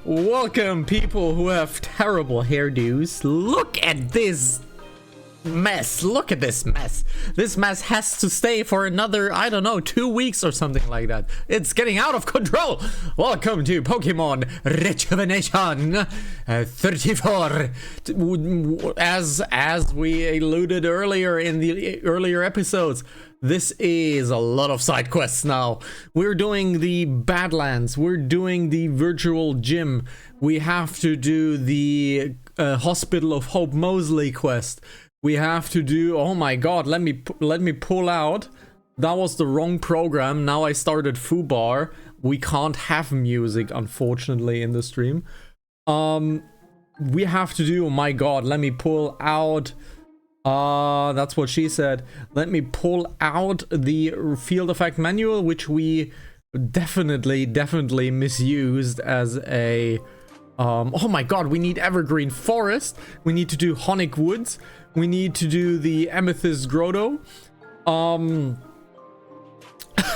Welcome, people who have terrible hairdos. Look at this mess. Look at this mess. This mess has to stay for another, I don't know, 2 weeks or something like that. It's getting out of control. Welcome to Pokemon Rejuvenation 34. As we alluded earlier in the earlier episodes, this is a lot of side quests now. We're doing the Badlands. We're doing the virtual gym. We have to do the Hospital of Hope Mosley quest. We have to do, oh my god, let me pull out. That was the wrong program. Now I started Fubar. We can't have music, unfortunately, in the stream. We have to do, oh my god, let me pull out. That's what she said. Let me pull out the field effect manual, which we definitely misused as a... oh my god, we need Evergreen Forest. We need to do Honic Woods. We need to do the Amethyst Grotto. Oh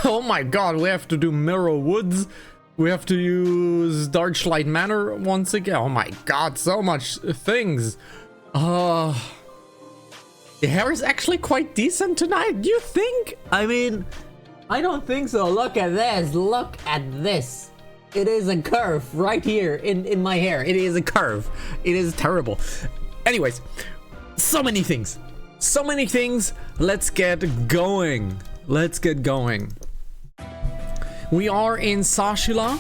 my god, we have to do Mirror Woods. We have to use Darklight Manor once again. Oh my god, so much things. The hair is actually quite decent tonight, do you think? I mean, I don't think so. Look at this. Look at this. It is a curve right here in my hair. It is a curve. It is terrible. Anyways, so many things. So many things. Let's get going. Let's get going. We are in Sashila.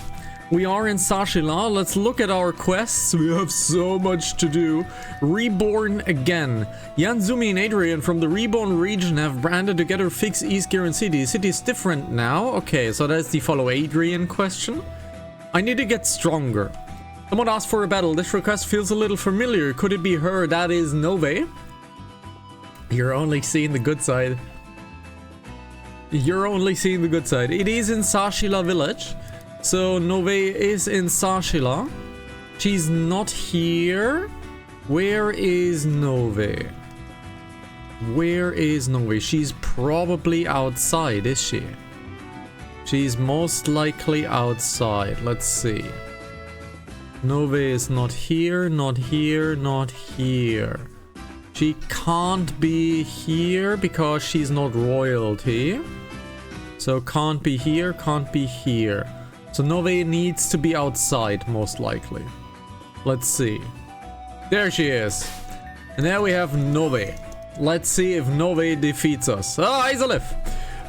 Let's look at our quests. We have so much to do. Reborn again. Yanzumi and Adrian from the Reborn region have branded together Fix East Gear City. The city is different now. Okay, so that's the follow Adrian question. I need to get stronger. Someone asked for a battle. This request feels a little familiar. Could it be her? That is Nove. You're only seeing the good side. You're only seeing the good side. It is in Sashila village. So Nove is in Sashila. She's not here. Where is Nove? Where is Nove? She's probably outside, is she? She's most likely outside. Let's see. Nove is not here, not here, not here. She can't be here because she's not royalty. So can't be here, can't be here. So Nove needs to be outside, most likely. Let's see. There she is. And there we have Nove. Let's see if Nove defeats us. Oh, Isolif!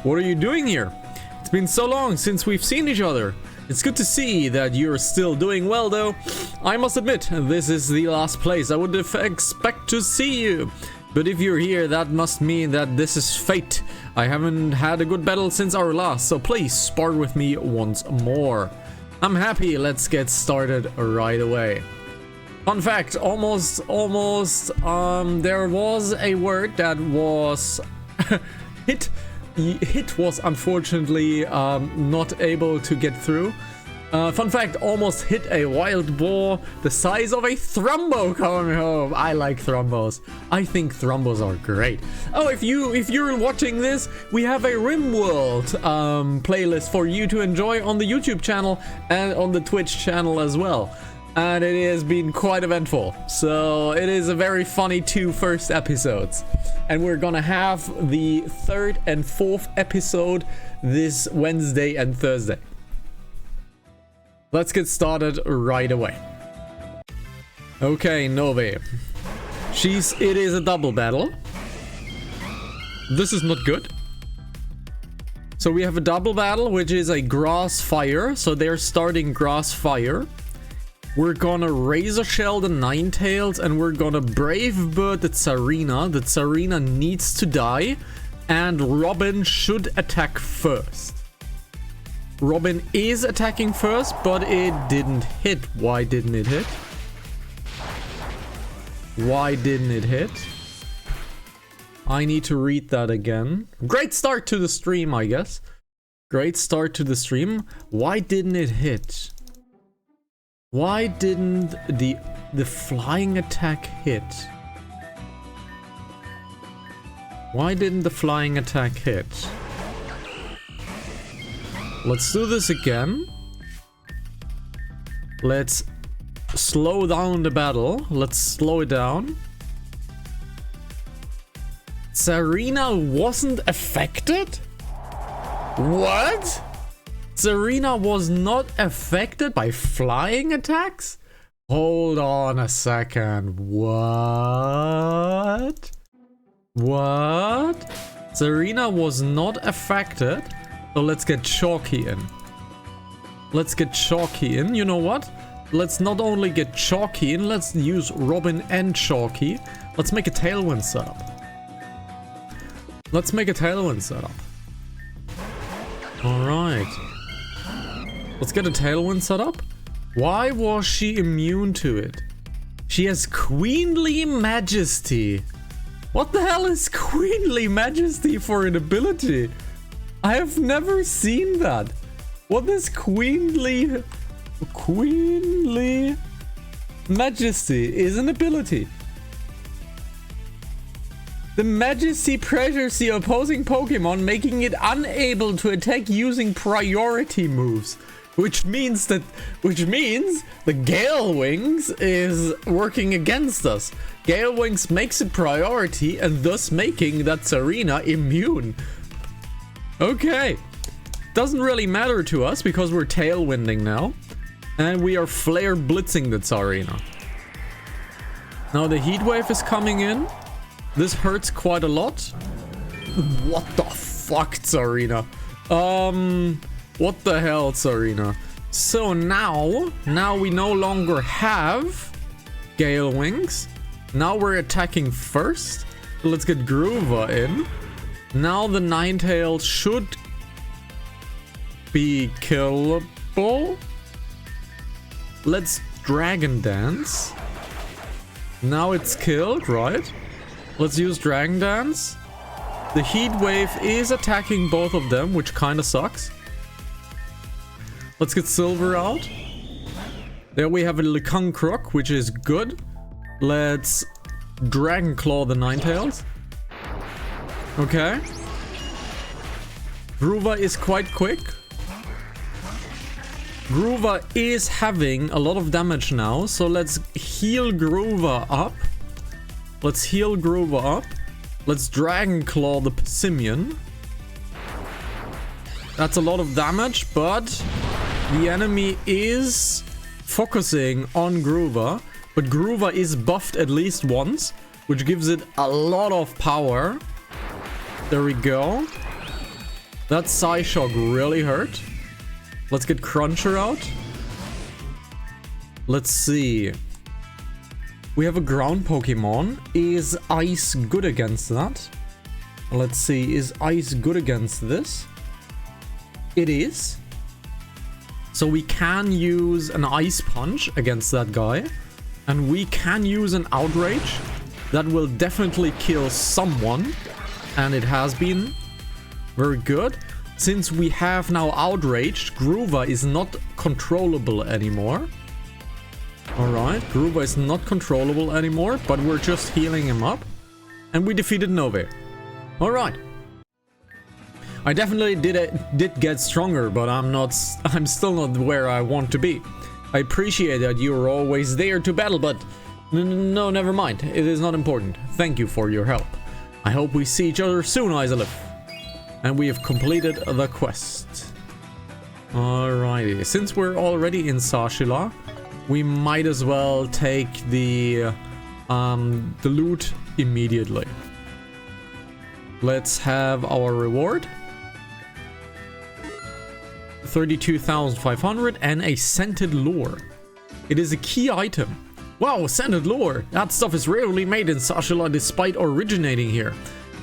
What are you doing here? It's been so long since we've seen each other. It's good to see that you're still doing well, though. I must admit, this is the last place I would expect to see you. But if you're here, that must mean that this is fate. I haven't had a good battle since our last, so please spar with me once more. I'm happy. Let's get started right away. Fun fact, almost, there was a word that was hit. Hit was unfortunately not able to get through. Fun fact, almost hit a wild boar the size of a Thrumbo coming home. I like Thrumbos. I think Thrumbos are great. Oh, if you're watching this, we have a RimWorld playlist for you to enjoy on the YouTube channel and on the Twitch channel as well. And it has been quite eventful. So it is a very funny first episodes. And we're gonna have the 3rd and 4th episode this Wednesday and Thursday. Let's get started right away. Okay, Nove. It is a double battle. This is not good. So we have a double battle, which is a grass fire. So they're starting grass fire. We're gonna Razor Shell the Ninetales, and we're gonna Brave Bird the Tsarina. The Tsarina needs to die, and Robin should attack first. Robin is attacking first, but it didn't hit. Why didn't it hit? Why didn't it hit? I need to read that again. Great start to the stream, I guess. Great start to the stream. Why didn't it hit? Why didn't the flying attack hit? Why didn't the flying attack hit? Let's do this again. Let's slow down the battle. Let's slow it down. Serena wasn't affected? What? Serena was not affected by flying attacks? Hold on a second. What? What? Serena was not affected? So let's get Chalky in. Let's get Chalky in. You know what? Let's not only get Chalky in, let's use Robin and Chalky. Let's make a Tailwind setup. Let's make a Tailwind setup. Alright. Let's get a Tailwind setup. Why was she immune to it? She has Queenly Majesty. What the hell is Queenly Majesty for an ability? I have never seen that. What is Queenly Majesty is an ability. The Majesty pressures the opposing Pokemon, making it unable to attack using priority moves. Which means the Gale Wings is working against us. Gale Wings makes it priority and thus making that Serena immune. Okay. Doesn't really matter to us because we're Tailwinding now. And we are Flare Blitzing the Serena. Now the Heat Wave is coming in. This hurts quite a lot. What the fuck, Serena? What the hell, Serena? So now we no longer have Gale Wings. Now we're attacking first. Let's get Groover in. Now the Ninetales should be killable. Let's Dragon Dance. Now it's killed, right? Let's use Dragon Dance. The Heat Wave is attacking both of them, which kind of sucks. Let's get Silver out. There we have a Lickitung, which is good. Let's Dragon Claw the Ninetales. Okay. Groover is quite quick. Groover is having a lot of damage now, so let's heal Groover up. Let's heal Groover up. Let's Dragon Claw the Pissimian. That's a lot of damage, but the enemy is focusing on Groover. But Groover is buffed at least once, which gives it a lot of power. There we go. That Psyshock really hurt. Let's get Cruncher out. Let's see. We have a ground Pokemon. Is Ice good against that? Let's see. Is Ice good against this? It is. So we can use an Ice Punch against that guy. And we can use an Outrage. That will definitely kill someone. And it has been. Very good. Since we have now Outraged, Groover is not controllable anymore. Alright, Groover is not controllable anymore, but we're just healing him up. And we defeated Nove. Alright. I definitely did get stronger, but I'm still not where I want to be. I appreciate that you're always there to battle, but no, never mind. It is not important. Thank you for your help. I hope we see each other soon, Isolith. And we have completed the quest. Alrighty. Since we're already in Sashila, we might as well take the loot immediately. Let's have our reward. 32,500 and a scented lure. It is a key item. Wow, scented lure. That stuff is rarely made in Sashila despite originating here.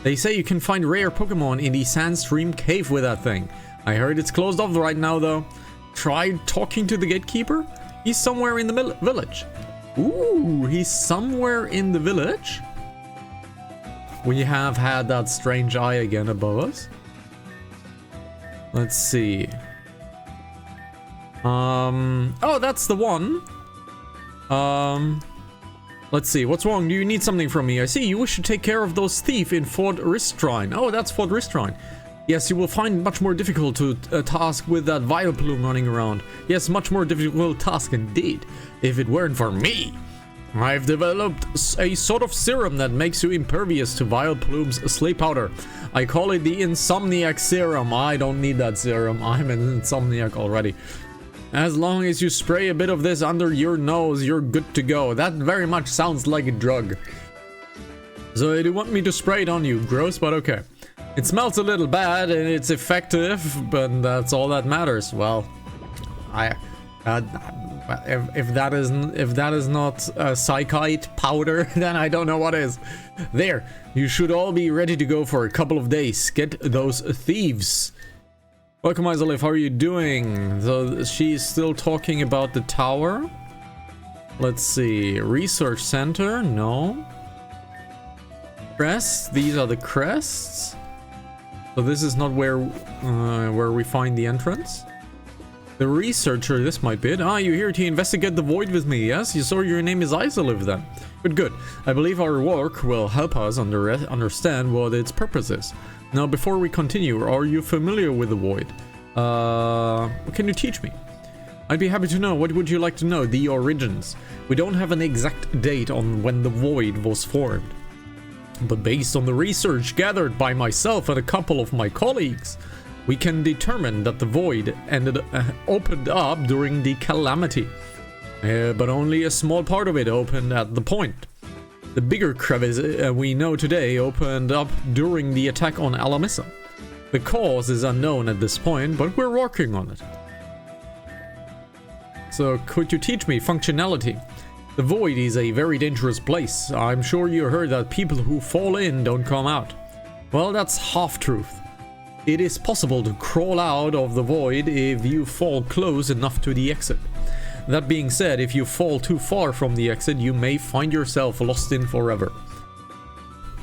They say you can find rare Pokemon in the Sandstream Cave with that thing. I heard it's closed off right now though. Tried talking to the gatekeeper? He's somewhere in the village. Ooh, he's somewhere in the village. We have had that strange eye again above us. Let's see. Oh, that's the one. Let's see. What's wrong? Do you need something from me? I see you wish to take care of those thieves in Fort Ristrine. Oh, that's Fort Ristrine. Yes, you will find much more difficult to task with that Vileplume running around. Yes, much more difficult task indeed, if it weren't for me. I've developed a sort of serum that makes you impervious to Vileplume's sleep powder. I call it the Insomniac Serum. I don't need that serum. I'm an insomniac already. As long as you spray a bit of this under your nose, you're good to go. That very much sounds like a drug. So you want me to spray it on you? Gross, but okay. It smells a little bad and it's effective, but that's all that matters. Well, if that is not a psychite powder, then I don't know what is. There, you should all be ready to go for a couple of days. Get those thieves. Welcome, Isolif. How are you doing? So she's still talking about the tower. Let's see. Research center? No. Crests? These are the crests. So this is not where we find the entrance. The researcher, this might be it. Ah, you're here to investigate the void with me, yes? You saw your name is Isolif then. Good. I believe our work will help us understand what its purpose is. Now, before we continue, are you familiar with the void? Can you teach me? I'd be happy to know. What would you like to know? The origins. We don't have an exact date on when the void was formed. But based on the research gathered by myself and a couple of my colleagues, we can determine that the void opened up during the calamity. But only a small part of it opened at the point. The bigger crevice we know today opened up during the attack on Alamissa. The cause is unknown at this point, but we're working on it. So could you teach me functionality? The void is a very dangerous place. I'm sure you heard that people who fall in don't come out. Well, that's half truth. It is possible to crawl out of the void if you fall close enough to the exit. That being said, if you fall too far from the exit, you may find yourself lost in forever.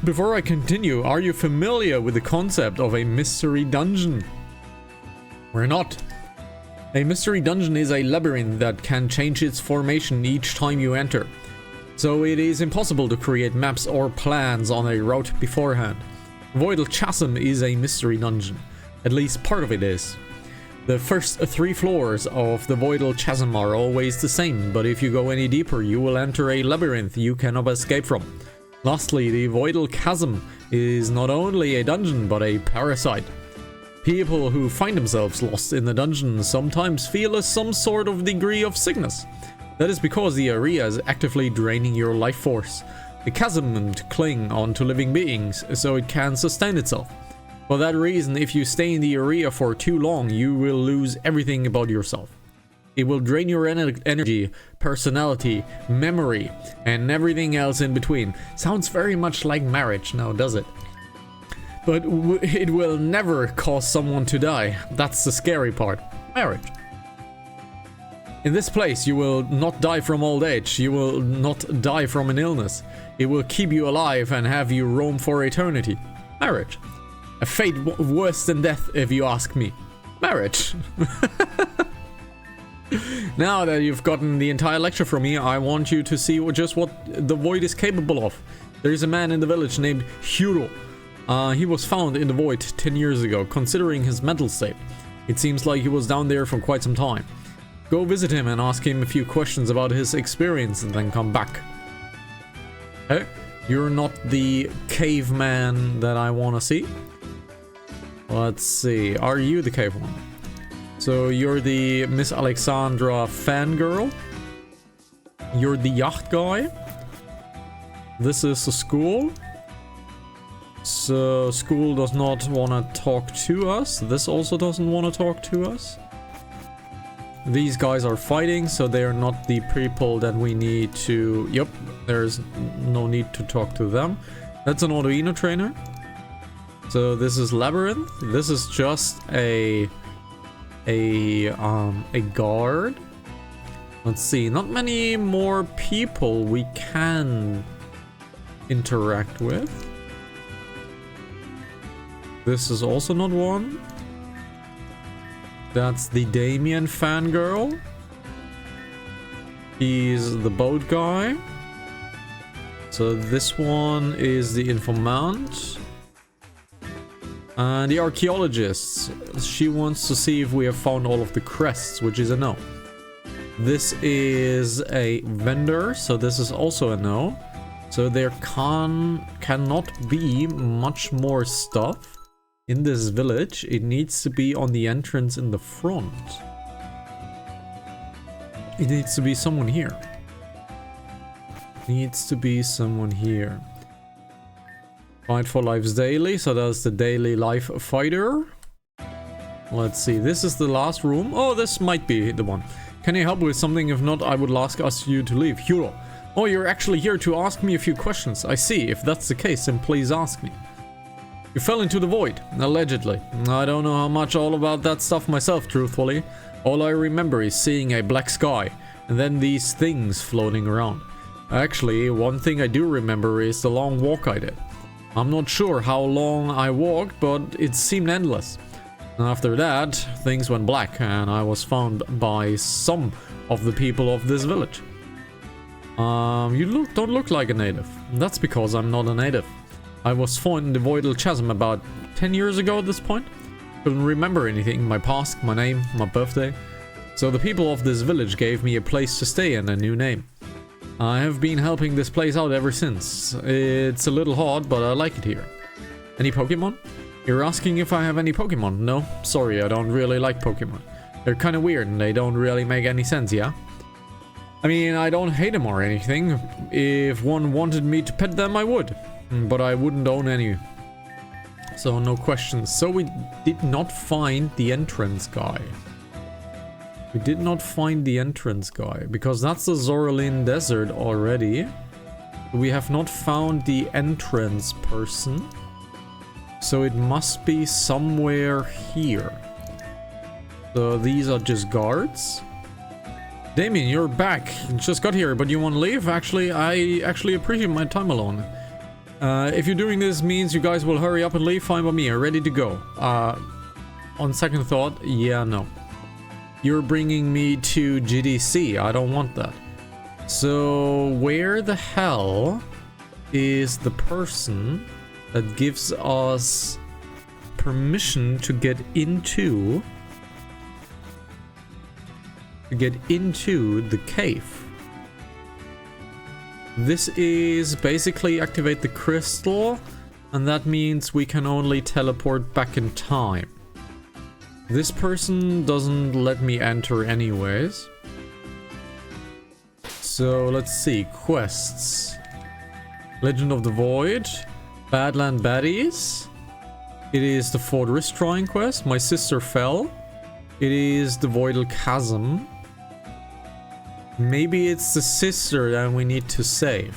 Before I continue, are you familiar with the concept of a mystery dungeon? We're not. A mystery dungeon is a labyrinth that can change its formation each time you enter. So it is impossible to create maps or plans on a route beforehand. Voidal Chasm is a mystery dungeon. At least part of it is. The first 3 floors of the Voidal Chasm are always the same, but if you go any deeper, you will enter a labyrinth you cannot escape from. Lastly, the Voidal Chasm is not only a dungeon, but a parasite. People who find themselves lost in the dungeon sometimes feel some sort of degree of sickness. That is because the area is actively draining your life force. The chasm cling on to living beings, so it can sustain itself. For that reason, if you stay in the area for too long, you will lose everything about yourself. It will drain your energy, personality, memory, and everything else in between. Sounds very much like marriage now, does it? But it will never cause someone to die. That's the scary part. Marriage. In this place, you will not die from old age. You will not die from an illness. It will keep you alive and have you roam for eternity. Marriage. A fate worse than death, if you ask me. Marriage. Now that you've gotten the entire lecture from me, I want you to see just what the void is capable of. There is a man in the village named Huro. He was found in the void 10 years ago. Considering his mental state, it seems like he was down there for quite some time. Go visit him and ask him a few questions about his experience and then come back. Okay? You're not the caveman that I want to see. Let's see. Are you the cave one? So you're the Miss Alexandra fangirl. You're the yacht guy. This is the school. So school does not want to talk to us. This also doesn't want to talk to us. These guys are fighting, so they are not the people that we need to... Yep, there's no need to talk to them. That's an Arduino trainer. So this is Labyrinth. This is just a guard. Let's see, not many more people we can interact with. This is also not one. That's the Damien fangirl. He's the boat guy. So this one is the informant. The archaeologist, she wants to see if we have found all of the crests, which is a no. This is a vendor, so this is also a no. So there cannot be much more stuff in this village. It needs to be on the entrance in the front. It needs to be someone here. Needs to be someone here. Fight for lives daily, so that's the daily life fighter. Let's see, this is the last room. Oh, this might be the one. Can you help with something? If not, I would ask you to leave. Huro. Oh, you're actually here to ask me a few questions. I see. If that's the case, then please ask me. You fell into the void, allegedly. I don't know how much all about that stuff myself, truthfully. All I remember is seeing a black sky, and then these things floating around. Actually, one thing I do remember is the long walk I did. I'm not sure how long I walked, but it seemed endless. After that, things went black, and I was found by some of the people of this village. You don't look like a native. That's because I'm not a native. I was found in the voidal chasm about 10 years ago at this point. Couldn't remember anything, my past, my name, my birthday. So the people of this village gave me a place to stay and a new name. I have been helping this place out ever since. It's a little hard, but I like it here. Any Pokemon? You're asking if I have any Pokemon? No, sorry, I don't really like Pokemon. They're kind of weird and they don't really make any sense, yeah? I mean, I don't hate them or anything. If one wanted me to pet them, I would. But I wouldn't own any. So no questions. So we did not find the entrance guy. We did not find the entrance guy, because that's the Zoralin Desert already. We have not found the entrance person. So it must be somewhere here. So these are just guards. Damien, you're back. You just got here, but you want to leave? Actually, I actually appreciate my time alone. If you're doing this means you guys will hurry up and leave, fine by me. I'm ready to go. On second thought, yeah, no. You're bringing me to GDC. I don't want that. So where the hell is the person that gives us permission to get into the cave? This is basically activate the crystal, and that means we can only teleport back in time. This person doesn't let me enter anyways. So let's see, quests. Legend of the Void, Badland Baddies. It is the Fort Ristline quest, My Sister Fell. It is the Voidal Chasm. Maybe it's the sister that we need to save.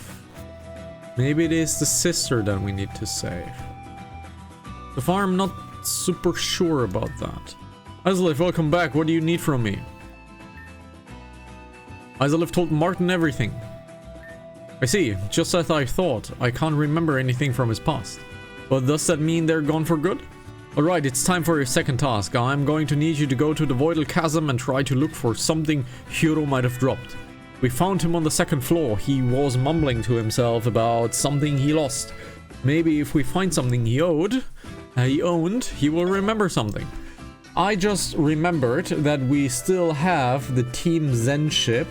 Maybe it is the sister that we need to save. So far I'm not super sure about that. Izalif, welcome back. What do you need from me? Izalif told Martin everything. I see, just as I thought. I can't remember anything from his past. But does that mean they're gone for good? Alright, it's time for your second task. I'm going to need you to go to the Voidal Chasm and try to look for something Hiro might have dropped. We found him on the second floor. He was mumbling to himself about something he lost. Maybe if we find something he owned, he will remember something. I just remembered that we still have the Team Zen ship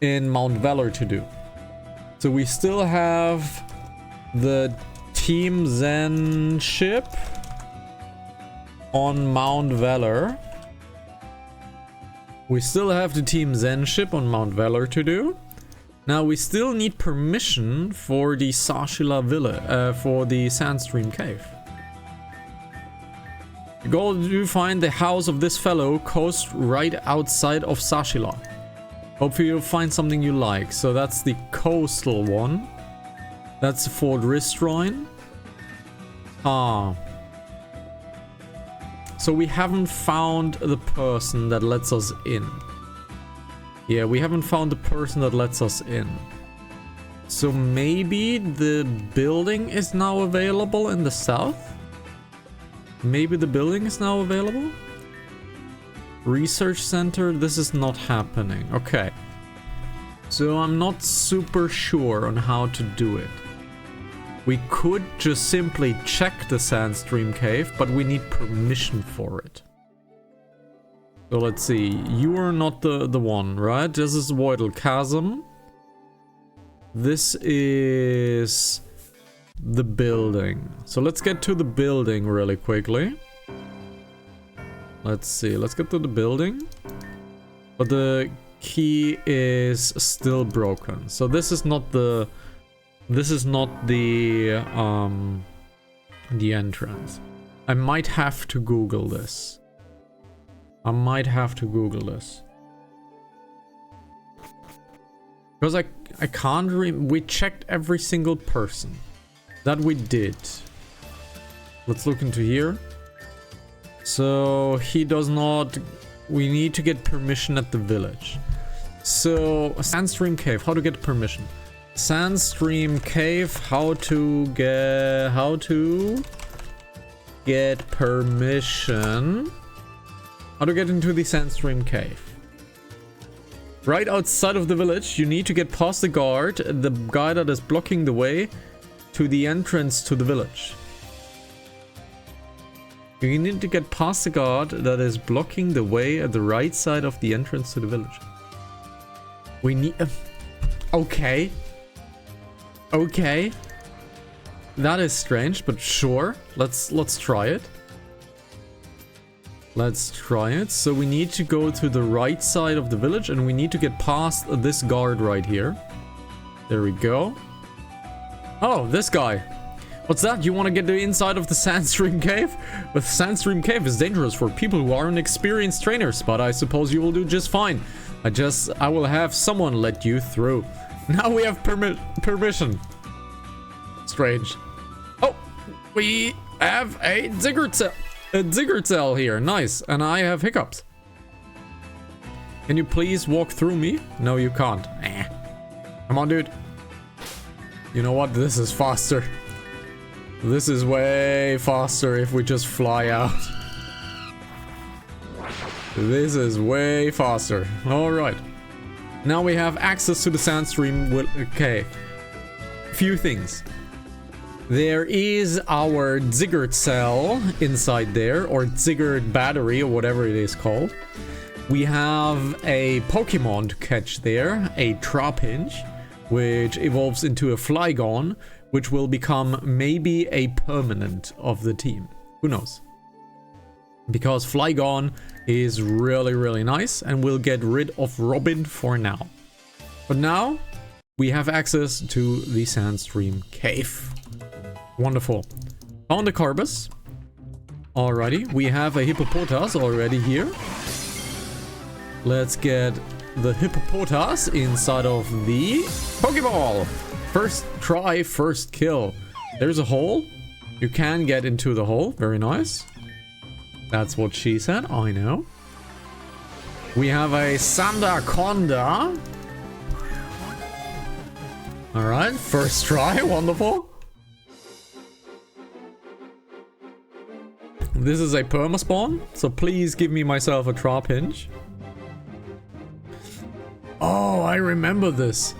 in Mount Valor to do. So we still have the Team Zen ship on Mount Valor. We still have the Team Zen ship on Mount Valor to do. Now we still need permission for the Sashila Villa, for the Sandstream Cave. The goal is to find the house of this fellow coast right outside of Sashila. Hopefully you'll find something you like. So that's the coastal one. That's Fort Ristline. So we haven't found the person that lets us in. Yeah, we haven't found the person that lets us in. So maybe the building is now available in the south? Maybe the building is now available? Research center, this is not happening. Okay. So I'm not super sure on how to do it. We could just simply check the Sandstream Cave, but we need permission for it. So let's see. You are not the one, right? This is Voidal Chasm. This is the building. So let's get to the building really quickly. Let's see. Let's get to the building. But the key is still broken. So this is not the... This is not the entrance. I might have to Google this. I might have to Google this. Because I can't we checked every single person. That we did. Let's look into here. So he does not... We need to get permission at the village. So Sandstream Cave, how to get permission? Sandstream Cave, how to get permission. How to get into the Sandstream Cave. Right outside of the village, you need to get past the guard, the guy that is blocking the way to the entrance to the village. You need to get past the guard that is blocking the way at the right side of the entrance to the village. We need... Okay. Okay. That is strange, but sure. Let's try it. Let's try it. So we need to go to the right side of the village and we need to get past this guard right here. There we go. Oh, this guy. What's that? You want to get the inside of the Sandstream Cave? The Sandstream Cave is dangerous for people who aren't experienced trainers, but I suppose you will do just fine. I will have someone let you through. Now we have permission. Strange. Oh, we have a Ziggurat cell here. Nice. And I have hiccups. Can you please walk through me? No, you can't. Come on, dude. You know what? This is faster. This is way faster if we just fly out. This is way faster. All right. Now we have access to the Sandstream. Okay. Few things. There is our Ziggurat cell inside there, or Ziggurat battery, or whatever it is called. We have a Pokemon to catch there, a Trapinch, which evolves into a Flygon, which will become maybe a permanent of the team. Who knows? Because Flygon is really, really nice, and we'll get rid of Robin for now. But now, we have access to the Sandstream Cave. Wonderful. Found the Carbus. Alrighty, we have a Hippopotas already here. Let's get the Hippopotas inside of the Pokeball. First try, first kill. There's a hole. You can get into the hole. Very nice. That's what she said. I know. We have a Sandaconda. Alright, first try. Wonderful. This is a permaspawn, so please give me myself a Trapinch. Oh, I remember this.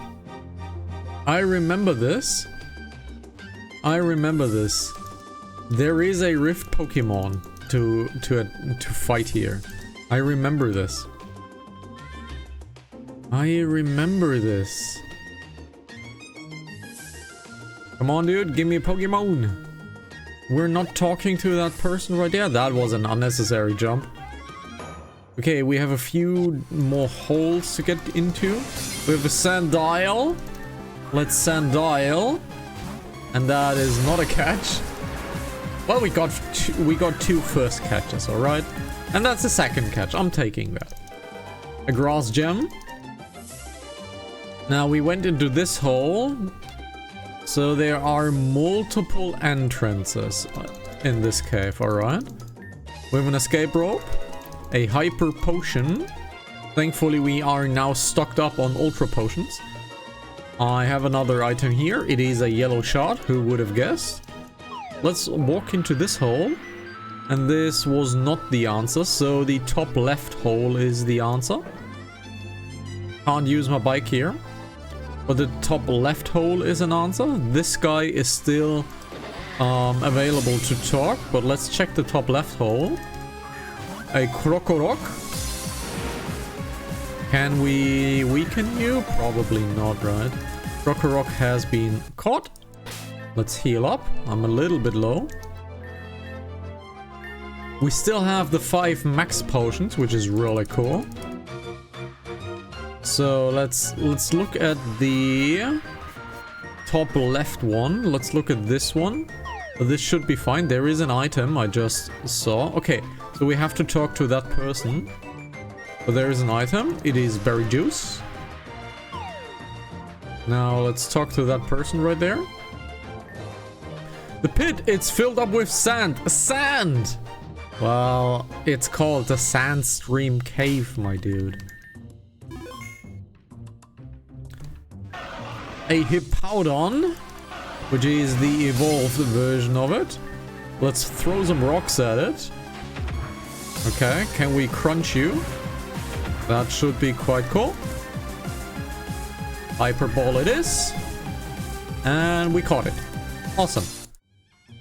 I remember this. There is a Rift Pokemon to fight here. I remember this. Come on, dude, give me a Pokemon. We're not talking to that person right there. That was an unnecessary jump. Okay, we have a few more holes to get into. We have a Sandile. Let's Sandile. And that is not a catch. Well, we got two first catches, all right? And that's the second catch. I'm taking that. A Grass Gem. Now, we went into this hole. So there are multiple entrances in this cave, alright? We have an escape rope, a hyper potion. Thankfully, we are now stocked up on ultra potions. I have another item here. It is a yellow shot. Who would have guessed? Let's walk into this hole. And this was not the answer, so the top left hole is the answer. Can't use my bike here. But the top left hole is an answer. This guy is still available to talk, but let's check the top left hole. A Krokorok. Can we weaken you? Probably not, right? Krokorok has been caught. Let's heal up. I'm a little bit low. We still have the 5 max potions, which is really cool. So let's look at the top left one. Let's look at this one. This should be fine. There is an item I just saw. Okay, so we have to talk to that person. So there is an item. It is berry juice. Now let's talk to that person right there. The pit, it's filled up with sand. Sand! Well, it's called the Sandstream Cave, my dude. A Hippowdon, which is the evolved version of it. Let's throw some rocks at it. Okay, can we crunch you? That should be quite cool. Hyper Ball it is. And we caught it. Awesome.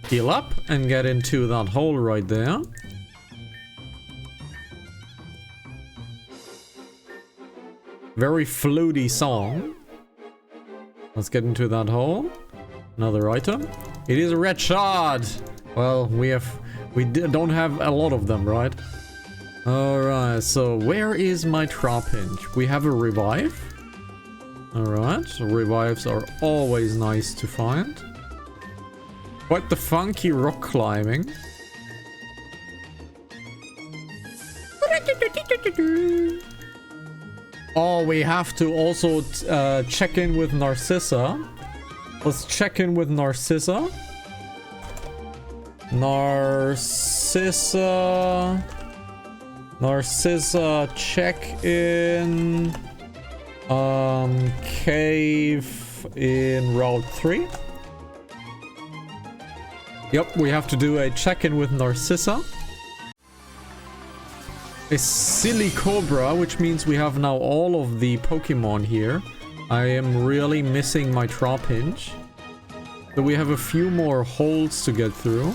Heal up and get into that hole right there. Very fluty song. Let's get into that hole. Another item. It is a red shard. Well, we don't have a lot of them, right? Alright, so where is my Trapinch? We have a revive. Alright, so revives are always nice to find. Quite the funky rock climbing. Oh, we have to also check in with Narcissa. Let's check in with Narcissa. Narcissa, check in. Cave in Route 3. Yep, we have to do a check-in with Narcissa. A silly cobra, which means we have now all of the Pokemon here. I am really missing my Trapinch. So we have a few more holes to get through.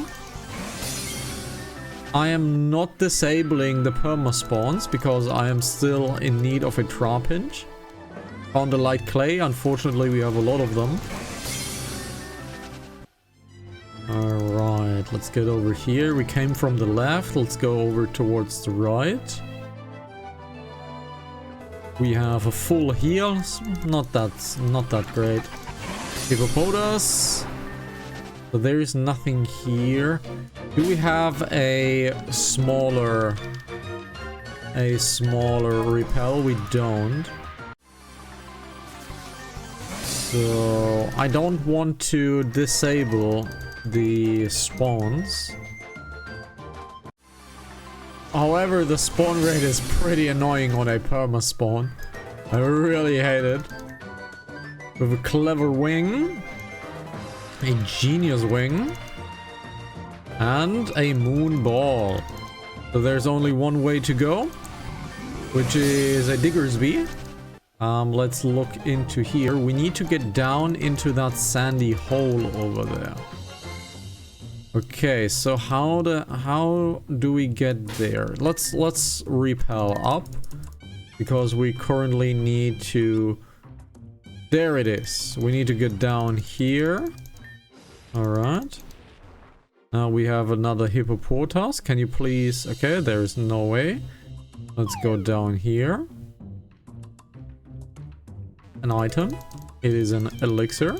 I am not disabling the permaspawns because I am still in need of a Trapinch. Found a light clay. Unfortunately, we have a lot of them. Alright, let's get over here. We came from the left. Let's go over towards the right. We have a full heal. Not that great. Hippopotas. So there is nothing here. Do we have a smaller repel? We don't. So I don't want to disable the spawns. However, the spawn rate is pretty annoying on a perma spawn. I really hate it. With a clever wing, a genius wing, and a moon ball. So there's only one way to go, which is a Diggersby. Let's look into here. We need to get down into that sandy hole over there. Okay, so how do we get there? Let's repel up because we currently need to. There it is. We need to get down here. All right. Now we have another hippopotas. Can you please? Okay, there is no way. Let's go down here. An item. It is an elixir.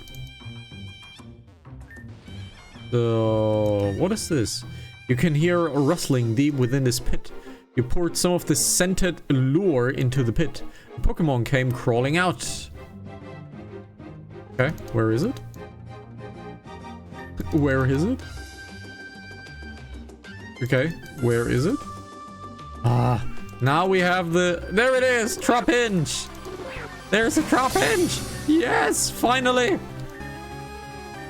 So, what is this? You can hear a rustling deep within this pit. You poured some of the scented lure into the pit. A Pokemon came crawling out. Okay, where is it? Where is it? Okay, where is it? Ah, now we have the... There it is! Trapinch! There's a Trapinch! Yes, finally!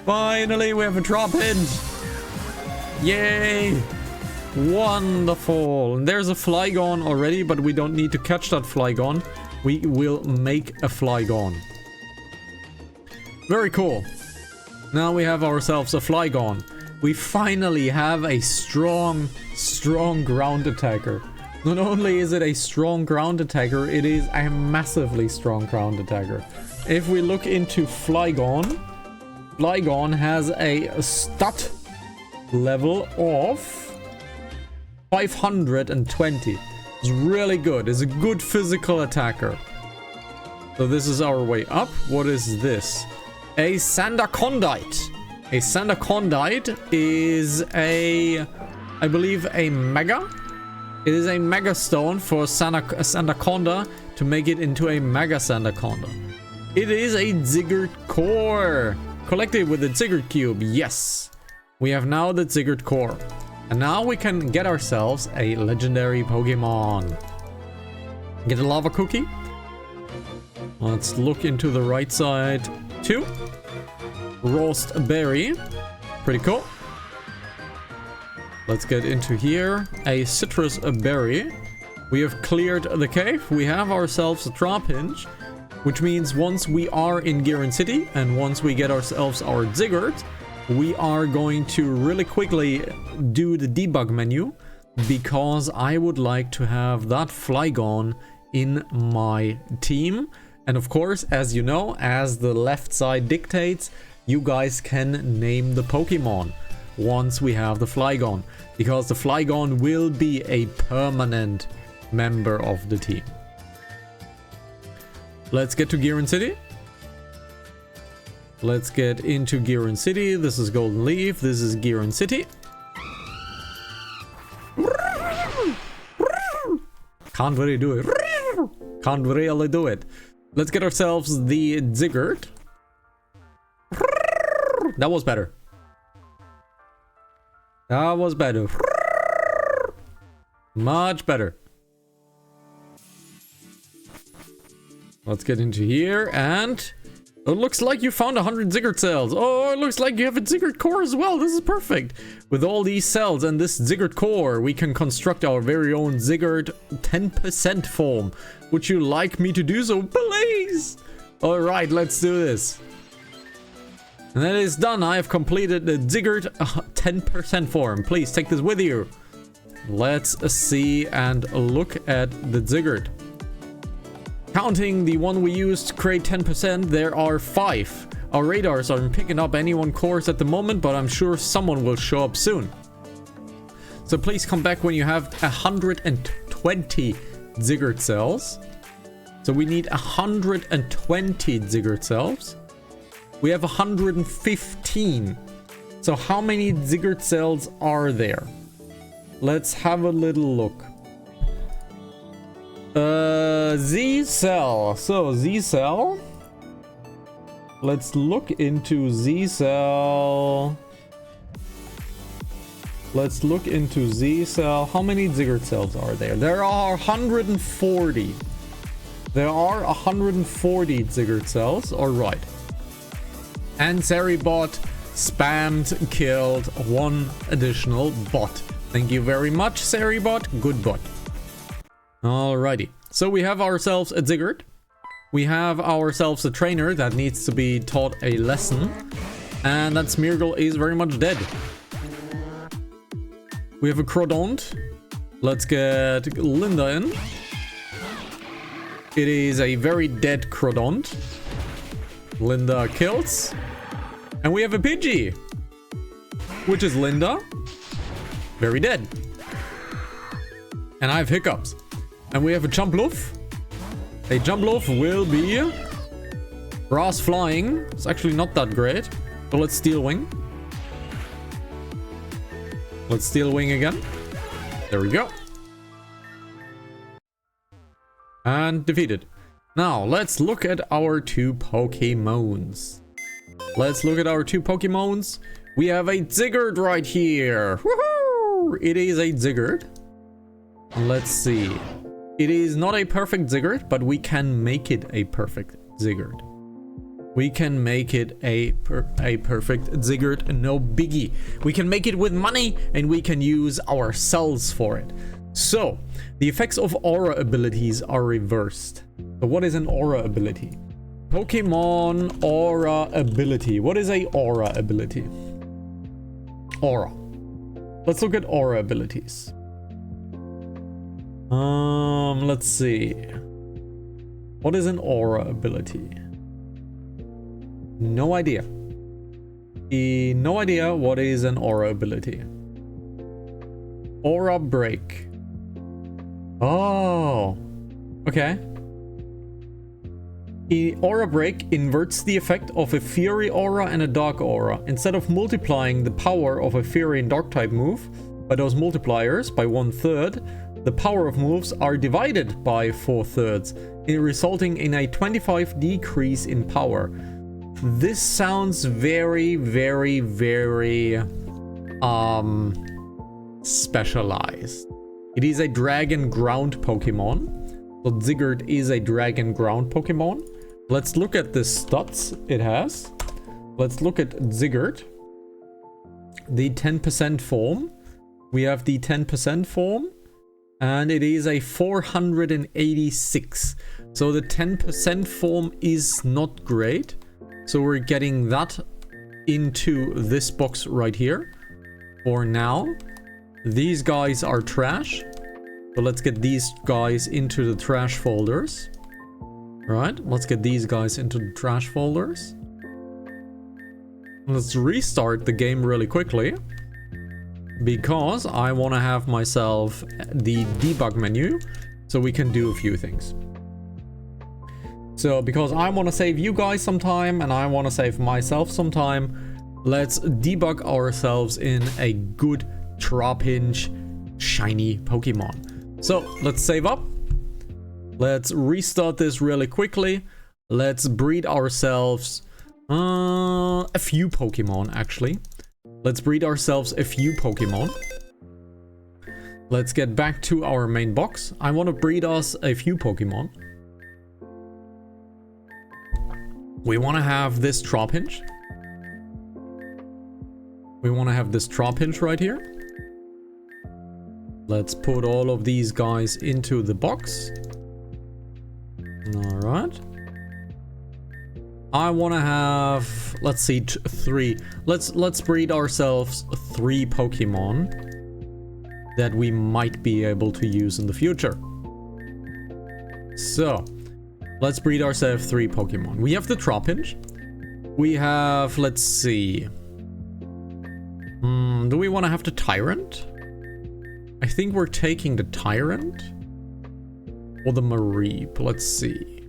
Finally, we have a Trapinch! Yay! Wonderful! And there's a Flygon already, but we don't need to catch that Flygon. We will make a Flygon. Very cool. Now we have ourselves a Flygon. We finally have a strong ground attacker. Not only is it a strong ground attacker, it is a massively strong ground attacker. If we look into Flygon, Flygon has a stat level of 520. It's really good. It's a good physical attacker. So this is our way up. What is this? A Sandacondite. A Sandacondite is I believe a Mega. It is a Mega Stone for Sandaconda to make it into a Mega Sandaconda. It is a Ziggurt Core. Collected with the Ziggurt Cube. Yes. We have now the Ziggurt Core. And now we can get ourselves a legendary Pokemon. Get a Lava Cookie. Let's look into the right side too. Roast Berry. Pretty cool. Let's get into here. A Citrus Berry. We have cleared the cave. We have ourselves a Trapinch, which means once we are in Giron City and once we get ourselves our Ziggurt, we are going to really quickly do the debug menu because I would like to have that Flygon in my team. And of course, as you know, as the left side dictates, you guys can name the Pokemon once we have the Flygon, because the Flygon will be a permanent member of the team. Let's get to Giron City. Let's get into Giron City. This is Golden Leaf. This is Giron City. Can't really do it. Can't really do it. Let's get ourselves the Ziggurt. That was better. That was better. Much better. Let's get into here and... it looks like you found 100 Ziggurt cells. Oh, it looks like you have a Ziggurt core as well. This is perfect. With all these cells and this Ziggurt core, we can construct our very own Ziggurt 10% form. Would you like me to do so? Please! Alright, let's do this. And that is done. I have completed the Ziggurt 10% form. Please take this with you. Let's see and look at the Ziggurt. Counting the one we used to create 10%, there are 5. Our radars aren't picking up any one cores at the moment, but I'm sure someone will show up soon. So please come back when you have 120 Ziggurt cells. So we need 120 Ziggurt cells. We have 115. So how many Ziggurt cells are there? Let's have a little look. Z cell. So Z cell. Let's look into Z cell. Let's look into Z cell. How many Ziggurt cells are there? There are 140. There are 140 Ziggurt cells. All right. And Seribot spammed, killed one additional bot. Thank you very much, Seribot. Good bot. Alrighty. So we have ourselves a Ziggurt. We have ourselves a trainer that needs to be taught a lesson. And that Smeargle is very much dead. We have a Crodont. Let's get Linda in. It is a very dead Crodont. Linda kills. And we have a Pidgey, which is Linda. Very dead. And I have hiccups. And we have a Jumpluff. A Jumpluff will be Grass Flying. It's actually not that great. So let's Steel Wing. Let's Steel Wing again. There we go. And defeated. Now, let's look at our 2 Pokemons. Let's look at our 2 Pokemons. We have a Ziggurt right here. Woohoo! It is a Ziggurt. Let's see. It is not a perfect Ziggurt, but we can make it a perfect Ziggurt. We can make it a perfect Ziggurt, no biggie. We can make it with money, and we can use our cells for it. So, the effects of aura abilities are reversed. So what is an aura ability? Pokemon Aura ability. What is a Aura ability? Aura. Let's look at Aura abilities. Let's see. What is an Aura ability? No idea. No idea what is an Aura ability. Aura break. Oh. Okay. Aura break inverts the effect of a Fury Aura and a Dark Aura. Instead of multiplying the power of a Fury and Dark type move by those multipliers by 1/3, the power of moves are divided by 4/3, resulting in a 25 decrease in power. This sounds very, very, very specialized. It is a Dragon Ground Pokemon. So Ziggurat is a Dragon Ground Pokemon. Let's look at the stats it has. Let's look at Ziggurat. The 10% form. We have the 10% form. And it is a 486. So the 10% form is not great. So we're getting that into this box right here. For now. These guys are trash. So let's get these guys into the trash folders. Right, let's get these guys into the trash folders. Let's restart the game really quickly. Because I want to have myself the debug menu. So we can do a few things. So because I want to save you guys some time and I want to save myself some time. Let's debug ourselves in a good Trapinch shiny Pokemon. So let's save up. Let's restart this really quickly. Let's breed ourselves a few Pokemon actually. Let's breed ourselves a few Pokemon. Let's get back to our main box. I want to breed us a few Pokemon. We want to have this Trapinch. We want to have this Trapinch right here. Let's put all of these guys into the box. All right. I want to have, let's see, 3. Let's breed ourselves 3 Pokemon that we might be able to use in the future. So, let's breed ourselves 3 Pokemon. We have the Trapinch. We have, let's see. Do we want to have the Tyrant? I think we're taking the Tyrant. Or the Mareep. Let's see.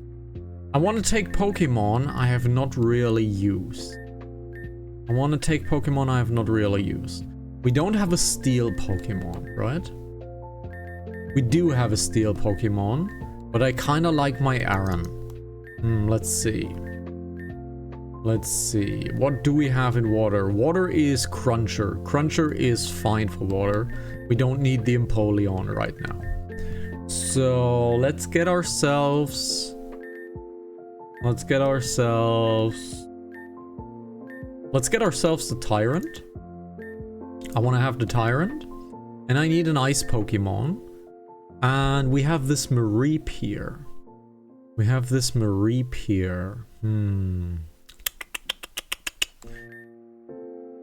I want to take Pokemon I have not really used. I want to take Pokemon I have not really used. We don't have a Steel Pokemon, right? We do have a Steel Pokemon. But I kind of like my Aron. Let's see. Let's see. What do we have in water? Water is Cruncher. Cruncher is fine for water. We don't need the Empoleon right now. So let's get ourselves... Let's get ourselves the Tyrant. I want to have the Tyrant. And I need an Ice Pokemon. And we have this Mareep here. We have this Mareep here.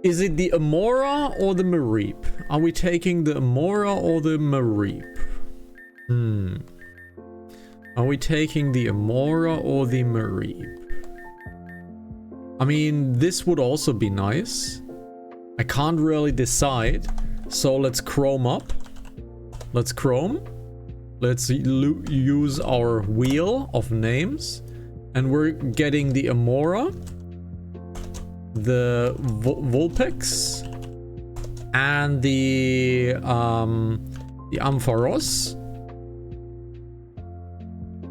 Is it the Amora or the Mareep? Are we taking the Amora or the Mareep? Are we taking the Amora or the Mareep? I mean, this would also be nice. I can't really decide. So let's Chrome up. Let's Chrome. Let's use our wheel of names. And we're getting the Amora. The Vulpix. And the Ampharos.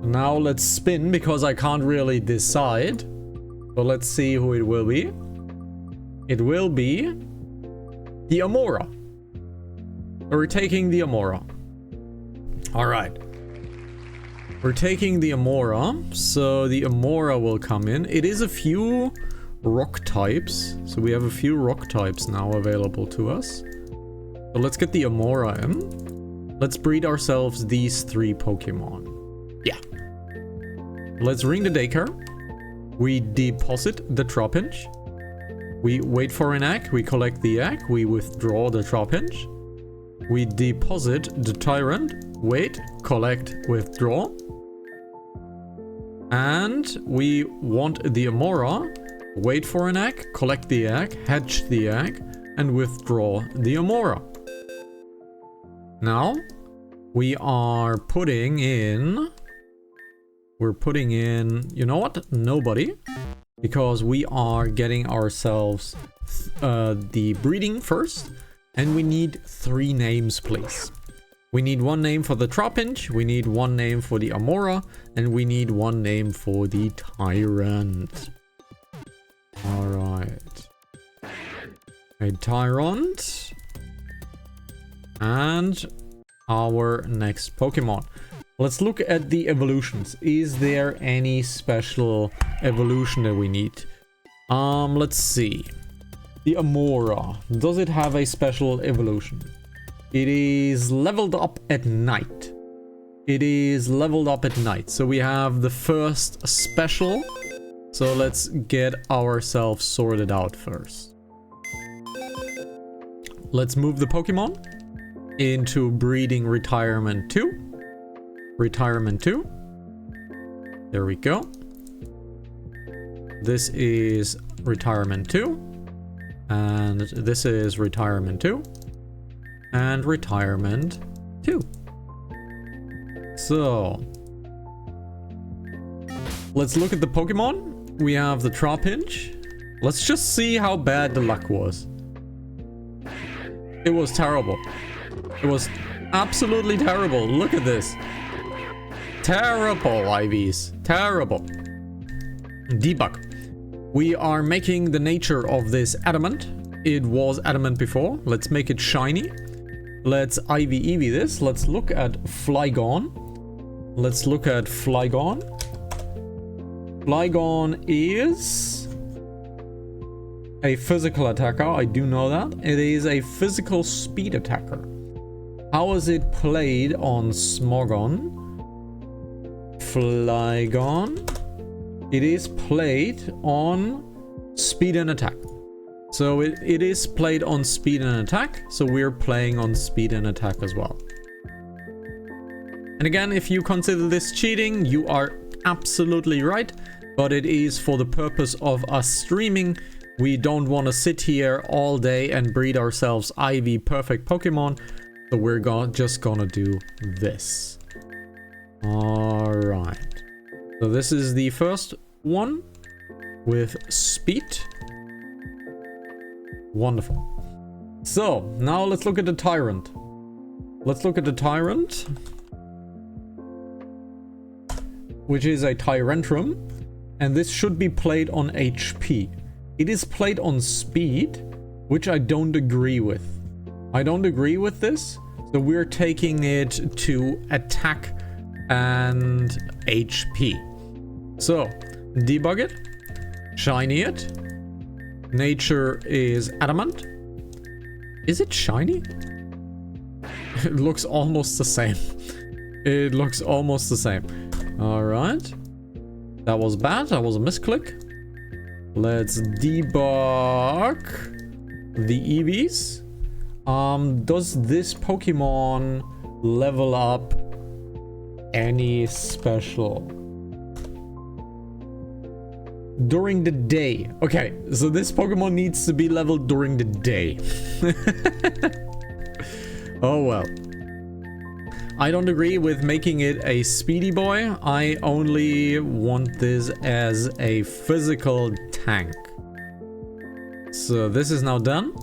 Now let's spin because I can't really decide. So let's see who it will be. It will be the Amora. We're taking the Amora. Alright. We're taking the Amora. So the Amora will come in. It is a few rock types. So we have a few rock types now available to us. So let's get the Amora in. Let's breed ourselves these 3 Pokemon. Yeah. Let's ring the daycare. We deposit the Trapinch. We wait for an egg. We collect the egg. We withdraw the Trapinch. We deposit the Tyrant. Wait, collect, withdraw. And we want the Amora. Wait for an egg. Collect the egg. Hatch the egg. And withdraw the Amora. Now, we are putting in... We're putting in... You know what? Nobody. Because we are getting ourselves the breeding first. And we need 3 names, please. We need 1 name for the Trapinch. We need 1 name for the Amora. And we need 1 name for the Tyrant. Alright. A Tyrant. And our next Pokemon. Let's look at the evolutions. Is there any special evolution that we need? Let's see. The Amora. Does it have a special evolution? It is leveled up at night. It is leveled up at night. So we have the first special. So let's get ourselves sorted out first. Let's move the Pokemon into breeding retirement 2. Retirement 2. There we go. This is retirement 2. And this is retirement 2. And retirement 2. So, let's look at the Pokemon. We have the Trapinch. Let's just see how bad the luck was. It was terrible. It was absolutely terrible. Look at this. Terrible, IVs. Terrible. Debug. We are making the nature of this adamant. It was adamant before. Let's make it shiny. Let's IV this. Let's look at Flygon. Let's look at Flygon. Flygon is a physical attacker. I do know that. It is a physical speed attacker. How is it played on Smogon? Flygon. It is played on speed and attack. So it is played on speed and attack. So we're playing on speed and attack as well. And again, if you consider this cheating, you are absolutely right. But it is for the purpose of us streaming. We don't want to sit here all day and breed ourselves IV perfect Pokemon. So we're just gonna do this. Alright. So this is the first one with speed. Wonderful. So now let's look at the Tyrant. Let's look at the Tyrant, which is a Tyrantrum, and this should be played on HP. It is played on speed, which I don't agree with. I don't agree with this, so we're taking it to attack and HP. So, debug it, shiny it. Nature is adamant. Is it shiny? It looks almost the same. It looks almost the same. Alright. That was bad. That was a misclick. Let's debug the EVs. Does this Pokemon level up any special? During the day. Okay, so this Pokemon needs to be leveled during the day. Oh well. I don't agree with making it a speedy boy. I only want this as a physical tank. So this is now done.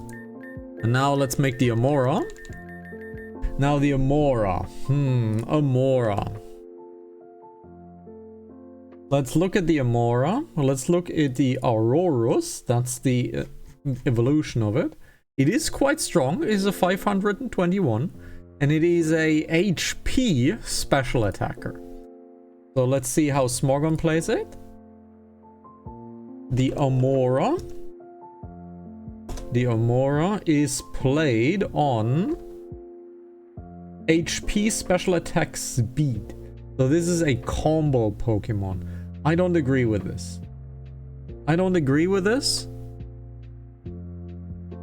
And now let's make the Amora. Now the Amora. Amora. Let's look at the Amora. Let's look at the Aurorus. That's the evolution of it. It is quite strong. It is a 521. And it is a HP special attacker. So let's see how Smogon plays it. The Amora. The Amora is played on HP special attack speed. So this is a combo Pokemon. I don't agree with this. I don't agree with this.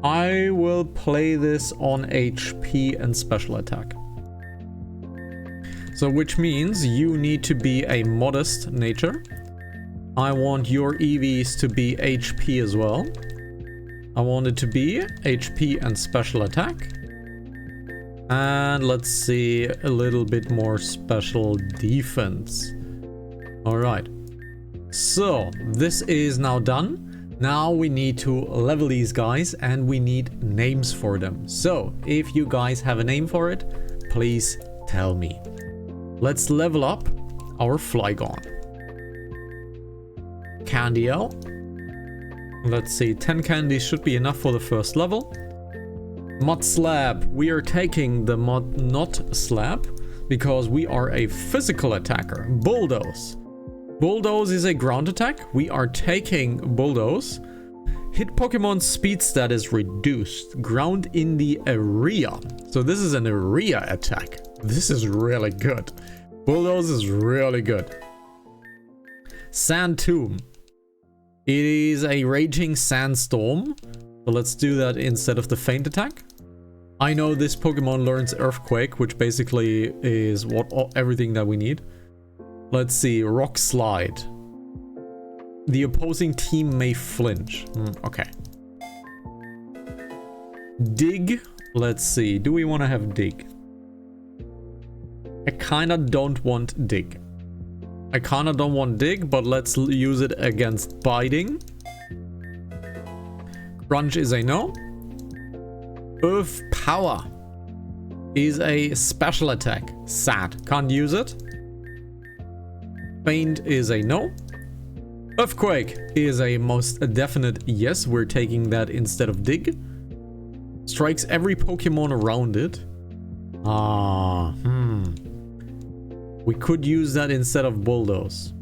I will play this on HP and special attack. So which means you need to be a modest nature. I want your EVs to be HP as well. I want it to be HP and special attack. And let's see, a little bit more special defense. Alright. So, this is now done. Now we need to level these guys and we need names for them. So, if you guys have a name for it, please tell me. Let's level up our Flygon. Candiel. Let's see, 10 candies should be enough for the first level. Mod Slab. We are taking the Mod Not Slab because we are a physical attacker. Bulldoze. Bulldoze is a ground attack. We are taking Bulldoze. Hit Pokemon speed stat is reduced. Ground in the area. So this is an area attack. This is really good. Bulldoze is really good. Sand Tomb. It is a raging sandstorm. So let's do that instead of the feint attack. I know this Pokemon learns Earthquake, which basically is everything that we need. Let's see, Rock Slide. The opposing team may flinch. Okay. Dig. Let's see, do we want to have Dig? I kinda don't want Dig. But let's use it against Biting. Crunch is a no. Earth Power is a special attack. Sad. Can't use it. Feint is a no. Earthquake is a most definite yes. We're taking that instead of Dig. Strikes every Pokemon around it. We could use that instead of Bulldoze.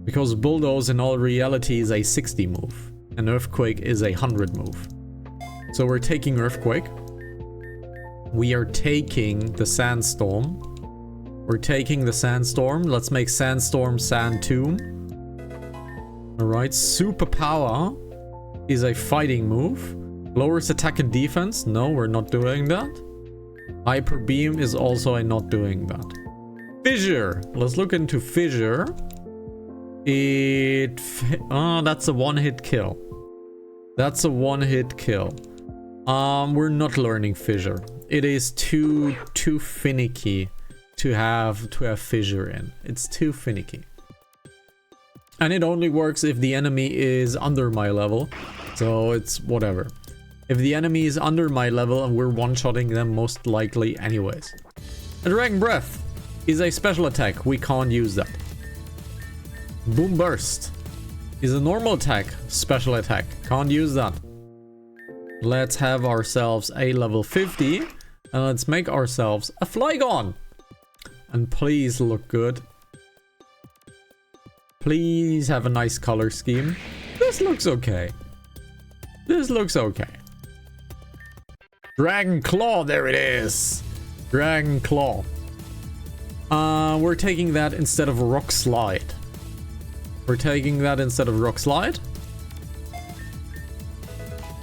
Because Bulldoze in all reality is a 60 move. And Earthquake is a 100 move. So we're taking Earthquake. We are taking the Sandstorm. Let's make Sandstorm Sand Tomb. Alright, Superpower is a fighting move. Lowers attack and defense. No, we're not doing that. Hyper Beam is also a not doing that. Fissure. Let's look into Fissure. That's a one-hit kill. We're not learning Fissure. It is too finicky to have Fissure in. It's too finicky. And it only works if the enemy is under my level. So it's whatever. If the enemy is under my level and we're one-shotting them most likely anyways. A Dragon Breath is a special attack. We can't use that. Boom Burst is a normal attack. Special attack. Can't use that. Let's have ourselves a level 50. And let's make ourselves a Flygon. And please look good. Please have a nice color scheme. This looks okay. Dragon Claw, there it is. Dragon Claw. We're taking that instead of Rock Slide.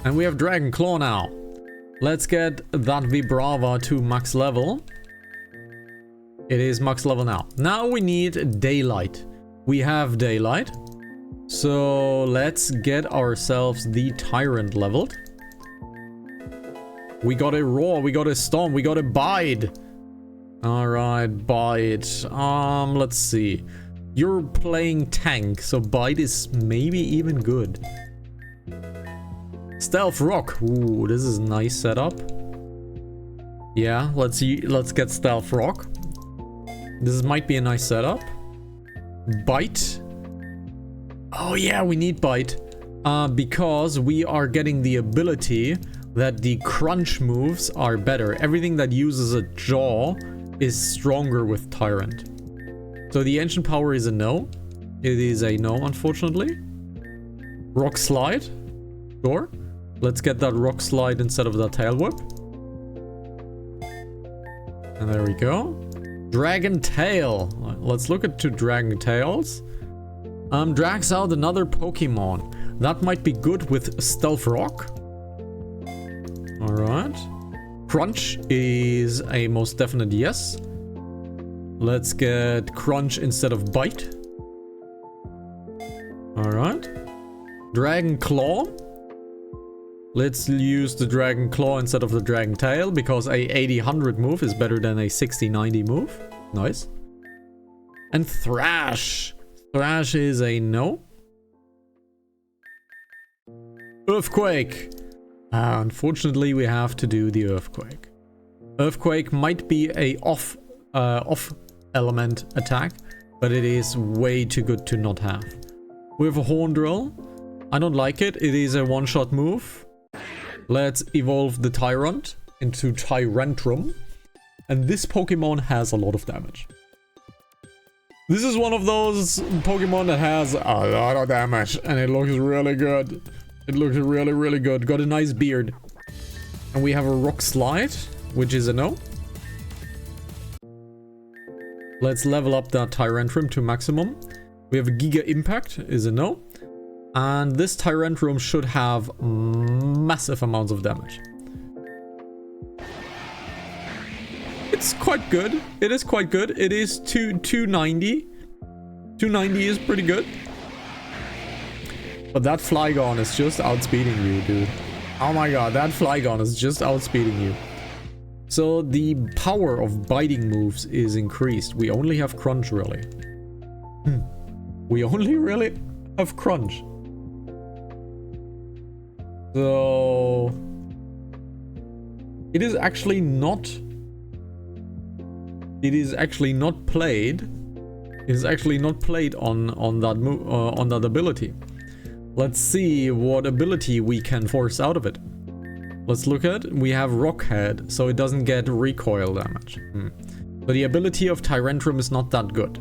And we have Dragon Claw now. Let's get that Vibrava to max level. It is max level now. Now we need Daylight. We have Daylight. So let's get ourselves the Tyrant leveled. We got a Roar, we got a Storm, we got a Bide. Alright, Bide. Let's see. You're playing tank, so Bide is maybe even good. Stealth Rock. Ooh, this is a nice setup. Yeah, let's get Stealth Rock. This might be a nice setup. Bite. Oh yeah, we need Bite. Because we are getting the ability that the crunch moves are better. Everything that uses a jaw is stronger with Tyrant. So the ancient power is a no. It is a no, unfortunately. Rock Slide. Sure. Let's get that Rock Slide instead of that Tail Whip. And there we go. Dragon Tail. Let's look at two Dragon Tails. Drags out another Pokemon. That might be good with Stealth Rock. Alright. Crunch is a most definite yes. Let's get Crunch instead of Bite. Alright. Dragon Claw. Let's use the Dragon Claw instead of the Dragon Tail, because a 80-100 move is better than a 60-90 move. Nice. And Thrash. Thrash is a no. Earthquake. Unfortunately, we have to do the Earthquake. Earthquake might be a off element attack, but it is way too good to not have. We have a Horn Drill. I don't like it. It is a one-shot move. Let's evolve the Tyrant into Tyrantrum. And this Pokemon has a lot of damage. This is one of those Pokemon that has a lot of damage. And it looks really good. It looks really, really good. Got a nice beard. And we have a Rock Slide, which is a no. Let's level up that Tyrantrum to maximum. We have a Giga Impact, is a no. And this Tyrantrum should have massive amounts of damage. It's quite good. It is quite good. It is 290. 290 is pretty good. But that Flygon is just outspeeding you, dude. Oh my god, that Flygon is just outspeeding you. So the power of biting moves is increased. We only have Crunch, really. We only really have Crunch. So it is actually not played. It is actually not played on that ability. Let's see what ability we can force out of it. Let's look at it. We have Rock Head, so it doesn't get recoil damage. But the ability of Tyrantrum is not that good.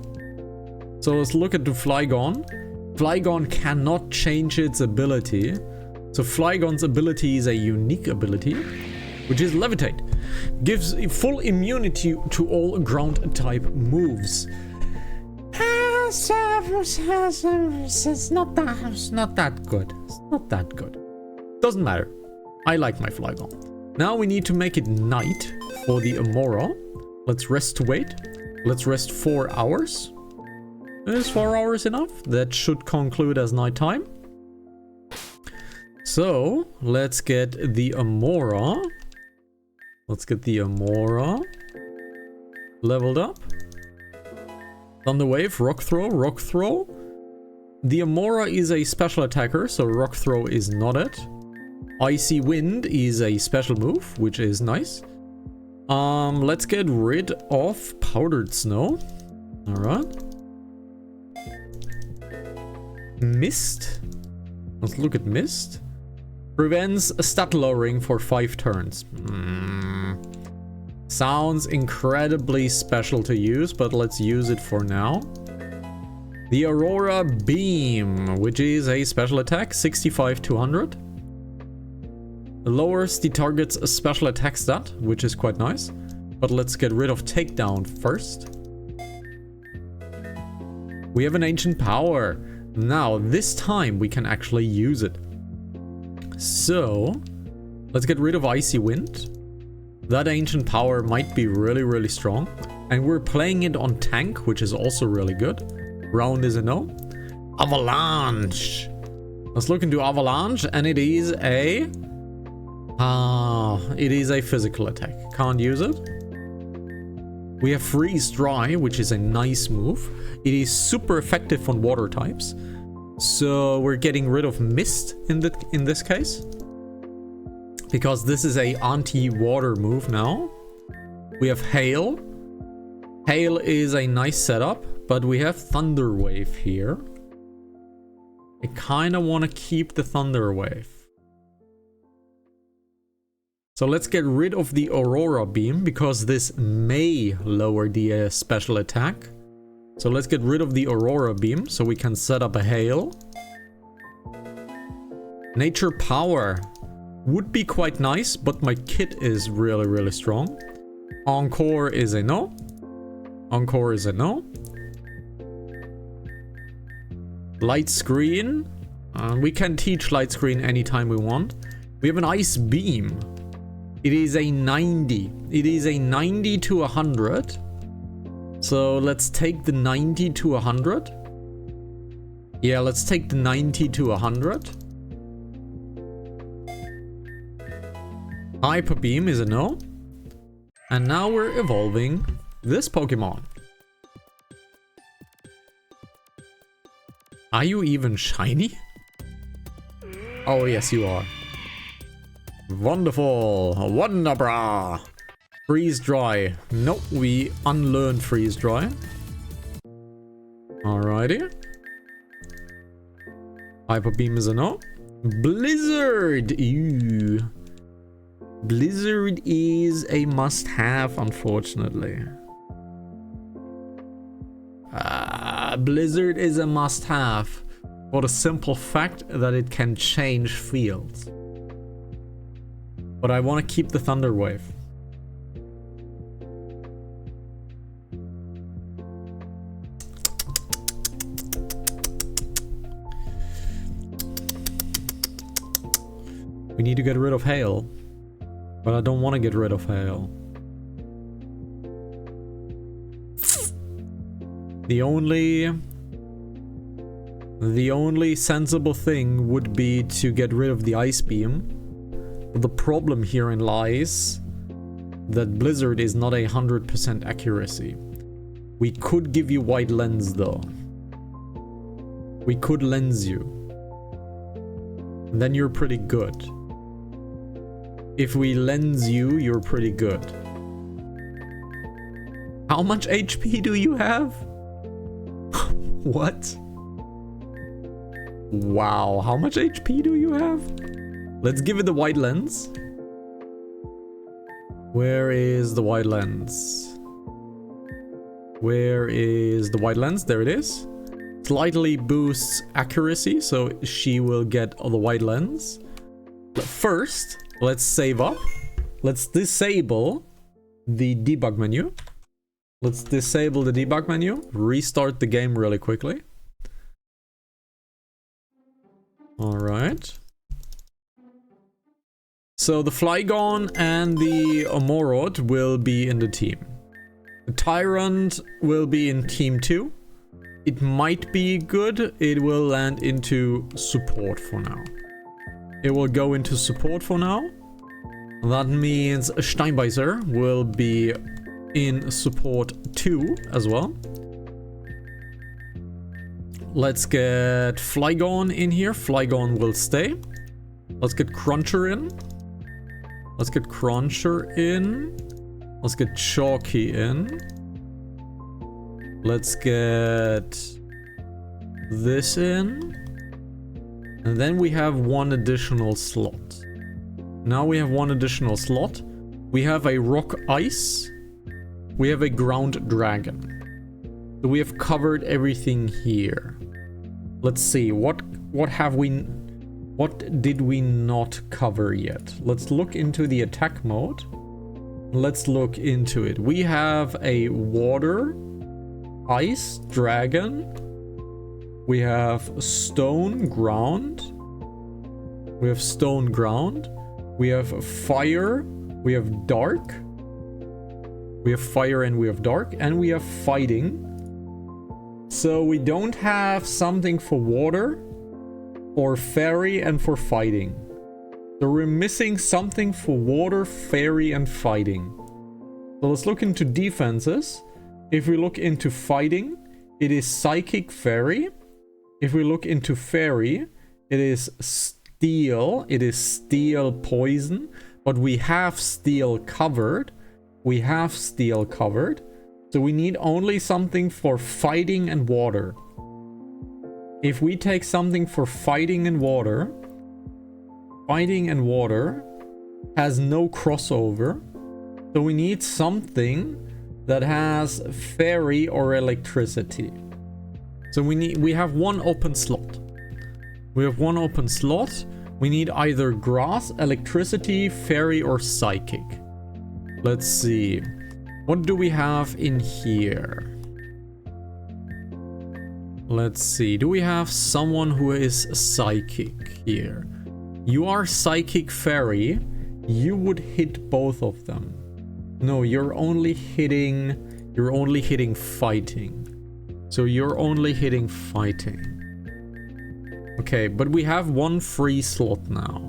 So let's look at the Flygon. Flygon cannot change its ability. So Flygon's ability is a unique ability, which is Levitate. Gives full immunity to all ground type moves. It's not that good. It's not that good. Doesn't matter. I like my Flygon. Now we need to make it night for the Amora. Let's rest to wait. Let's rest 4 hours. Is 4 hours enough? That should conclude as nighttime. So, let's get the Amora. Let's get the Amora leveled up. Thunder Wave, Rock Throw, Rock Throw. The Amora is a special attacker, so Rock Throw is not it. Icy Wind is a special move, which is nice. Let's get rid of Powdered Snow. Alright. Mist. Let's look at Mist. Prevents stat lowering for 5 turns. Sounds incredibly special to use, but let's use it for now. The Aurora Beam, which is a special attack, 65 to 100. Lowers the target's special attack stat, which is quite nice. But let's get rid of Takedown first. We have an Ancient Power. Now, this time we can actually use it. So, let's get rid of Icy Wind. That Ancient Power might be really, really strong. And we're playing it on Tank, which is also really good. Round is a no. Avalanche. Let's look into Avalanche, and it is a... it is a physical attack. Can't use it. We have Freeze Dry, which is a nice move. It is super effective on water types. So we're getting rid of Mist in this case. Because this is a anti-water move now. We have Hail. Hail is a nice setup, but we have Thunder Wave here. I kind of want to keep the Thunder Wave. So let's get rid of the Aurora Beam, because this may lower the special attack. So let's get rid of the Aurora Beam, so we can set up a Hail. Nature Power would be quite nice, but my kit is really, really strong. Encore is a no. Encore is a no. Light screen. We can teach light screen anytime we want. We have an ice beam. It is a 90. It is a 90 to 100. So let's take the 90 to 100. Yeah, let's take the 90 to 100. Hyper beam is a no. And now we're evolving this Pokemon. Are you even shiny? Oh, yes, you are. Wonderful. Wonderbra. Freeze dry. Nope, we unlearned freeze dry. Alrighty. Hyper beam is a no. Blizzard. Ew. Blizzard is a must-have, unfortunately. Blizzard is a must-have for the simple fact that it can change fields. But I want to keep the Thunder Wave. We need to get rid of Hail. But I don't want to get rid of Hail. The only sensible thing would be to get rid of the Ice Beam. But the problem herein lies that Blizzard is not 100% accuracy. We could give you White Lens though. We could lens you. And then you're pretty good. If we lens you, you're pretty good. How much HP do you have? What? Wow, how much HP do you have? Let's give it the White Lens. Where is the White Lens? Where is the White Lens? There it is. Slightly boosts accuracy, so she will get the White Lens. But first, let's save up. Let's disable the debug menu. Let's disable the debug menu. Restart the game really quickly. Alright. So the Flygon and the Omorod will be in the team. The Tyrant will be in team 2. It might be good. It will land into support for now. It will go into support for now. That means Steinbeißer will be in support 2 as well. Let's get Flygon in here. Flygon will stay. Let's get Cruncher in. Let's get Cruncher in. Let's get Chalky in. Let's get this in. And then we have one additional slot. Now we have one additional slot. We have a Rock Ice. We have a Ground Dragon. So we have covered everything here. Let's see, what did we not cover yet? Let's look into the attack mode. Let's look into it. We have a Water, Ice, Dragon. We have Stone, Ground. We have Stone, Ground. We have Fire. We have Dark. We have Fire and we have Dark. And we have Fighting. So we don't have something for Water, for Fairy, and for Fighting. So we're missing something for Water, Fairy, and Fighting. So let's look into defenses. If we look into Fighting, it is Psychic Fairy. If we look into Fairy, it is Steel. It is Steel Poison. But we have Steel covered. We have Steel covered. So we need only something for Fighting and Water. If we take something for Fighting and Water has no crossover. So we need something that has Fairy or Electricity. So we have one open slot. We have one open slot. We need either Grass, Electricity, Fairy, or Psychic. Let's see. What do we have in here? Let's see. Do we have someone who is psychic here? You are psychic fairy. You would hit both of them. No, you're only hitting fighting. So you're only hitting fighting. Okay, but we have one free slot now.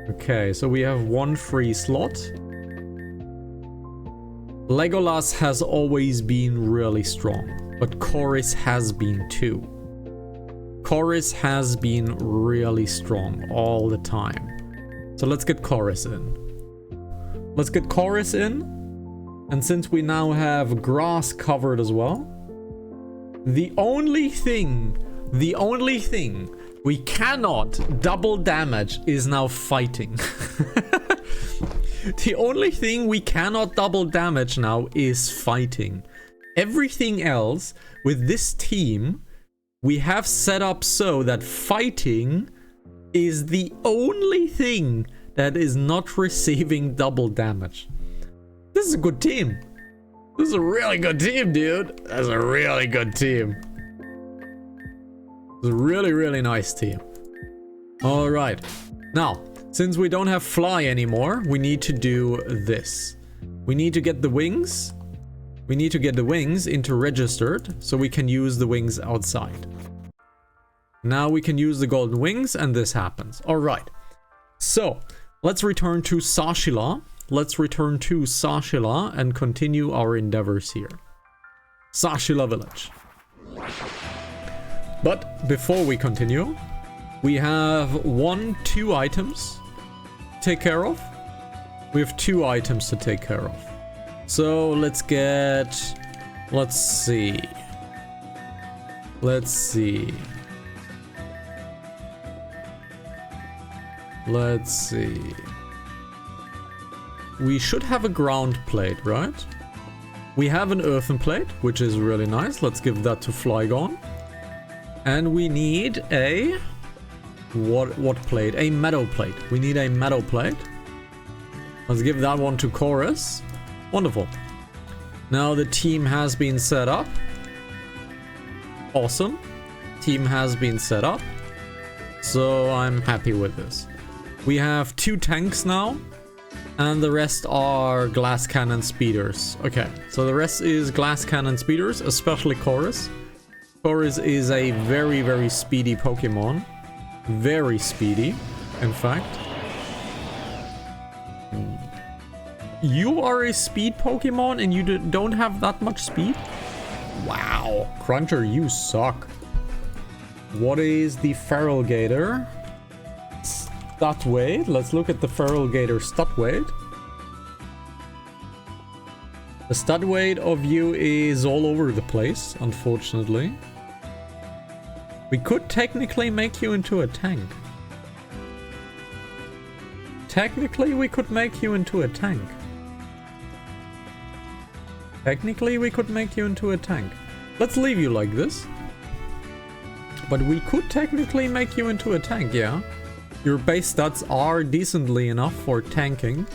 Okay, so we have one free slot. Legolas has always been really strong, but Chorus has been too. Chorus has been really strong all the time. So let's get Chorus in. Let's get Chorus in. And since we now have grass covered as well, the only thing we cannot double damage is now fighting. The only thing we cannot double damage now is fighting. Everything else with this team, we have set up so that fighting is the only thing that is not receiving double damage. This is a good team. This is a really good team, dude. That's a really good team. It's a really, really nice team. All right. Now, since we don't have fly anymore, we need to do this. We need to get the wings. We need to get the wings into registered so we can use the wings outside. Now we can use the golden wings and this happens. All right. So let's return to Sashila. Let's return to Sashila and continue our endeavors here. Sashila village. But before we continue, we have 2 items to take care of. We have 2 items to take care of. So let's see. Let's see. We should have a ground plate, right? We have an earthen plate, which is really nice. Let's give that to Flygon. And we need a... What plate? A meadow plate. We need a meadow plate. Let's give that one to Chorus. Wonderful. Now the team has been set up. Awesome. Team has been set up. So I'm happy with this. We have 2 tanks now. And the rest are glass cannon speeders. Okay, so the rest is glass cannon speeders, especially Chorus. Chorus is a very, very speedy Pokemon. Very speedy, in fact. You are a speed Pokemon and you don't have that much speed? Wow, Cruncher, you suck. What is the Feral Gator? Stat weight. Let's look at the Feral Gator stat weight. The stat weight of you is all over the place, unfortunately. We could technically make you into a tank. Technically, we could make you into a tank. Technically, we could make you into a tank. Let's leave you like this. But we could technically make you into a tank, yeah. Your base stats are decently enough for tanking.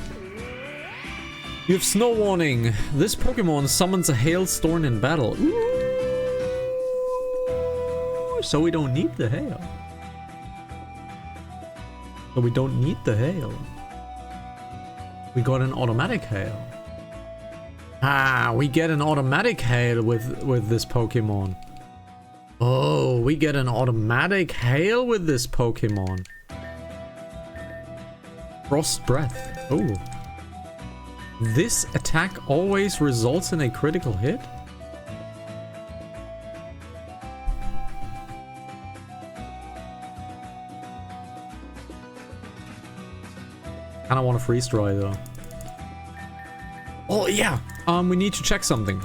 You have Snow Warning. This Pokemon summons a hailstorm in battle. Ooh. So we don't need the hail. So we don't need the hail. We got an automatic hail. Ah, we get an automatic hail with this Pokemon. Oh, we get an automatic hail with this Pokemon. Frost Breath. Oh. This attack always results in a critical hit? I don't want to freeze dry though. Oh yeah, we need to check something.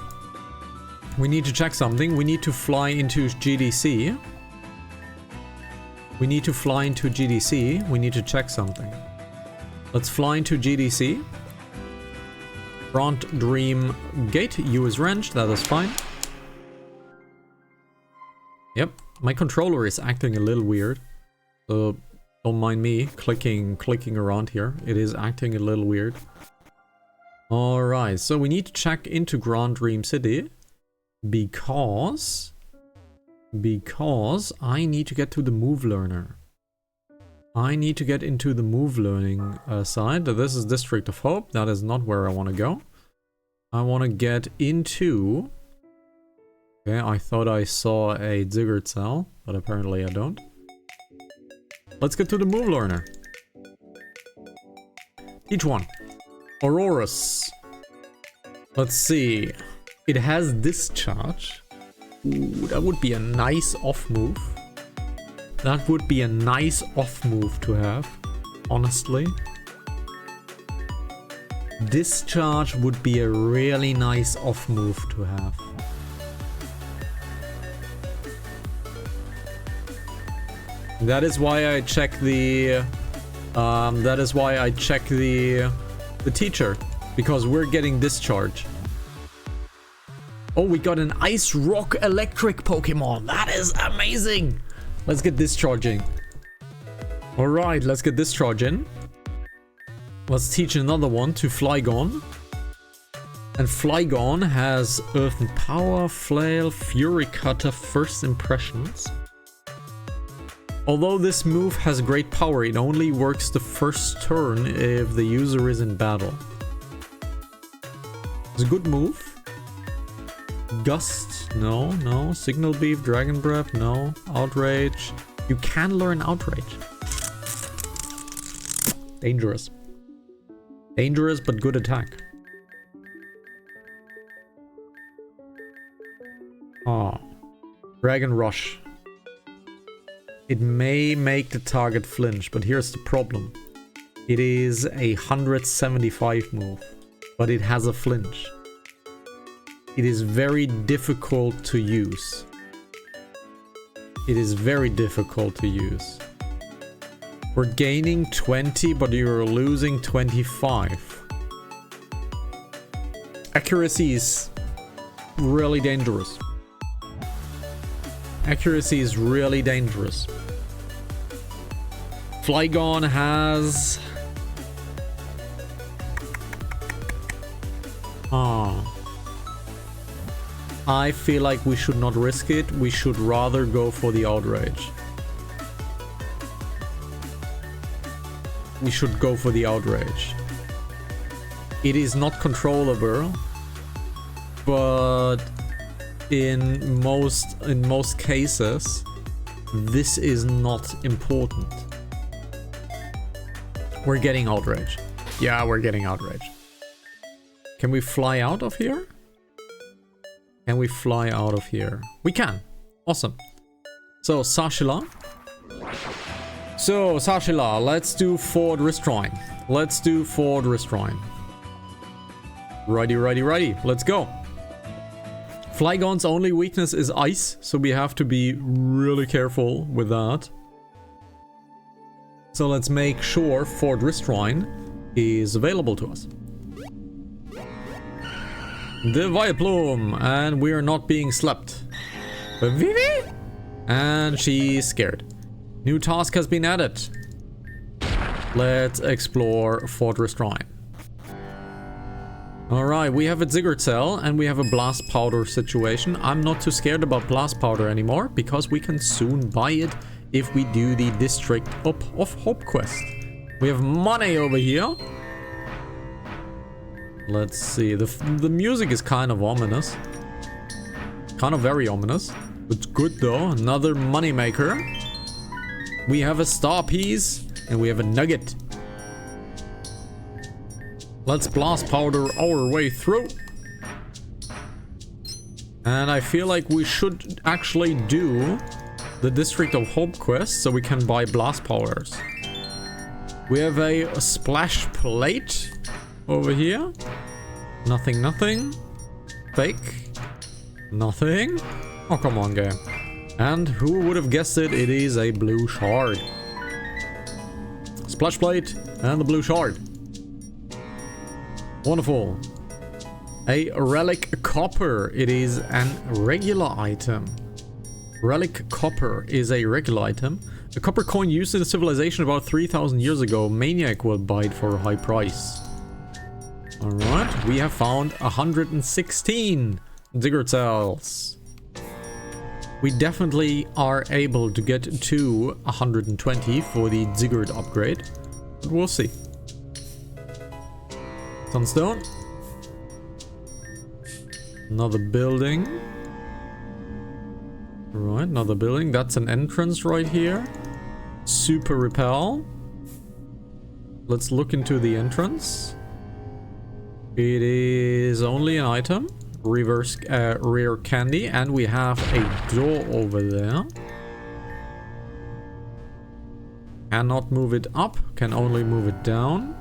We need to check something. We need to fly into GDC. We need to fly into GDC. We need to check something. Let's fly into GDC. Front Dream Gate. U is wrenched. That is fine. Yep. My controller is acting a little weird. So don't mind me clicking around here. It is acting a little weird. Alright, so we need to check into Grand Dream City. Because I need to get to the move learner. I need to get into the move learning side. This is District of Hope. That is not where I want to go. I want to get into... Okay, I thought I saw a Ziggurat cell, but apparently I don't. Let's get to the move learner. Each one. Aurorus. Let's see. It has discharge. Ooh, that would be a nice off move. That would be a nice off move to have, honestly. Discharge would be a really nice off move to have. That is why I check the the teacher, because we're getting discharge. Oh, we got an ice rock electric Pokemon. That is amazing. Let's get discharging. All right, let's get discharging. Let's teach another one to Flygon. And Flygon has Earth and Power, Flail, Fury Cutter, First Impressions. Although this move has great power, it only works the first turn if the user is in battle. It's a good move. Gust, no. Signal Beef, Dragon Breath, no. Outrage. You can learn Outrage. Dangerous. Dangerous, but good attack. Ah. Dragon Rush. It may make the target flinch, but here's the problem. It is a 175 move, but it has a flinch. It is very difficult to use. It is very difficult to use. We're gaining 20, but you're losing 25. Accuracy is really dangerous. Accuracy is really dangerous. Flygon has... I feel like we should not risk it. We should rather go for the Outrage. We should go for the Outrage. It is not controllable, but in most cases, this is not important. We're getting Outrage. Yeah, we're getting Outrage. Can we fly out of here? Can we fly out of here? We can. Awesome. So, Sashila. Let's do Ford Restrain. Let's do Ford Restrain. Righty. Let's go. Flygon's only weakness is ice, so we have to be really careful with that. So let's make sure Ford Restrain is available to us. The Vileplume, and we are not being slept. Vivi? And she's scared. New task has been added. Let's explore Fort Restrain. Alright, we have a Ziggurat Cell and we have a Blast Powder situation. I'm not too scared about Blast Powder anymore because we can soon buy it if we do the District of Hope quest. We have money over here. Let's see. The music is kind of ominous. Kind of very ominous. It's good though. Another money maker. We have a Star Piece and we have a Nugget. Let's Blast Powder our way through. And I feel like we should actually do the District of Hope quest so we can buy Blast Powders. We have a Splash Plate over here. Nothing. Fake. Nothing. Oh, come on, game. And who would have guessed it? It is a blue shard. Splash Plate and the blue shard. Wonderful. A Relic Copper. It is an regular item. Relic Copper is a regular item. A copper coin used in a civilization about 3,000 years ago. Maniac will buy it for a high price. Alright, we have found 116 Ziggurat cells. We definitely are able to get to 120 for the Ziggurat upgrade. But we'll see. Sunstone. Another building. Right, another building. That's an entrance right here. Super repel. Let's look into the entrance. It is only an item. Reverse rare candy, and we have a door over there. Cannot move it up, can only move it down.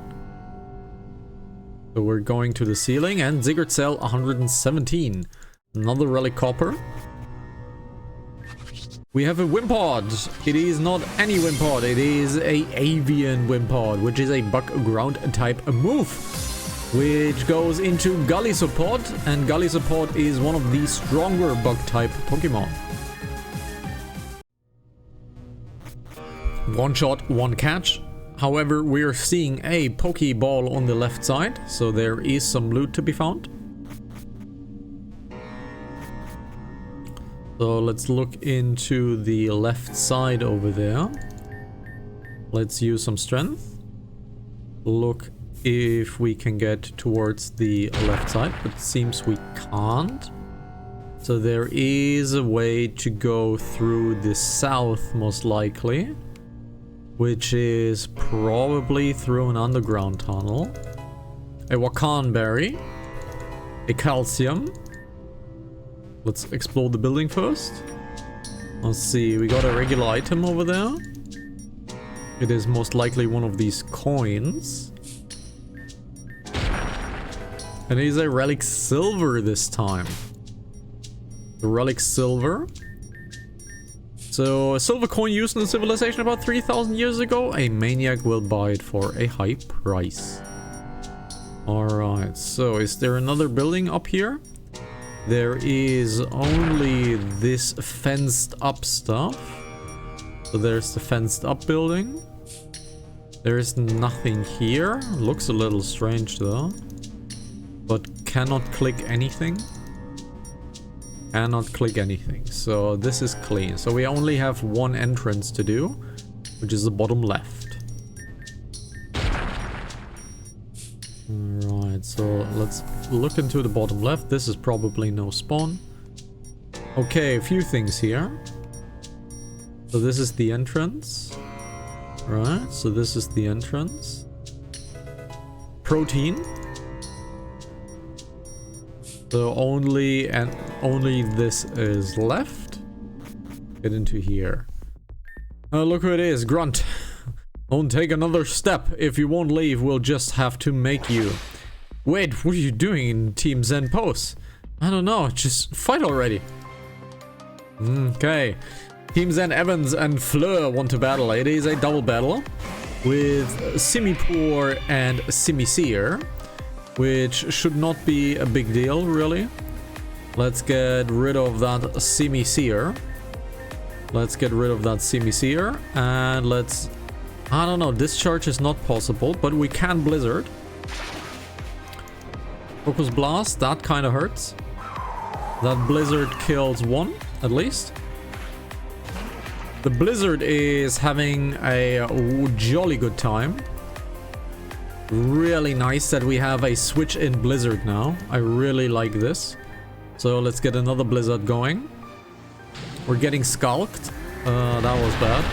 So we're going to the ceiling, and Ziggurat cell 117. Another relic copper. We have a Wimpod. It is not any Wimpod, it is a avian Wimpod, which is a bug ground type move, which goes into Gully support, and Gully support is one of the stronger bug type Pokemon. One shot, one catch. However, we're seeing a Pokeball on the left side, so there is some loot to be found. So let's look into the left side over there. Let's use some strength. Look if we can get towards the left side, but it seems we can't. So there is a way to go through the south, most likely, which is probably through an underground tunnel. A Wakan berry, a calcium. Let's explore the building first. Let's see, we got a regular item over there. It is most likely one of these coins. And it is a relic silver this time. The relic silver. So a silver coin used in civilization about 3,000 years ago. A maniac will buy it for a high price. Alright, so is there another building up here? There is only this fenced up stuff. So there's the fenced up building. There is nothing here. Looks a little strange though. But cannot click anything. Cannot click anything. So this is clean. So we only have one entrance to do, which is the bottom left. Alright, so let's look into the bottom left. This is probably no spawn. Okay, a few things here. So this is the entrance. Right, so this is the entrance. Protein. So only this is left. Get into here. Look who it is, Grunt. Don't take another step. If you won't leave, we'll just have to make you. Wait, what are you doing in Team Zen Pose? I don't know, just fight already. Okay. Team Zen Evans and Fleur want to battle. It is a double battle with Simipour and Simisear, which should not be a big deal, really. Let's get rid of that Simisear. Let's get rid of that Simisear, and let's... I don't know, discharge is not possible, but we can Blizzard. Focus Blast, that kind of hurts. That Blizzard kills one, at least. The Blizzard is having a jolly good time. Really nice that we have a switch in Blizzard now. I really like this. So let's get another Blizzard going. We're getting Skulked. That was bad.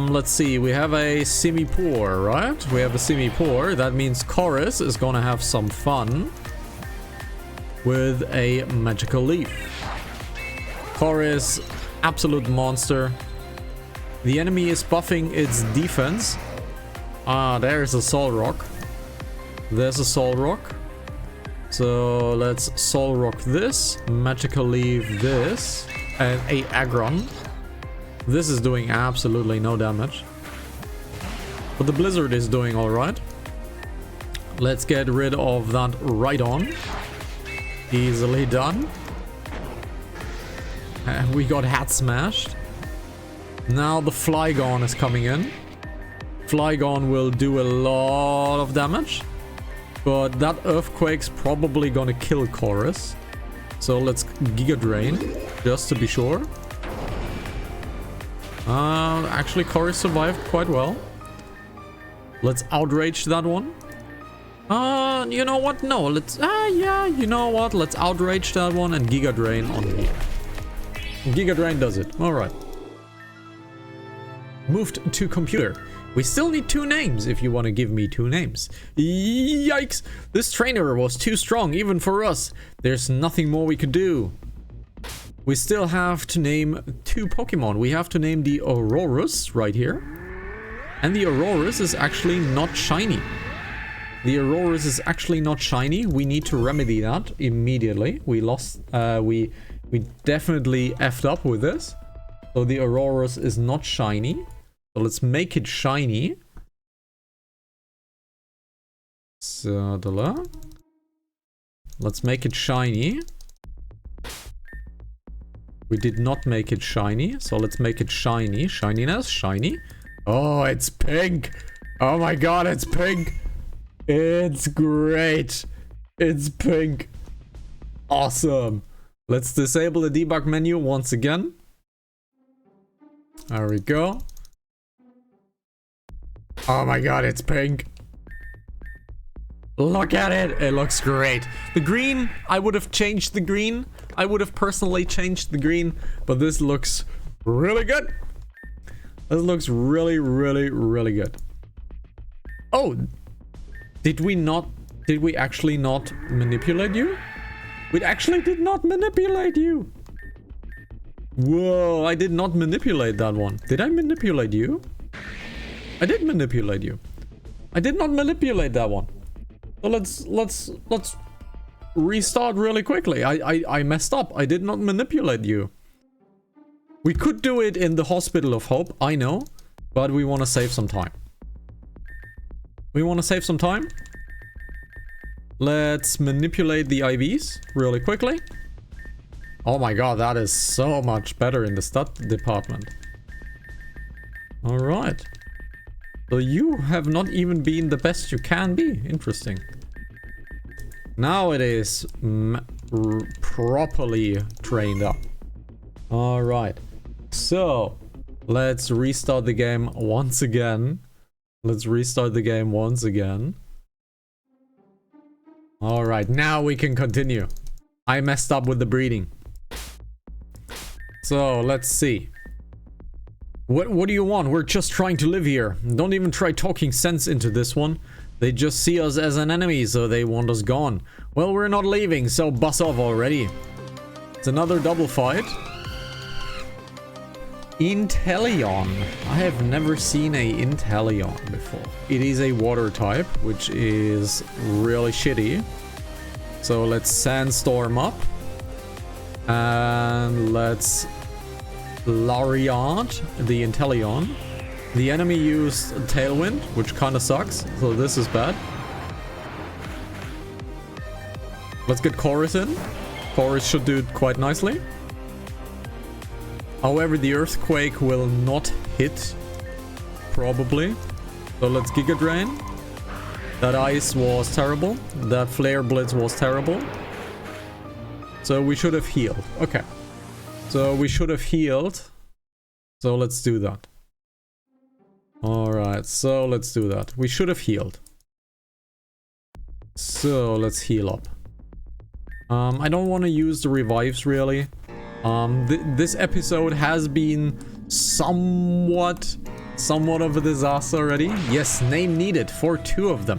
Let's see. We have a Simipour, right? We have a Simipour. That means Chorus is gonna have some fun with a Magical Leaf. Chorus, absolute monster. The enemy is buffing its defense. There's a Soul Rock. There's a Soul Rock. So let's Soul Rock this, Magical Leaf this, and a Aggron. This is doing absolutely no damage. But the Blizzard is doing alright. Let's get rid of that Rhydon. Easily done. And we got Hat Smashed. Now the Flygon is coming in. Flygon will do a lot of damage. But that Earthquake's probably gonna kill Chorus. So let's Giga Drain, just to be sure. Actually, Chorus survived quite well. Let's Outrage that one. You know what? No, let's... yeah, you know what? Let's Outrage that one and Giga Drain on me. Giga Drain does it. Alright. Moved to computer. We still need 2 names if you want to give me 2 names. Yikes! This trainer was too strong even for us. There's nothing more we could do. We still have to name 2 Pokemon. We have to name the Aurorus right here. And the Aurorus is actually not shiny. The Aurorus is actually not shiny. We need to remedy that immediately. We lost... we definitely effed up with this. So the Aurorus is not shiny. So let's make it shiny. So, let's make it shiny. We did not make it shiny, so let's make it shiny. Shininess, shiny. Oh, it's pink. Oh my god, it's pink. It's great. It's pink. Awesome. Let's disable the debug menu once again. There we go. Oh my god, it's pink. Look at it. It looks great. The green, I would have changed the green. I would have personally changed the green, but this looks really good. This looks really, really, really good. Oh, did we actually not manipulate you? We actually did not manipulate you. Whoa, I did not manipulate that one. Did I manipulate you? I did manipulate you. I did not manipulate that one. So let's restart really quickly. I messed up. I did not manipulate you. We could do it in the Hospital of Hope, I know, but we want to save some time. We want to save some time. Let's manipulate the IVs really quickly. Oh my god, that is so much better in the stat department. Alright. So you have not even been the best you can be. Interesting. Now it is properly trained up. Alright. So, let's restart the game once again. Let's restart the game once again. Alright, now we can continue. I messed up with the breeding. So, let's see. What do you want? We're just trying to live here. Don't even try talking sense into this one. They just see us as an enemy, so they want us gone. Well, we're not leaving, so bus off already. It's another double fight. Inteleon. I have never seen a Inteleon before. It is a water type, which is really shitty. So let's Sandstorm up. And let's Lariat the Inteleon. The enemy used Tailwind, which kind of sucks, so this is bad. Let's get Chorus in. Chorus should do it quite nicely. However, the Earthquake will not hit, probably. So let's Giga Drain. That Ice was terrible. That Flare Blitz was terrible. So we should have healed. Okay. So we should have healed. So let's do that. Alright, so let's do that. We should have healed. So let's heal up. I don't want to use the revives really. This episode has been somewhat of a disaster already. Yes, name needed for 2 of them.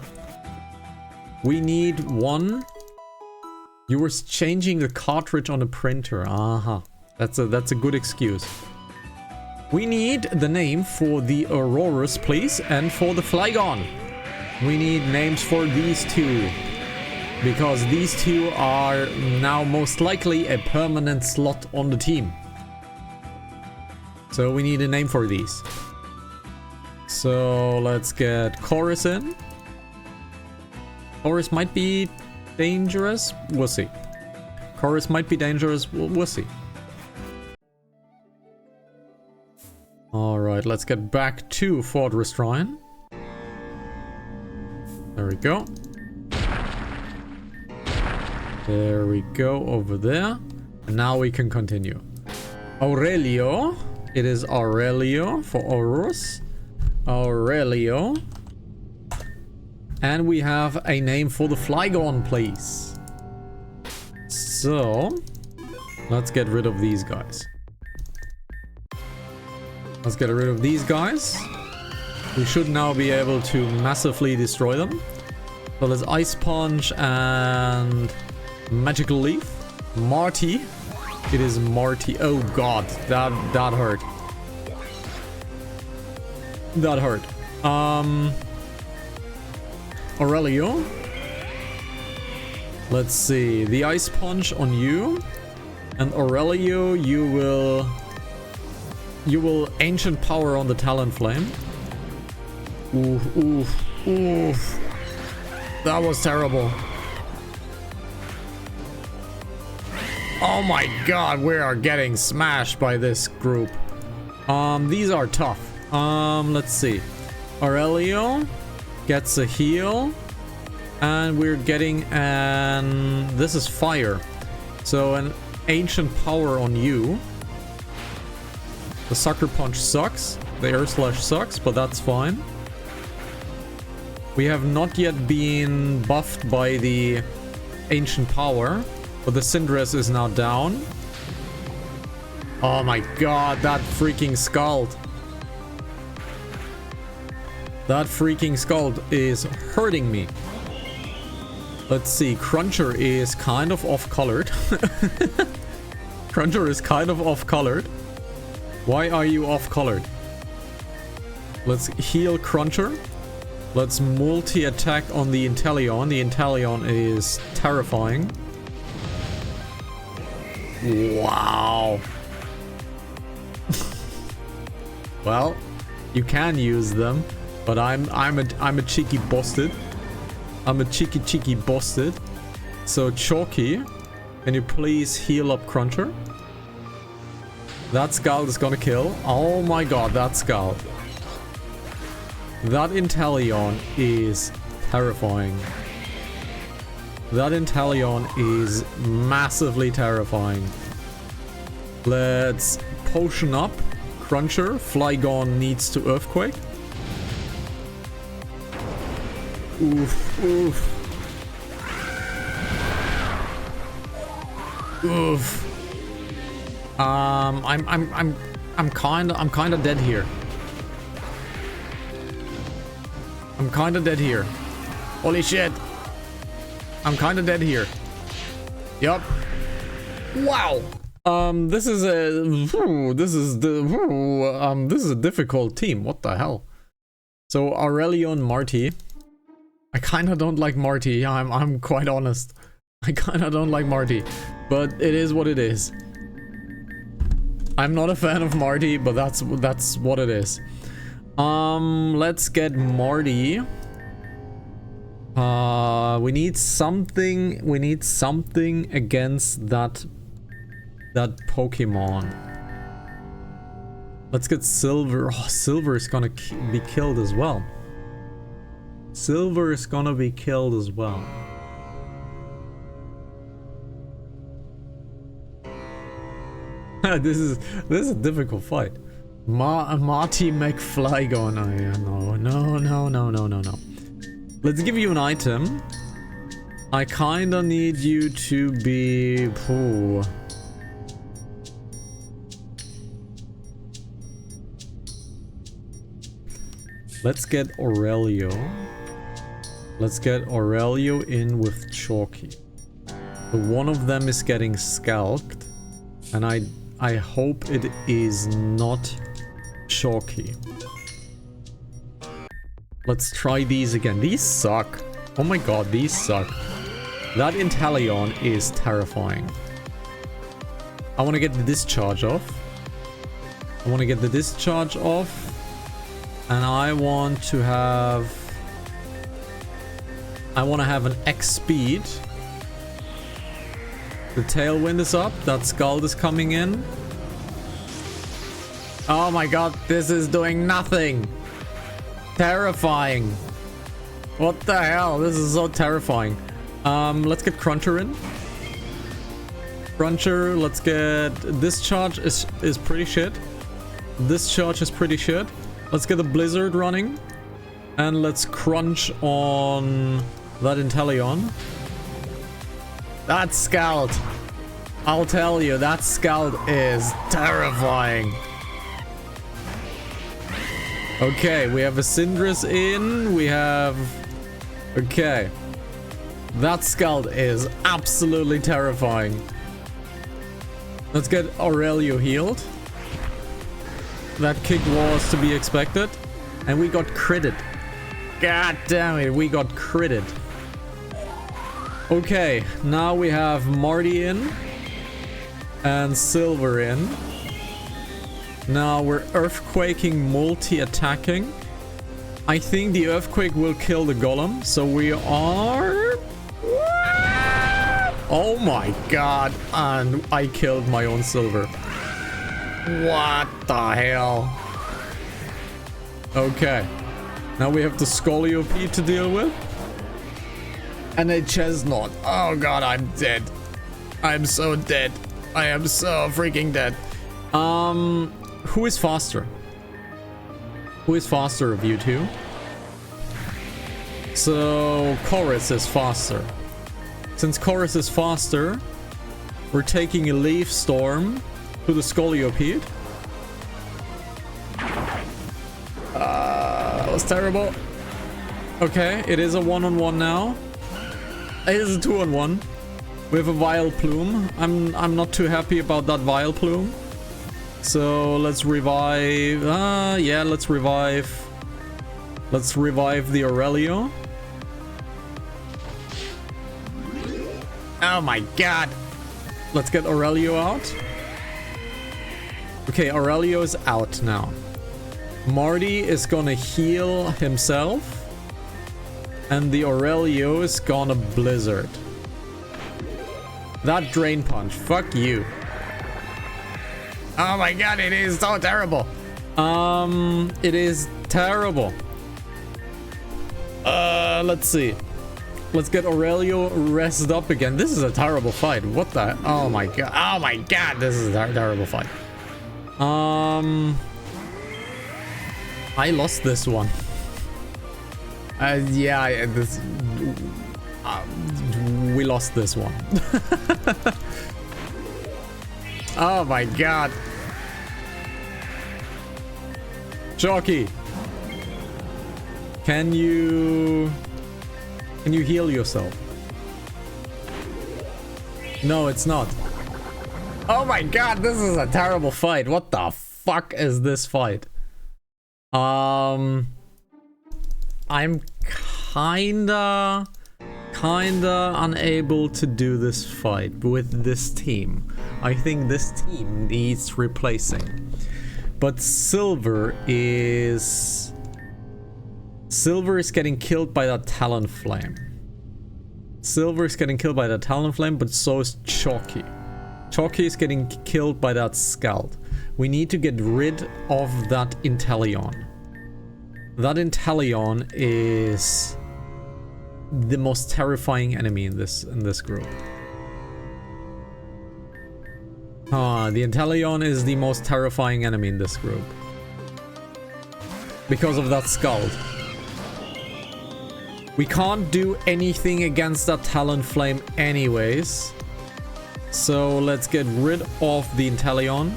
We need 1. You were changing the cartridge on the printer. Aha. That's a good excuse. We need the name for the Aurorus, please, and for the Flygon. We need names for these 2. Because these 2 are now most likely a permanent slot on the team. So we need a name for these. So let's get Chorus in. Chorus might be dangerous. We'll see. Chorus might be dangerous. We'll see. Alright, let's get back to Fortress Shrine. There we go. There we go, over there. And now we can continue. Aurelio. It is Aurelio for Aurus. Aurelio. And we have a name for the Flygon, please. So, let's get rid of these guys. Let's get rid of these guys. We should now be able to massively destroy them. So there's Ice Punch and Magical Leaf. Marty. It is Marty. Oh god, that hurt. That hurt. Aurelio. Let's see. The Ice Punch on you. And Aurelio, you will Ancient Power on the Talonflame. Oof, oof, oof. That was terrible. Oh my god, we are getting smashed by this group. These are tough. Let's see. Aurelio gets a heal. And we're getting an... This is fire. So an Ancient Power on you. The Sucker Punch sucks. The Air Slash sucks, but that's fine. We have not yet been buffed by the Ancient Power, but the Cinderace is now down. Oh my god, that freaking Scald. That freaking Scald is hurting me. Let's see, Cruncher is kind of off-colored. Cruncher is kind of off-colored. Why are you off-colored? Let's heal Cruncher. Let's multi-attack on the Inteleon. The Inteleon is terrifying. Wow. Well, you can use them, but I'm a cheeky bastard. I'm a cheeky bastard. So Chalky, can you please heal up Cruncher? That Scald is gonna kill. Oh my god, that Scald. That Inteleon is terrifying. That Inteleon is massively terrifying. Let's potion up Cruncher. Flygon needs to Earthquake. Oof, oof. Oof. I'm kinda dead here. I'm kinda dead here. Holy shit. I'm kinda dead here. Yup. Wow. This is a difficult team. What the hell? So Aurelio and Marty. I kinda don't like Marty. I'm quite honest. I kinda don't like Marty, but it is what it is. I'm not a fan of Marty, but that's what it is. Let's get Marty. We need something against that Pokemon. Let's get Silver. Oh, Silver is gonna be killed as well. Silver is gonna be killed as well. This is a difficult fight. Marty McFlygon. Oh, yeah, no. Let's give you an item. I kinda need you to be... Ooh. Let's get Aurelio. Let's get Aurelio in with Chalky. So one of them is getting scalped. And I hope it is not Chalky. Let's try these again. These suck. Oh my god, these suck. That Inteleon is terrifying. I want to get the discharge off. And I want to have an X speed. The Tailwind is up. That Scald is coming in. Oh my god, this is doing nothing. Terrifying. What the hell? This is so terrifying. Let's get Cruncher in. Cruncher, let's get... This charge is pretty shit. This charge is pretty shit. Let's get the Blizzard running. And let's crunch on that Inteleon. That Scald. I'll tell you, that Scald is terrifying. Okay, we have a Syndrus in. We have... Okay. That Scald is absolutely terrifying. Let's get Aurelio healed. That kick was to be expected. And we got critted. God damn it, we got critted. Okay, now we have Marty in. And Silver in. Now we're Earthquaking multi-attacking. I think the Earthquake will kill the Golem. So we are... Oh my god. And I killed my own Silver. What the hell? Okay. Now we have the Scoliope to deal with. And a Chestnut. Oh god, I'm dead. I'm so dead. I am so freaking dead. Who is faster? Who is faster of you two? So, Chorus is faster. Since Chorus is faster, we're taking a Leaf Storm to the Scoliope. That was terrible. Okay, it is a 1-on-1 now. It is a 2-on-1. We have a Vile Plume. I'm not too happy about that Vile Plume. So let's revive. Yeah, let's revive. Let's revive the Aurelio. Oh my god. Let's get Aurelio out. Okay, Aurelio is out now. Marty is gonna heal himself. And the Aurelio is gonna Blizzard. That Drain Punch. Fuck you. Oh my god, it is so terrible. It is terrible. Let's see. Let's get Aurelio rested up again. This is a terrible fight. What the? Oh my god. Oh my god, this is a terrible fight. I lost this one. Yeah, this... we lost this one. Oh my god. Chalky. Can you heal yourself? No, it's not. Oh my god, this is a terrible fight. What the fuck is this fight? I'm kinda unable to do this fight with this team. I think this team needs replacing. But Silver is getting killed by that Talonflame. Silver is getting killed by that Talonflame, but so is Chalky. Chalky is getting killed by that Scald. We need to get rid of that Inteleon. That Inteleon is the most terrifying enemy in this group. The Inteleon is the most terrifying enemy in this group. Because of that Scald. We can't do anything against that Talonflame anyways. So let's get rid of the Inteleon.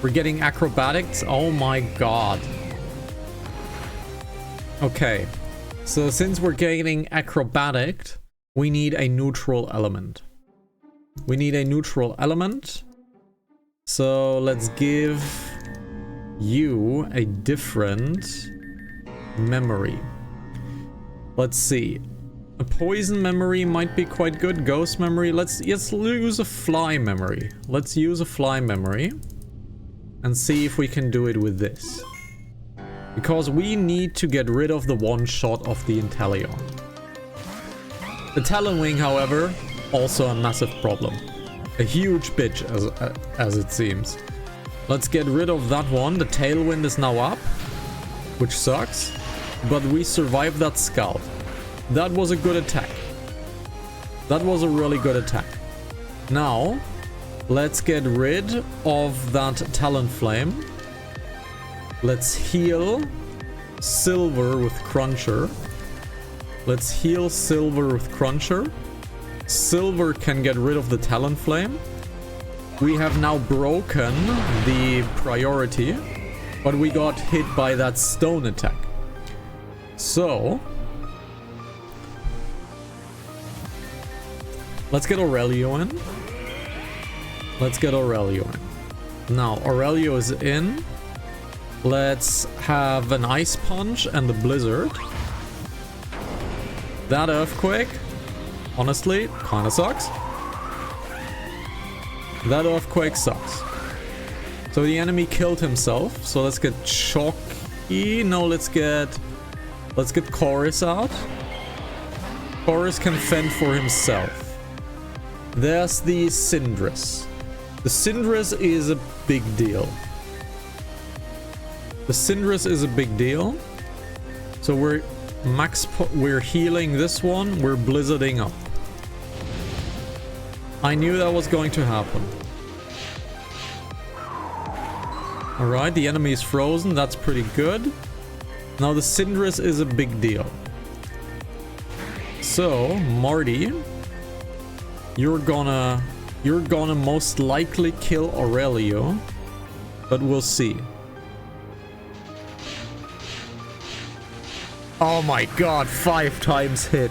We're getting acrobatics. Oh my god. Okay. So since we're getting acrobatic, we need a neutral element. We need a neutral element. So let's give you a different memory. Let's see. A poison memory might be quite good. Ghost memory. Let's use a fly memory. Let's use a fly memory. And see if we can do it with this. Because we need to get rid of the one shot of the Inteleon. The Talonwing, however, also a massive problem. A huge bitch, as it seems. Let's get rid of that one. The Tailwind is now up. Which sucks. But we survived that Scald. That was a good attack. That was a really good attack. Now, let's get rid of that Talonflame. Let's heal Silver with Cruncher. Let's heal Silver with Cruncher. Silver can get rid of the Talonflame. We have now broken the priority, but we got hit by that stone attack. So, let's get Aurelio in. Let's get Aurelio in. Now, Aurelio is in. Let's have an Ice Punch and the Blizzard. That Earthquake, honestly, kind of sucks. That Earthquake sucks. So the enemy killed himself. So let's get Chalky. No, let's get Chorus out. Chorus can fend for himself. There's the Cindrus. The Cindrus is a big deal. The Cindrus is a big deal. So we're healing this one. We're blizzarding up. I knew that was going to happen. Alright, the enemy is frozen. That's pretty good. Now the Cindrus is a big deal. So, Marty, you're gonna most likely kill Aurelio, but we'll see. Oh my god, 5 times hit.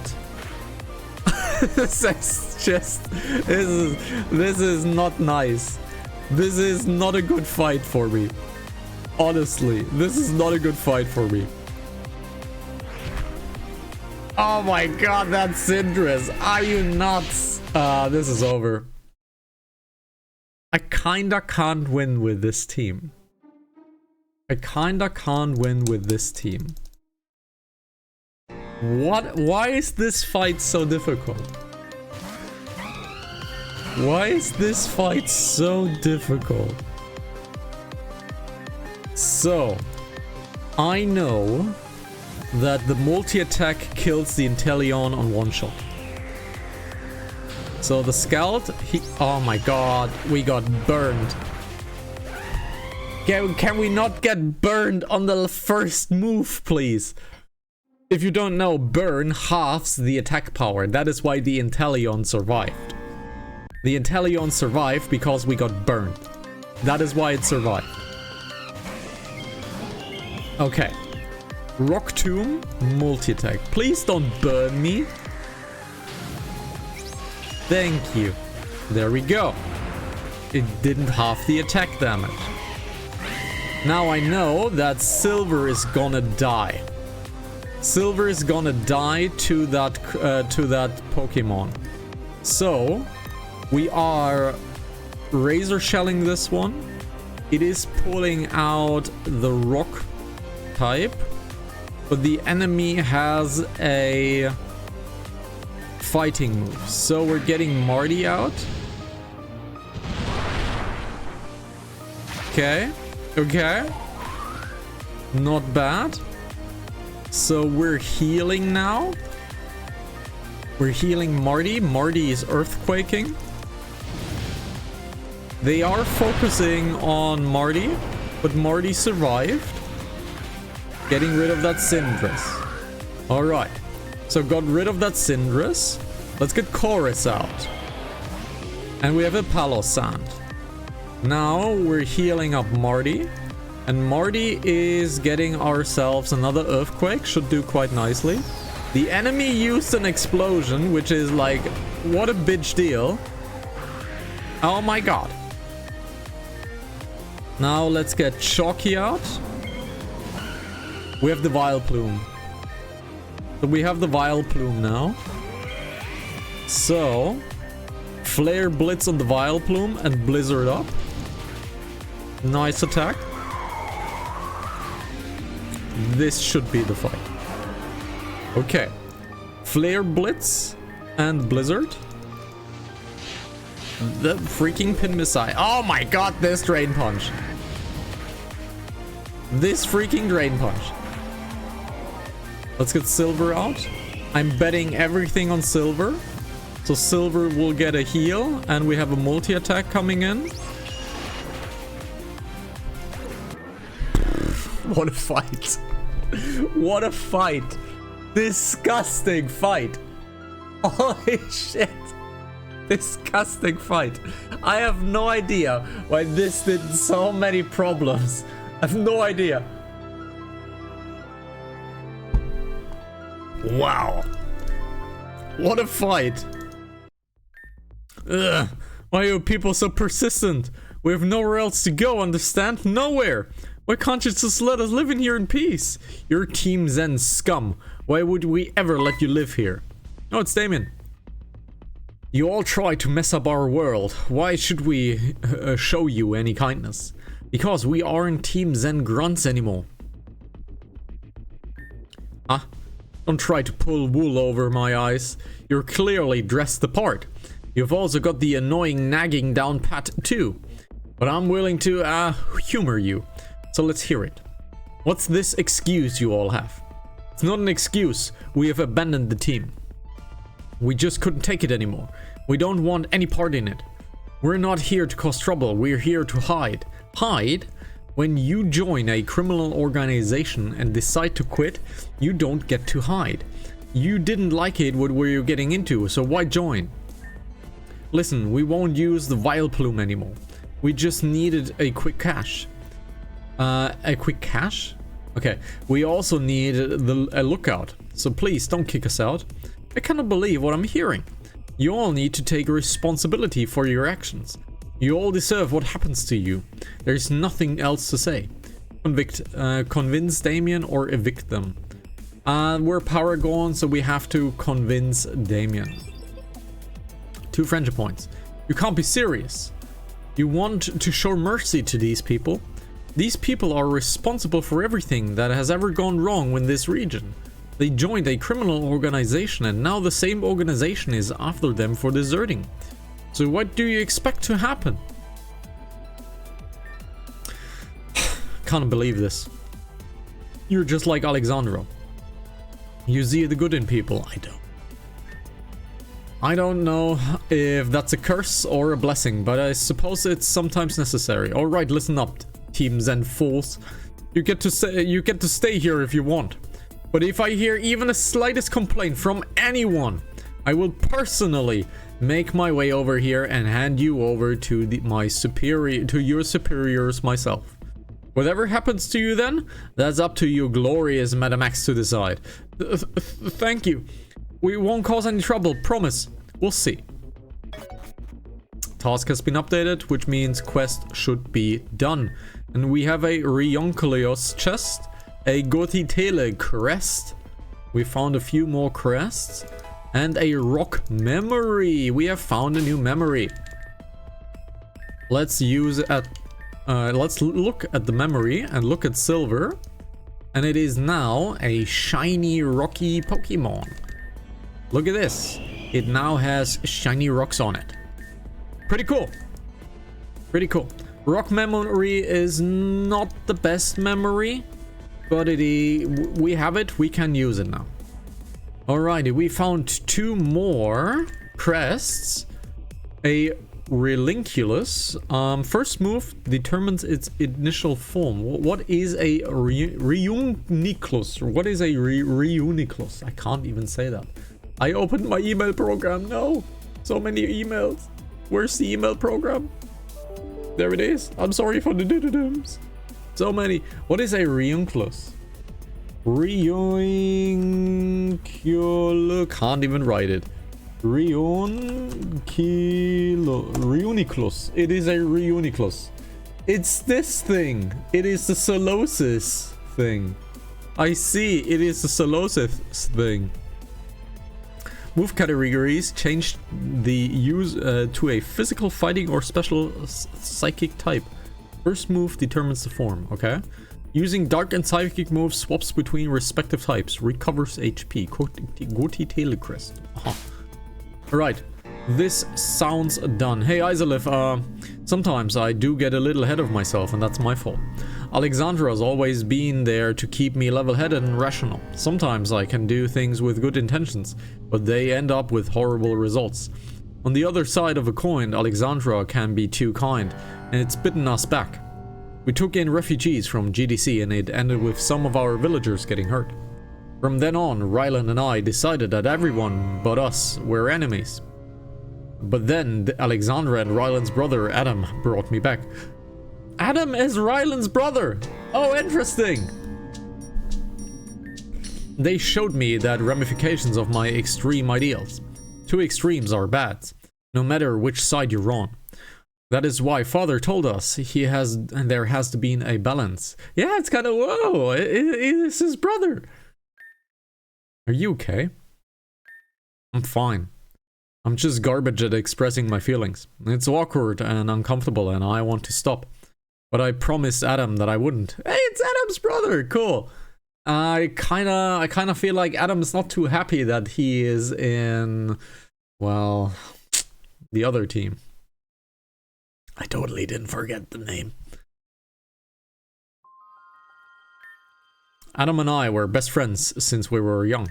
This is not nice. This is not a good fight for me. Honestly, this is not a good fight for me. Oh my god, that Cindrus. Are you nuts? This is over. I kinda can't win with this team. I kinda can't win with this team. What? Why is this fight so difficult? Why is this fight so difficult? So, I know that the multi-attack kills the Inteleon on one shot. So the Scout, oh my god, we got burned. Can we not get burned on the first move, please? If you don't know, burn halves the attack power. That is why the Inteleon survived. The Inteleon survived because we got burned. That is why it survived. Okay. Rock Tomb, multi-attack. Please don't burn me. Thank you. There we go. It didn't half the attack damage. Now I know that Silver is gonna die. Silver is gonna die to that Pokemon. So we are Razor Shelling this one. It is pulling out the Rock type, but the enemy has a fighting move. So we're getting Marty out. Okay. Okay. Not bad. So we're healing now. We're healing Marty. Marty is earthquaking. They are focusing on Marty, but Marty survived. Getting rid of that Cindrus. Alright. So got rid of that Cindrus. Let's get Chorus out. And we have a Palossand. Now we're healing up Marty. And Marty is getting ourselves another Earthquake. Should do quite nicely. The enemy used an explosion, which is like, what a bitch deal. Oh my god. Now let's get Chalky out. We have the Vileplume. So we have the Vileplume now. So, Flare Blitz on the Vileplume and Blizzard up. Nice attack. This should be the fight. Okay. Flare Blitz and Blizzard. The freaking Pin Missile. Oh my god, this Drain Punch. This freaking Drain Punch. Let's get Silver out. I'm betting everything on Silver. So Silver will get a heal, and we have a multi-attack coming in. What a fight. What a fight. Disgusting fight. Holy shit. Disgusting fight. I have no idea why this did so many problems. I have no idea. Wow. What a fight. Ugh. Why are you people so persistent? We have nowhere else to go, understand? Nowhere. Why can't you just let us live in here in peace? You're Team Zen scum. Why would we ever let you live here? Oh, it's Damien. You all try to mess up our world. Why should we show you any kindness? Because we aren't Team Zen grunts anymore. Huh? Don't try to pull wool over my eyes. You're clearly dressed the part. You've also got the annoying nagging down pat too. But I'm willing to humor you. So let's hear it. What's this excuse you all have? It's not an excuse. We have abandoned the team. We just couldn't take it anymore. We don't want any part in it. We're not here to cause trouble. We're here to hide. Hide? When you join a criminal organization and decide to quit, you don't get to hide. You didn't like it what were you getting into, so why join? Listen, we won't use the vile plume anymore. We just needed a quick cash. A quick cash? Okay, we also need a lookout, so please don't kick us out. I cannot believe what I'm hearing. You all need to take responsibility for your actions. You all deserve what happens to you. There's nothing else to say. Convince Damien or evict them. We're Paragon, so we have to convince Damien. 2 friendship points. You can't be serious. You want to show mercy to these people? These people are responsible for everything that has ever gone wrong in this region. They joined a criminal organization and now the same organization is after them for deserting. So what do you expect to happen? Can't believe this. You're just like Alexandro. You see the good in people. I don't know if that's a curse or a blessing, but I suppose it's sometimes necessary. Alright, listen up, Team Zen fools. You get to stay here if you want. But if I hear even the slightest complaint from anyone, I will personally make my way over here and hand you over to your superiors myself. Whatever happens to you then, that's up to you glorious Madam X to decide. Thank you. We won't cause any trouble, promise. We'll see. Task has been updated, which means quest should be done. And we have a Rionkolios chest, a Gotitele crest. We found a few more crests. And a rock memory. We have found a new memory. Let's use it at let's look at the memory and look at Silver. And it is now a shiny rocky Pokemon. Look at this. It now has shiny rocks on it. Pretty cool. Pretty cool. Rock memory is not the best memory, but we have it. We can use it now. Alrighty, we found 2 more crests. A Relinculus. First move determines its initial form. What is a Reuniclus? What is a Reuniclus? I can't even say that. I opened my email program. No, so many emails. Where's the email program? There it is. I'm sorry for the doo-doo-dooms. So many. What is a Reuniclus? Can't even write it. Reuniclus. It is a Reuniclus. It's this thing. It is the Solosis thing. I see. It is the Solosis thing. Move categories changed the use to a physical, fighting, or special psychic type. First move determines the form. Okay. Using dark and psychic moves swaps between respective types. Recovers HP. Goti Telecrest. Alright. This sounds done. Hey Isolith, sometimes I do get a little ahead of myself and that's my fault. Alexandra's always been there to keep me level-headed and rational. Sometimes I can do things with good intentions, but they end up with horrible results. On the other side of a coin, Alexandra can be too kind, and it's bitten us back. We took in refugees from GDC and it ended with some of our villagers getting hurt. From then on, Ryland and I decided that everyone but us were enemies. But then Alexandra and Ryland's brother Adam brought me back. Adam is Ryland's brother! Oh, interesting! They showed me that ramifications of my extreme ideals. Two extremes are bad, no matter which side you're on. That is why Father told us there has to be a balance. Yeah, it's kind of, whoa, it is his brother. Are you okay? I'm fine. I'm just garbage at expressing my feelings. It's awkward and uncomfortable and I want to stop. But I promised Adam that I wouldn't. Hey, it's Adam's brother! Cool. I kinda feel like Adam's not too happy that he is in, well, the other team. I totally didn't forget the name. Adam and I were best friends since we were young.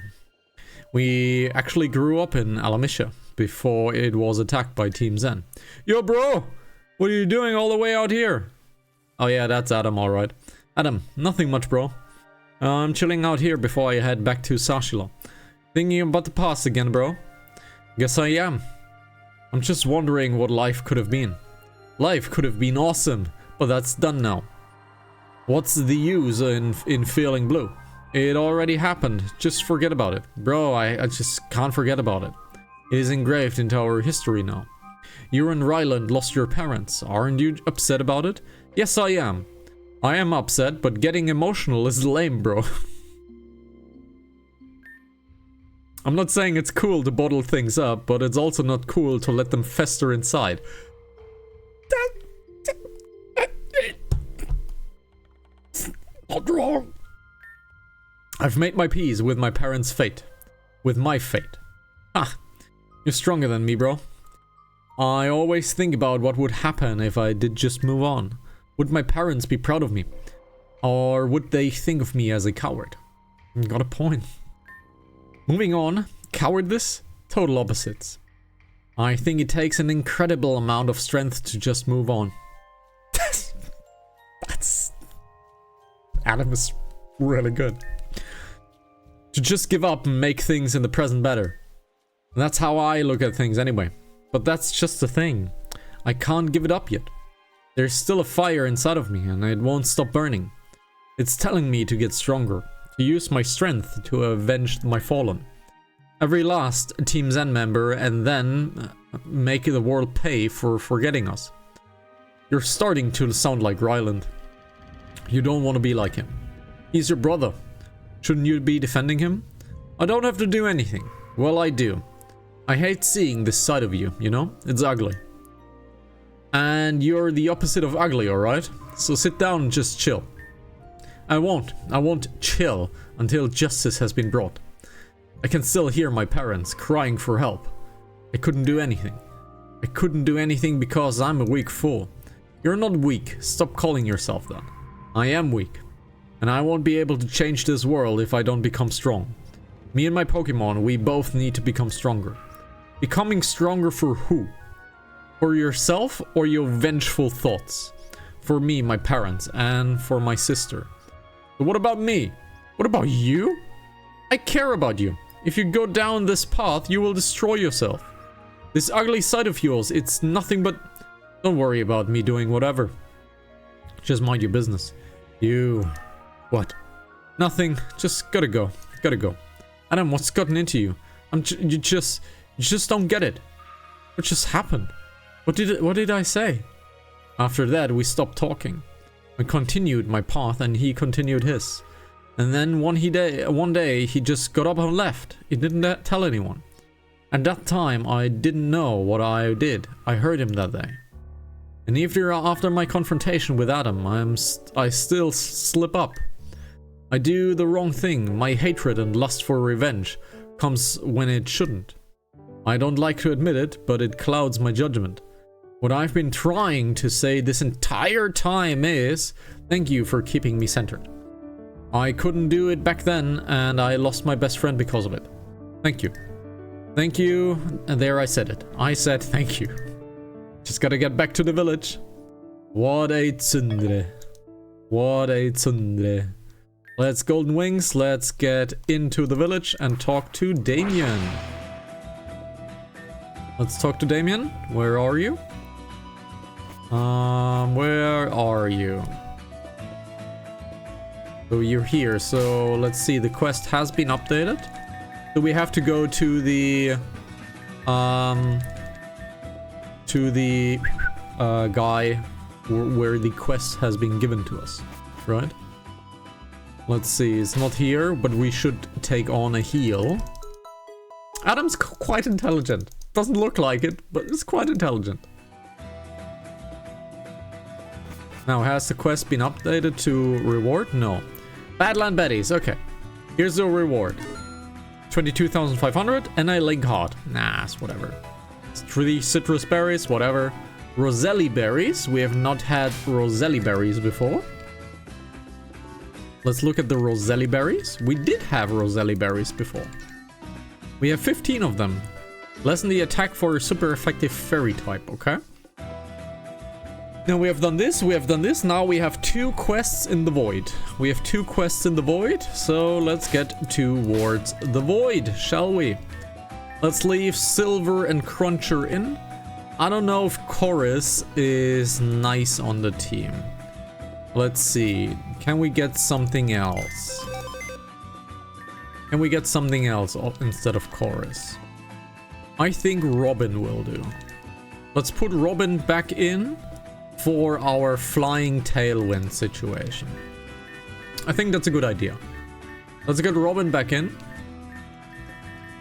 We actually grew up in Alamisha before it was attacked by Team Zen. Yo bro! What are you doing all the way out here? Oh yeah, that's Adam, alright. Adam, nothing much bro. I'm chilling out here before I head back to Sashila. Thinking about the past again bro. Guess I am. I'm just wondering what life could have been. Life could have been awesome, but that's done now. What's the use in feeling blue? It already happened, just forget about it. Bro, I just can't forget about it. It is engraved into our history now. You and Ryland lost your parents, aren't you upset about it? Yes, I am. I am upset, but getting emotional is lame, bro. I'm not saying it's cool to bottle things up, but it's also not cool to let them fester inside. Not wrong. I've made my peace with my parents' fate. With my fate. Ah, you're stronger than me, bro. I always think about what would happen if I did just move on. Would my parents be proud of me? Or would they think of me as a coward? Got a point. Moving on, cowardice, total opposites. I think it takes an incredible amount of strength to just move on. That's... Adam is really good. To just give up and make things in the present better. And that's how I look at things anyway. But that's just the thing. I can't give it up yet. There's still a fire inside of me and it won't stop burning. It's telling me to get stronger. To use my strength to avenge my fallen. Every last Team Zen member and then make the world pay for forgetting us. You're starting to sound like Ryland. You don't want to be like him. He's your brother. Shouldn't you be defending him? I don't have to do anything. Well, I do. I hate seeing this side of you, you know? It's ugly. And you're the opposite of ugly, alright? So sit down and just chill. I won't chill until justice has been brought. I can still hear my parents crying for help. I couldn't do anything. I couldn't do anything because I'm a weak fool. You're not weak. Stop calling yourself that. I am weak. And I won't be able to change this world if I don't become strong. Me and my Pokemon, we both need to become stronger. Becoming stronger for who? For yourself or your vengeful thoughts? For me, my parents, and for my sister. But what about me? What about you? I care about you. If you go down this path, you will destroy yourself. This ugly side of yours, it's nothing but... Don't worry about me doing whatever. Just mind your business. You... What? Nothing. Just gotta go. Gotta go. Adam, what's gotten into you? You just don't get it. What just happened? What did I say? After that, we stopped talking. I continued my path and he continued his. And then one day, he just got up and left. He didn't tell anyone. At that time, I didn't know what I did. I heard him that day. And after my confrontation with Adam, I still slip up. I do the wrong thing. My hatred and lust for revenge comes when it shouldn't. I don't like to admit it, but it clouds my judgment. What I've been trying to say this entire time is, thank you for keeping me centered. I couldn't do it back then, and I lost my best friend because of it. Thank you. Thank you. And there I said it. I said thank you. Just gotta get back to the village. What a tsundre. What a tsundre. Let's golden wings. Let's get into the village and talk to Damien. Let's talk to Damien. Where are you? Where are you? So you're here. So let's see. The quest has been updated. So we have to go to the guy where the quest has been given to us, right? Let's see. It's not here, but we should take on a heal. Adam's quite intelligent. Doesn't look like it, but it's quite intelligent. Now, has the quest been updated to reward? No. Badland Betties. Okay. Here's the reward. 22,500 and a link heart. Nah, it's whatever. It's 3 citrus berries, whatever. Roselli berries. We have not had Roselli berries before. Let's look at the Roselli berries. We did have Roselli berries before. We have 15 of them. Lessen the attack for a super effective fairy type, okay? Now we have done this, now we have 2 quests in the void. We have 2 quests in the void, so let's get towards the void, shall we? Let's leave Silver and Cruncher in. I don't know if Chorus is nice on the team. Let's see, can we get something else? Can we get something else instead of Chorus? I think Robin will do. Let's put Robin back in for our flying tailwind situation. I think that's a good idea. Let's get Robin back in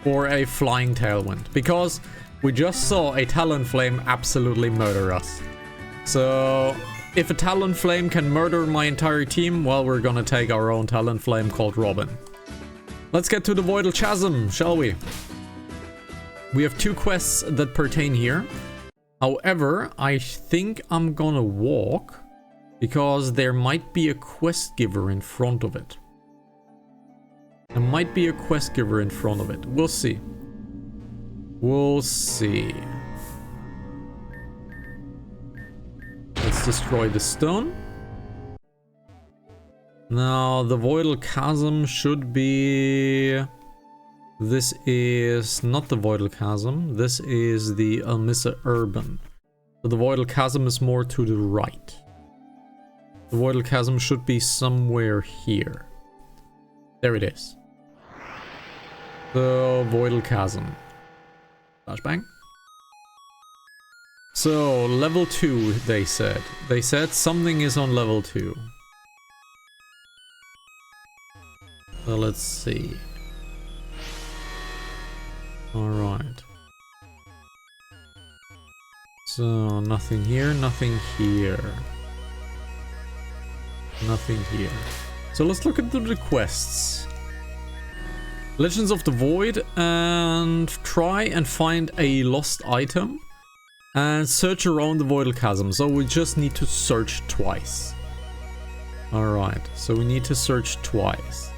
for a flying tailwind, because we just saw a Talonflame absolutely murder us. So if a Talonflame can murder my entire team, well, we're gonna take our own Talonflame called Robin. Let's get to the Voidal Chasm, shall we? We have 2 quests that pertain here. However, I think I'm gonna walk, because there might be a quest giver in front of it. There might be a quest giver in front of it. We'll see. We'll see. Let's destroy the stone. Now, the Voidal Chasm should be... This is not the Voidal Chasm. This is the Almissa Urban. So the Voidal Chasm is more to the right. The Voidal Chasm should be somewhere here. There it is. The Voidal Chasm. Flashbang. So, level 2, they said. They said something is on level 2. So let's see. Alright. So, nothing here, nothing here. Nothing here. So let's look at the quests. Legends of the Void, and try and find a lost item. And search around the Voidal Chasm. So we just need to search twice. Alright, so we need to search twice.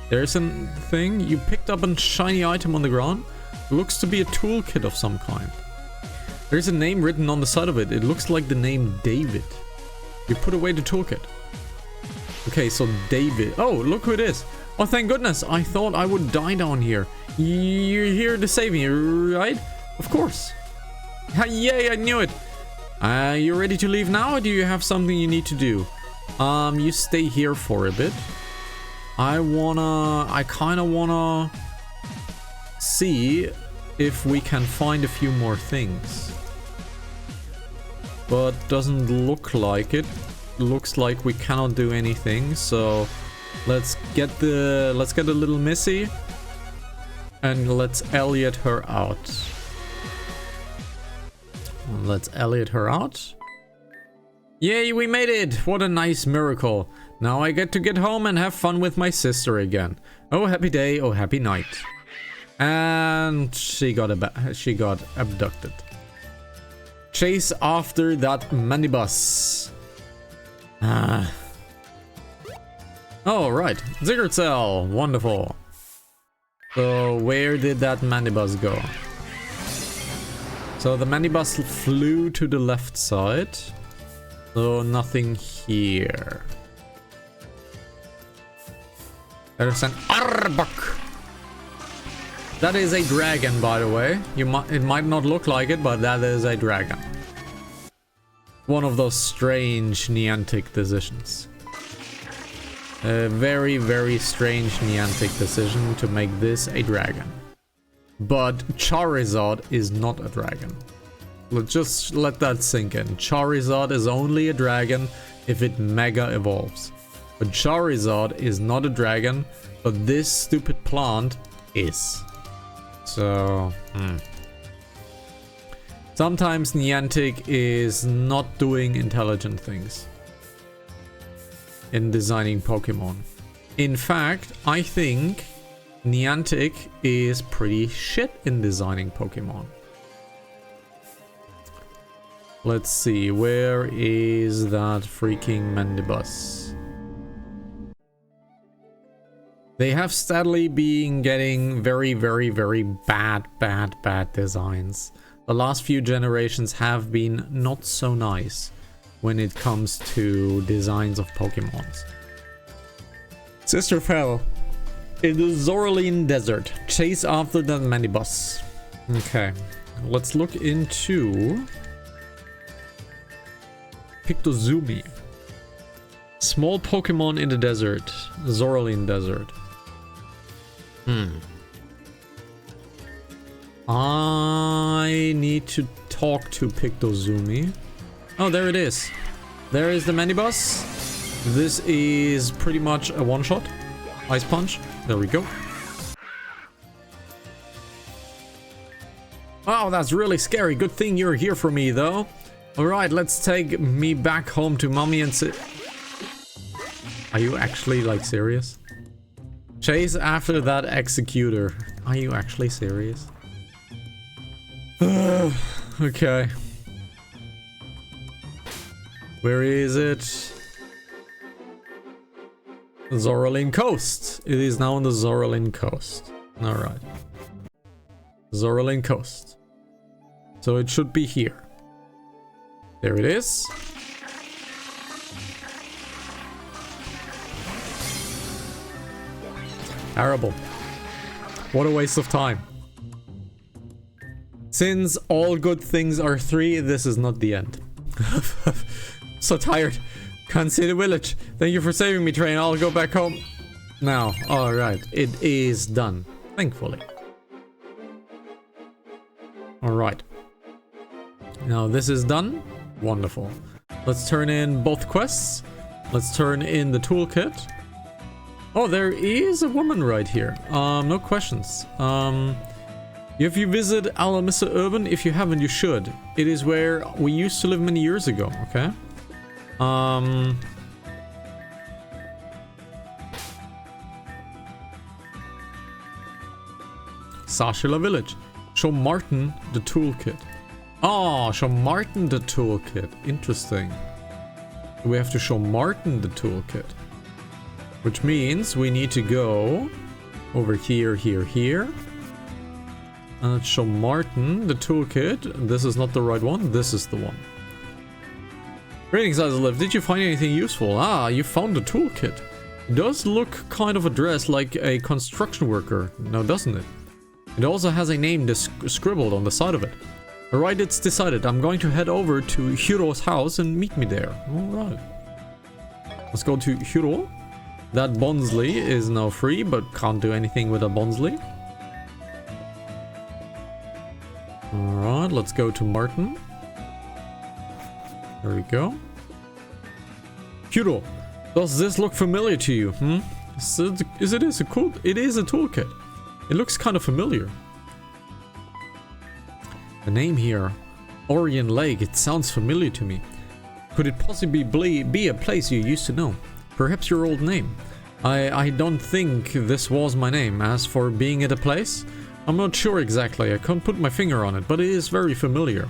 There's a thing. You picked up a shiny item on the ground. It looks to be a toolkit of some kind. There's a name written on the side of it. It looks like the name David. You put away the toolkit. Okay, so David. Oh, look who it is. Oh, thank goodness. I thought I would die down here. You're here to save me, right? Of course. Yay, I knew it. You ready to leave now, or do you have something you need to do? You stay here for a bit. I kinda wanna see if we can find a few more things. But doesn't look like it. Looks like we cannot do anything, so let's get a little Missy and let's Elliot her out. Let's Elliot her out. Yay, we made it! What a nice miracle. Now I get to get home and have fun with my sister again. Oh, happy day, oh, happy night. And she got abducted. Chase after that Mandibus. Oh, right. Ziggurat Cell. Wonderful. So, where did that Mandibus go? So, the Mandibus flew to the left side. So, nothing here. There's an Arbok. That is a dragon, by the way. It might not look like it, but that is a dragon. One of those strange Niantic decisions. A very, very strange Niantic decision to make this a dragon. But Charizard is not a dragon. Just let that sink in. Charizard is only a dragon if it mega evolves. But Charizard is not a dragon, but this stupid plant is. So, sometimes Niantic is not doing intelligent things in designing Pokemon. In fact, I think Niantic is pretty shit in designing Pokemon. Let's see, where is that freaking Mandibus? They have steadily been getting very, very, very bad designs. The last few generations have been not so nice when it comes to designs of Pokemons. Sister fell in the Zoraline Desert. Chase after the Mandibus. Okay, let's look into Pictozumi. Small Pokemon in the desert. Zoraline Desert. I need to talk to Pictozumi. Oh, there it is. There is the Mandibus. This is pretty much a one-shot. Ice Punch. There we go. Wow, that's really scary. Good thing you're here for me, though. Alright, let's take me back home to mommy and sit. Are you actually, like, serious? Chase after that Executor. Are you actually serious? Okay. Where is it? Zoraline Coast. It is now on the Zoraline Coast. Alright. Zoraline Coast. So it should be here. There it is. Terrible. What a waste of time. Since all good things are 3, this is not the end. So tired. Can't see the village. Thank you for saving me, train. I'll go back home now. Alright. It is done. Thankfully. Alright. Now this is done. Wonderful. Let's turn in both quests. Let's turn in the toolkit. Oh, there is a woman right here. No questions. If you visit Alamissa Urban, if you haven't, you should. It is where we used to live many years ago, okay? Sashila Village. Show Martin the toolkit. Oh, show Martin the toolkit. Interesting. We have to show Martin the toolkit. Which means we need to go over here, here. And let's show Martin the toolkit. This is not the right one. This is the one. Greetings, Azalev. Did you find anything useful? Ah, you found the toolkit. It does look kind of addressed like a construction worker, now doesn't it? It also has a name scribbled on the side of it. Alright, it's decided. I'm going to head over to Hiro's house and meet me there. Alright. Let's go to Hiro. That Bonsley is now free, but can't do anything with a Bonsley. Alright, let's go to Martin. There we go. Hiro, does this look familiar to you? It is a toolkit. It looks kind of familiar. The name here, Orion Lake, it sounds familiar to me. Could it possibly be a place you used to know? Perhaps your old name. I don't think this was my name. As for being at a place, I'm not sure exactly. I can't put my finger on it, but it is very familiar.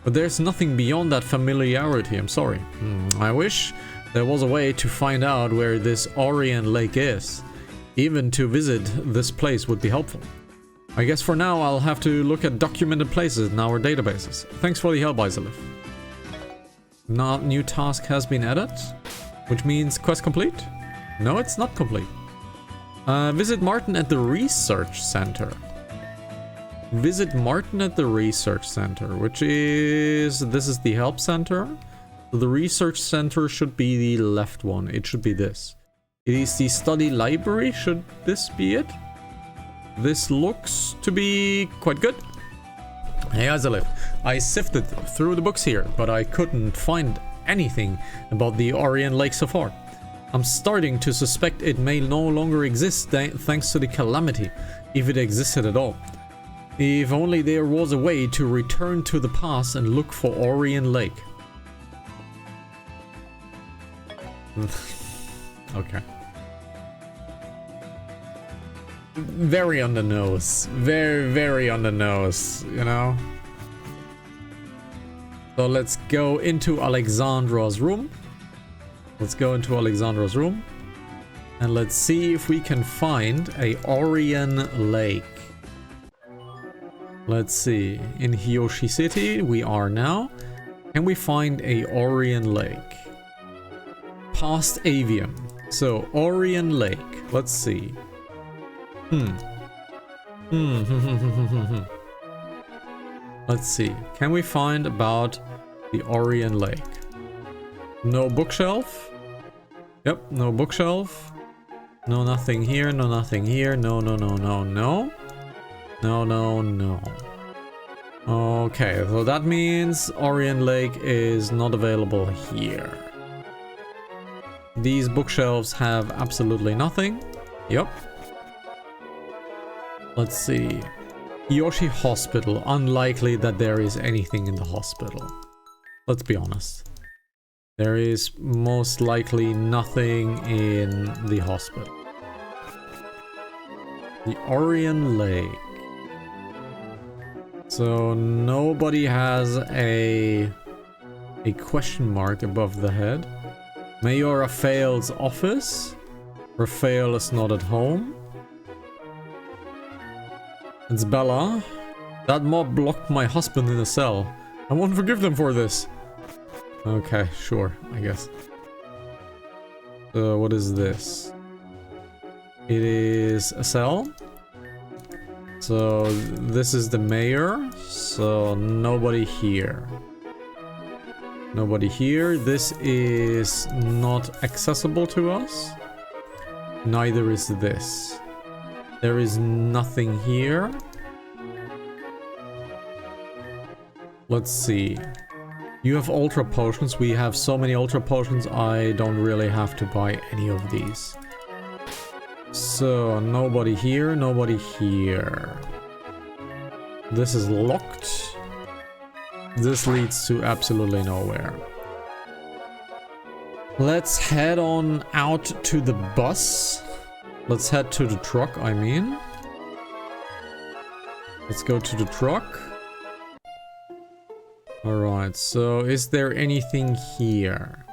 But there's nothing beyond that familiarity, I'm sorry. I wish there was a way to find out where this Orient Lake is. Even to visit this place would be helpful. I guess for now I'll have to look at documented places in our databases. Thanks for the help, Isolif. Not new task has been added, which means quest complete? No, it's not complete. Visit Martin at the research center. Visit Martin at the research center, which is... This is the help center. So the research center should be the left one. It should be this. It is the study library. Should this be it? This looks to be quite good. Hey Azalif, I sifted through the books here, but I couldn't find anything about the Orient Lake so far. I'm starting to suspect it may no longer exist thanks to the calamity, if it existed at all. If only there was a way to return to the past and look for Orient Lake. Okay. Very on the nose. Very, very on the nose, you know? So let's go into Alexandra's room. Let's go into Alexandra's room. And let's see if we can find a Orient Lake. Let's see. In Hiyoshi City we are now. Can we find a Orient Lake? Past Avium. So, Orient Lake. Let's see. Let's see. Can we find about the Orient Lake? No bookshelf? Yep, no bookshelf. No, nothing here. No, nothing here. No, no, no, no, no. No, no, no. Okay, so that means Orient Lake is not available here. These bookshelves have absolutely nothing. Yep. Let's see. Yoshi Hospital. Unlikely that there is anything in the hospital. Let's be honest. There is most likely nothing in the hospital. The Orient Lake. So nobody has a question mark above the head. Mayor Raphael's office. Raphael is not at home. It's Bella. That mob locked my husband in a cell. I won't forgive them for this. Okay, sure, I guess. So what is this? It is a cell. So this is the mayor. So nobody here. Nobody here. This is not accessible to us. Neither is this. There is nothing here. Let's see. You have ultra potions. We have so many ultra potions. I don't really have to buy any of these. So nobody here. Nobody here. This is locked. This leads to absolutely nowhere. Let's head on out to the bus. Let's head to the truck, I mean. Let's go to the truck. Alright, so is there anything here?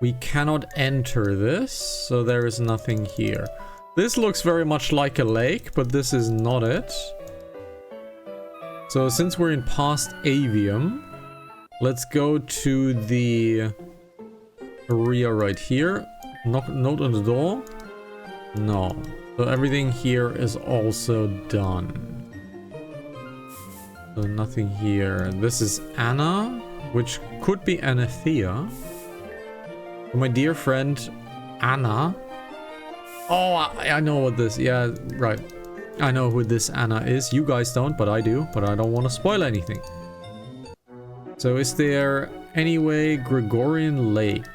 We cannot enter this, so there is nothing here. This looks very much like a lake, but this is not it. So since we're in past Avium, let's go to the area right here. Note on the door. No. So everything here is also done. So nothing here. This is Anna, which could be Anathea. My dear friend Anna. Oh, I know what this... Yeah, right. I know who this Anna is. You guys don't, but I do. But I don't want to spoil anything. So is there any way Gregorian Lake?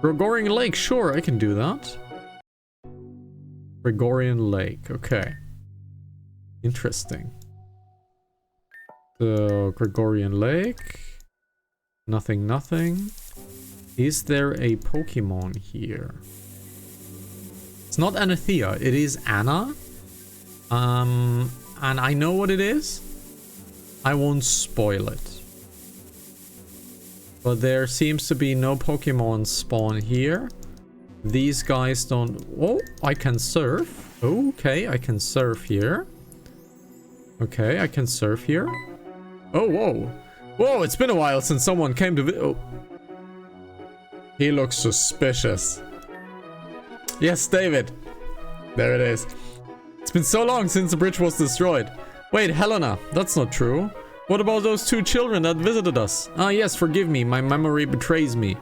Gregorian Lake, sure, I can do that. Gregorian Lake, okay. Interesting. So, Gregorian Lake. Nothing, nothing. Is there a Pokemon here? It's not Anathea, it is Anna. And I know what it is. I won't spoil it. But there seems to be no Pokemon spawn here. These guys don't... Oh, I can surf. Okay, I can surf here. Okay, I can surf here. Oh, whoa. Whoa, it's been a while since someone came to... Oh. He looks suspicious. Yes, David. There it is. It's been so long since the bridge was destroyed. Wait, Helena, that's not true. What about those 2 children that visited us? Ah, yes, forgive me. My memory betrays me.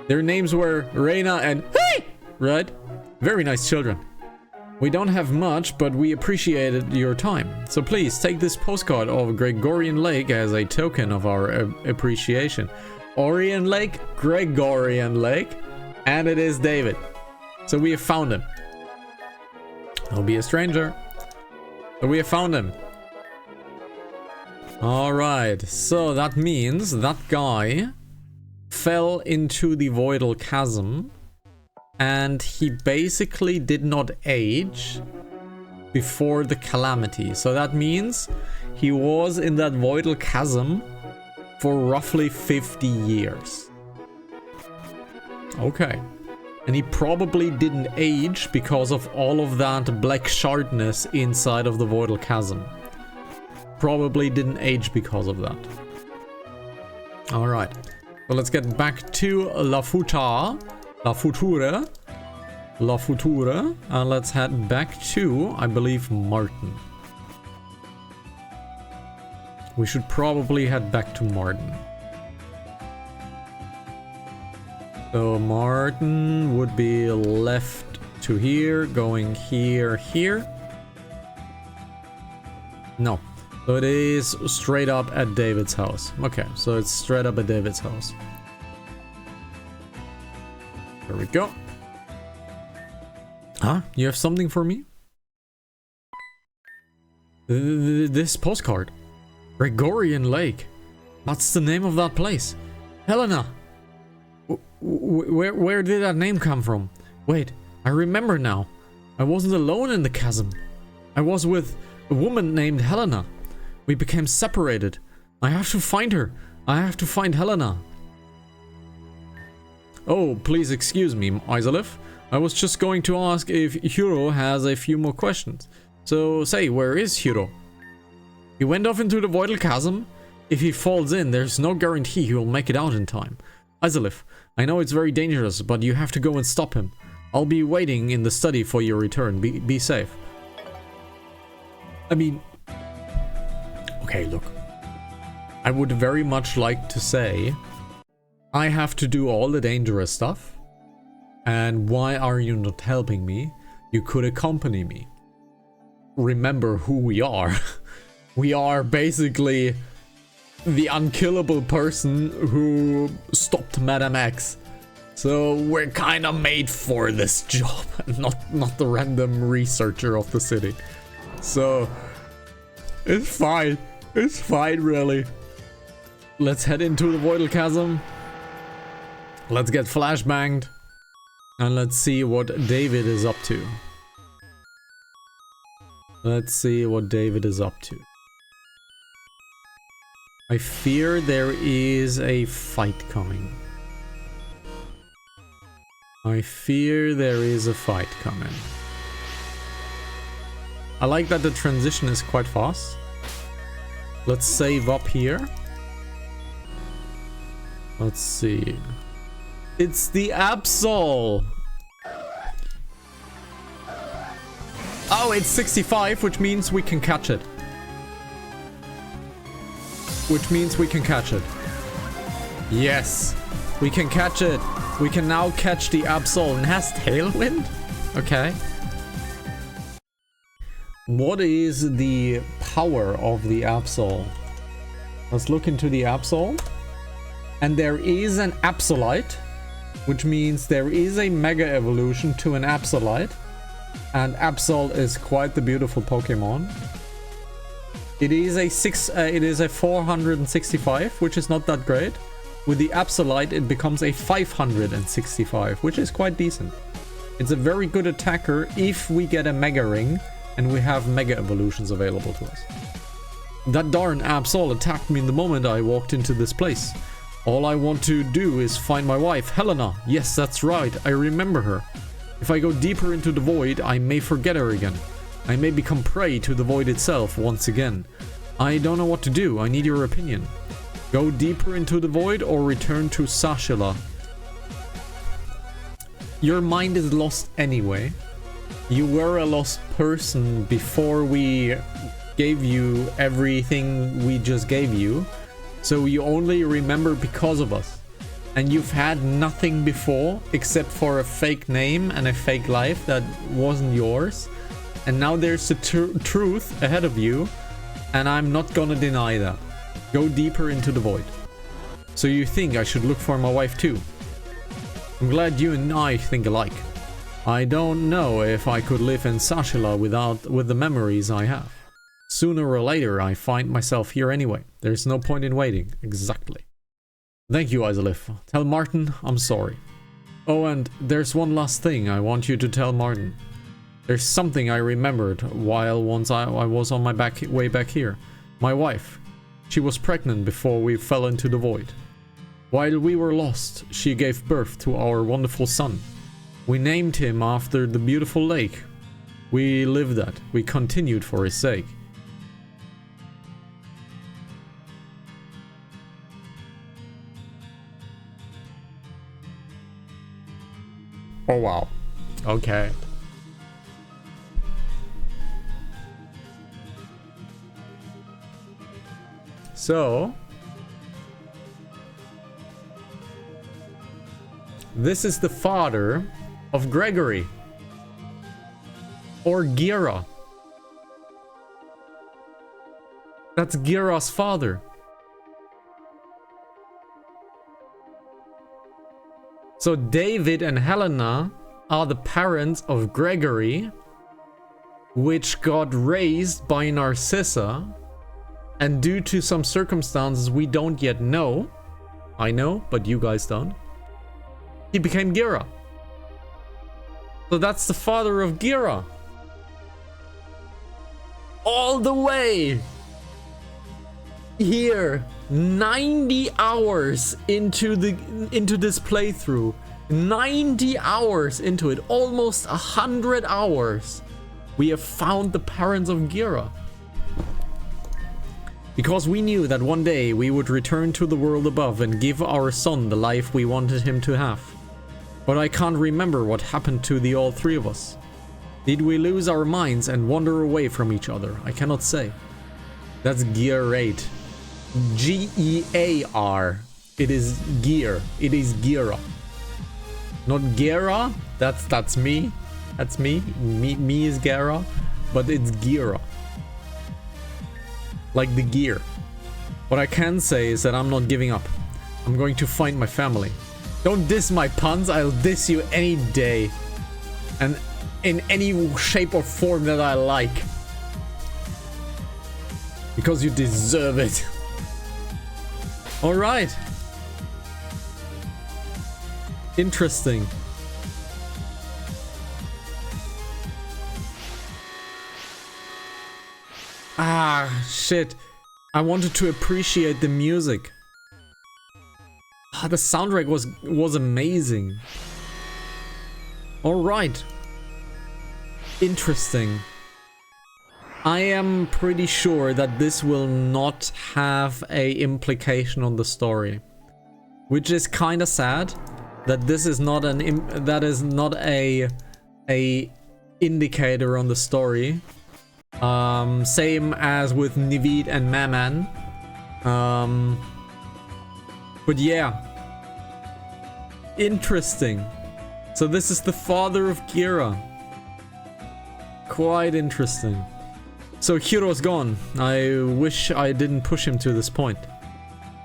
Their names were Reina and... Hey! Right? Very nice children. We don't have much, but we appreciated your time. So please, take this postcard of Gregorian Lake as a token of our appreciation. Orion Lake, Gregorian Lake, and it is David. So we have found him. He'll be a stranger. But we have found him. Alright, so that means that guy fell into the Voidal Chasm and he basically did not age before the calamity. So that means he was in that Voidal Chasm for roughly 50 years. Okay. And he probably didn't age because of all of that black shardness inside of the Voidal Chasm. Probably didn't age because of that. Alright. So let's get back to La Futura, and let's head back to, I believe, Martin. We should probably head back to Martin. So Martin would be left to here, going here. No. So it is straight up at David's house. Okay, so it's straight up at David's house. There we go. Huh? You have something for me? This postcard. Gregorian Lake. What's the name of that place? Helena! Where did that name come from? Wait, I remember now. I wasn't alone in the chasm. I was with a woman named Helena. We became separated. I have to find her. I have to find Helena. Oh, please excuse me, Isolif. I was just going to ask if Hiro has a few more questions. So say, where is Hiro? He went off into the Voidal Chasm. If he falls in, there's no guarantee he will make it out in time. Isolif, I know it's very dangerous, but you have to go and stop him. I'll be waiting in the study for your return. Be safe. I mean... Okay, look. I would very much like to say I have to do all the dangerous stuff. And why are you not helping me? You could accompany me. Remember who we are. We are basically the unkillable person who stopped Madame X. So we're kind of made for this job, not the random researcher of the city. So it's fine. It's fine, really. Let's head into the Voidal Chasm. Let's get flashbanged. And let's see what David is up to. Let's see what David is up to. I fear there is a fight coming. I fear there is a fight coming. I like that the transition is quite fast. Let's save up here. Let's see. It's the Absol! Oh, it's 65, which means we can catch it. Yes! We can catch it! We can now catch the Absol. And has Tailwind? Okay. What is the power of the Absol? Let's look into the Absol. And there is an Absolite, which means there is a Mega Evolution to an Absolite. And Absol is quite the beautiful Pokemon. It is a 465, which is not that great. With the Absolite, it becomes a 565, which is quite decent. It's a very good attacker if we get a Mega Ring and we have Mega Evolutions available to us. That darn Absol attacked me in the moment I walked into this place. All I want to do is find my wife, Helena. Yes, that's right. I remember her. If I go deeper into the void, I may forget her again. I may become prey to the void itself once again. I don't know what to do. I need your opinion. Go deeper into the void or return to Sashila. Your mind is lost anyway. You were a lost person before we gave you everything we just gave you. So you only remember because of us. And you've had nothing before except for a fake name and a fake life that wasn't yours. And now there's the truth ahead of you. And I'm not gonna deny that. Go deeper into the void. So you think I should look for my wife too? I'm glad you and I think alike. I don't know if I could live in Sashila with the memories I have. Sooner or later, I find myself here anyway. There's no point in waiting. Exactly. Thank you, Isolif. Tell Martin I'm sorry. Oh, and there's one last thing I want you to tell Martin. There's something I remembered while once I was on my way back here. My wife. She was pregnant before we fell into the void. While we were lost, she gave birth to our wonderful son. We named him after the beautiful lake. We lived that. We continued for his sake. Oh wow. Okay. So this is the father of Gregory or Gira. That's Gira's father. So David and Helena are the parents of Gregory, which got raised by Narcissa, and due to some circumstances we don't yet know, I know, but you guys don't, he became Gira. So that's the father of Gira. All the way here, 90 hours into this playthrough, 90 hours into it, almost 100 hours, we have found the parents of Gira. Because we knew that one day we would return to the world above and give our son the life we wanted him to have. But I can't remember what happened to the all three of us. Did we lose our minds and wander away from each other? I cannot say. That's Gear 8. G-E-A-R. It is Gear. It is Gira. Not Gera. That's me. That's me. Me is Gera. But it's Gira. Like the gear. What I can say is that I'm not giving up. I'm going to find my family. Don't diss my puns. I'll diss you any day. And in any shape or form that I like. Because you deserve it. Alright. Interesting. Ah, shit. I wanted to appreciate the music. Ah, the soundtrack was amazing. Alright. Interesting. I am pretty sure that this will not have a implication on the story. Which is kind of sad. That this is not a indicator on the story. Same as with Nivid and Maman. But yeah. Interesting. So this is the father of Gira. Quite interesting. So Hiro's gone. I wish I didn't push him to this point.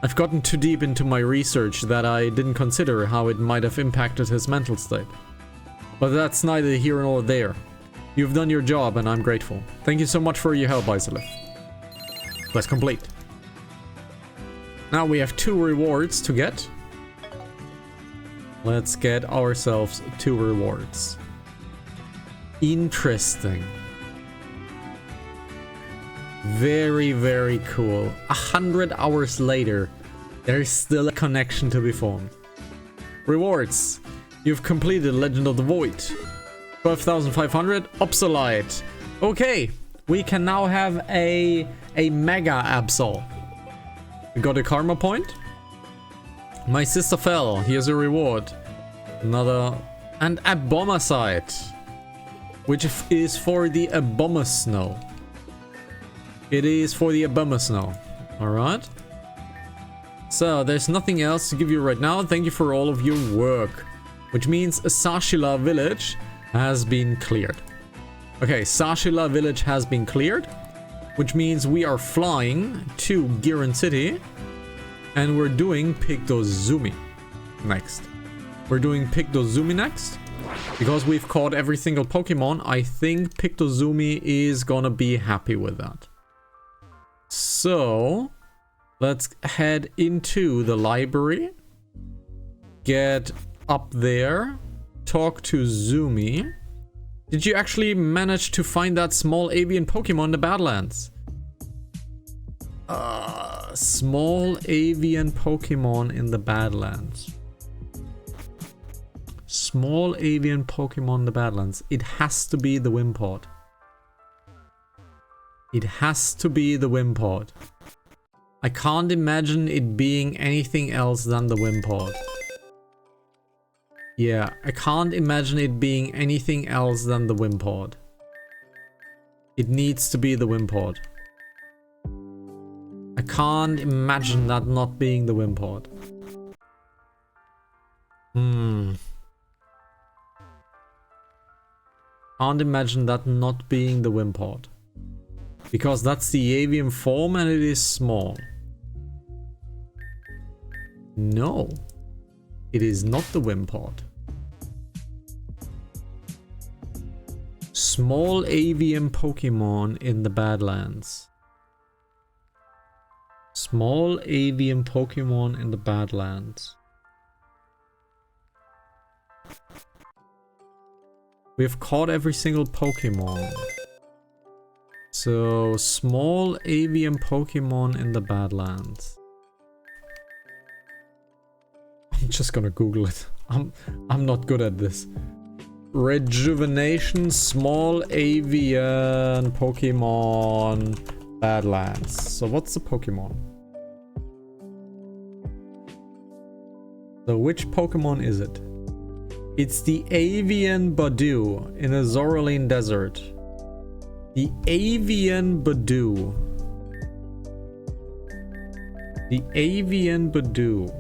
I've gotten too deep into my research that I didn't consider how it might have impacted his mental state. But that's neither here nor there. You've done your job and I'm grateful. Thank you so much for your help, Isolith. Quest complete. Now we have 2 rewards to get. Let's get ourselves 2 rewards. Interesting. Very, very cool. 100 hours later, There's still a connection to be formed. Rewards. You've completed Legend of the Void. 12,500. Obsolete. Okay. We can now have a Mega Absol. We got a Karma point. My sister fell. Here's a reward. Another... And Abomacite. Which is for the Abomasnow. It is for the Abomasnow. Alright. So, there's nothing else to give you right now. Thank you for all of your work. Which means Sashila village has been cleared. Okay, Sashila village has been cleared. Which means we are flying to Giran City. And we're doing Pictozumi next. We're doing Pictozumi next. Because we've caught every single Pokemon, I think Pictozumi is gonna be happy with that. So, let's head into the library. Get up there. Talk to Zumi. Did you actually manage to find that small avian Pokemon in the Badlands? Small avian Pokemon in the Badlands. Small avian Pokemon in the Badlands. It has to be the Wimpod. It has to be the Wimpod. I can't imagine it being anything else than the Wimpod. Yeah, I can't imagine it being anything else than the Wimpod. It needs to be the Wimpod. I can't imagine that not being the Wimpod. Can't imagine that not being the Wimpod. Because that's the avian form and it is small. No. It is not the Wimpod. Small avian Pokemon in the Badlands. Small avian Pokemon in the Badlands. We've caught every single Pokemon. So, small avian Pokemon in the Badlands. I'm just gonna Google it. I'm not good at this. Rejuvenation, small avian Pokemon Badlands. So what's the Pokemon? So which Pokemon is it? It's the avian Badoo in the Zoraline Desert. The avian Badoo. The avian Badoo.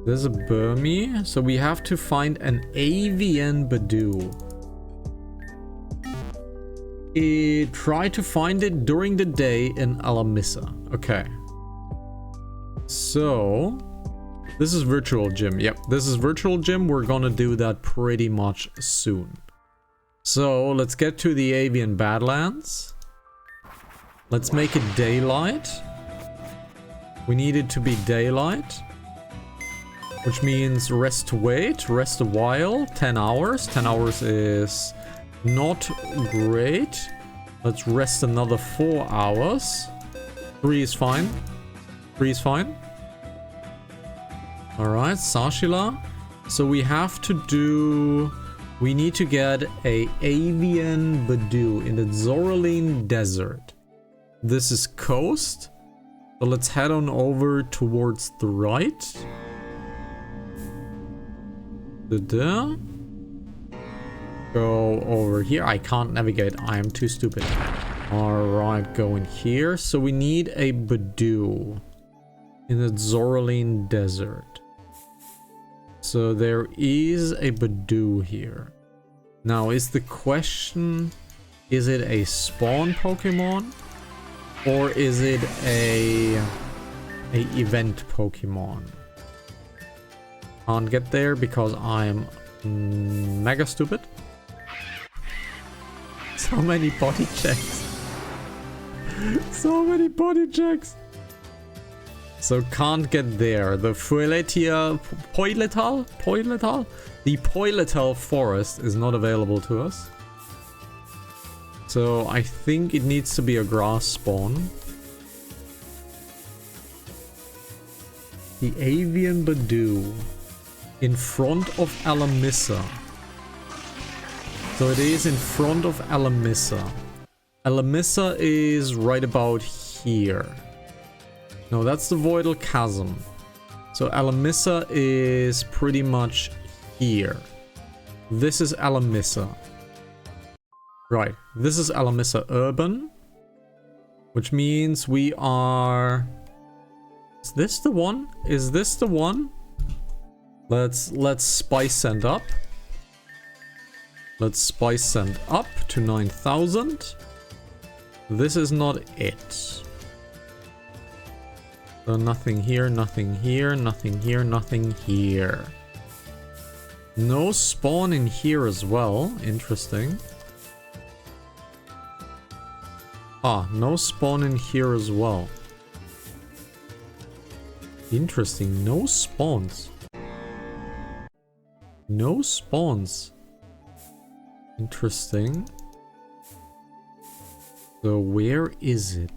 There's a Burmy, so we have to find an avian Badoo. Try to find it during the day in Alamissa. Okay. So, this is Virtual Gym. Yep, this is Virtual Gym. We're gonna do that pretty much soon. So, let's get to the avian Badlands. Let's make it daylight. We need it to be daylight. Which means rest to wait, rest a while, 10 hours. 10 hours is not great. Let's rest another 4 hours. 3 is fine. 3 is fine. Alright, Sashila. So we have to do... We need to get a avian Badoo in the Zoraline Desert. This is coast. So let's head on over towards the right. Go over here. I can't navigate. I am too stupid. Alright, go in here. So we need a Badoo in the Zoraline Desert. So there is a Badoo here. Now, is the question... Is it a spawn Pokemon? Or is it a event Pokemon? Can't get there because I'm mega stupid. So many body checks. So many body checks. So can't get there. The Poiletal? The Poiletal forest is not available to us. So I think it needs to be a grass spawn. The Avian Badoo in front of Alamissa. So it is in front of Alamissa. Alamissa is right about here. No, that's the Voidal Chasm. So Alamissa is pretty much here. This is Alamissa. Right, this is Alamissa Urban. Which means we are... Is this the one? Is this the one? Let's spice send up. Let's spice send up to 9,000. This is not it. So nothing here, nothing here, nothing here, nothing here. No spawn in here as well. Interesting. Ah, no spawn in here as well. Interesting. No spawns. No spawns. Interesting. So where is it?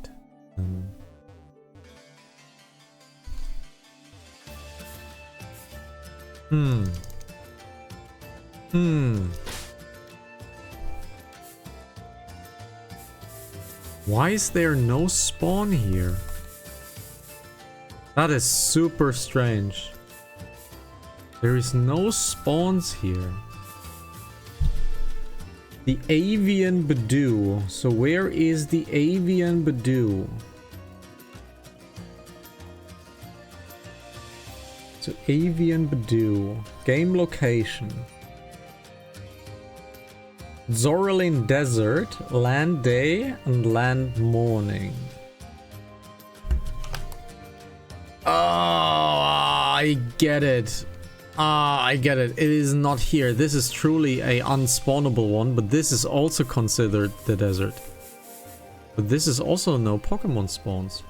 Why is there no spawn here? That is super strange. There is no spawns here. The Avian Badoo. So where is the Avian Badoo? So Avian Badoo. Game location. Zorlin Desert, Land Day, and Land Morning. Oh, I get it. I get it. It is not here. This is truly a unspawnable one, but this is also considered the desert. But this is also no Pokemon spawns.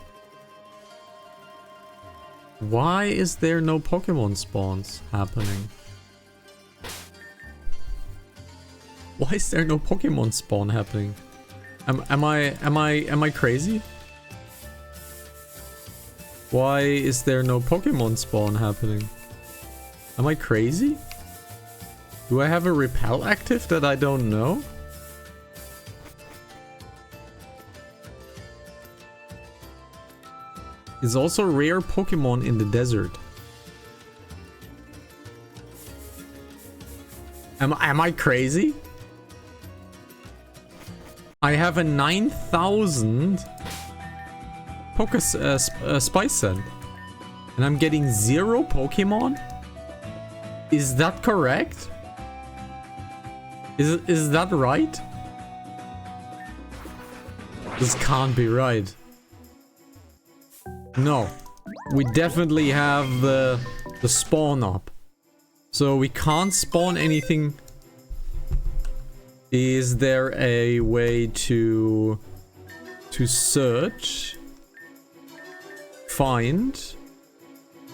Why is there no Pokemon spawns happening? Why is there no Pokemon spawn happening? Am I crazy? Why is there no Pokemon spawn happening? Am I crazy? Do I have a repel active that I don't know? It's also rare Pokemon in the desert. Am I crazy? I have a 9,000 Spice Scent. And I'm getting 0 Pokemon? Is that correct? Is that right? This can't be right. No. We definitely have the spawn up. So we can't spawn anything. Is there a way to search? Find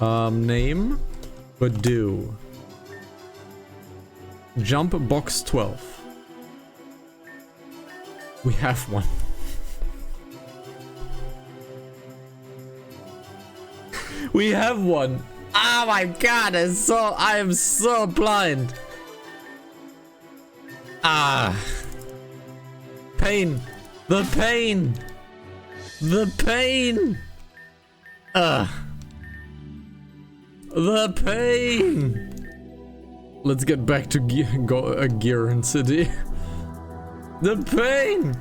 name Badoo. Jump box 12. We have one. We have one. Oh my god, I am so blind. Ah. Pain. The pain. The pain. The pain. Let's get back to Gearan City. The pain.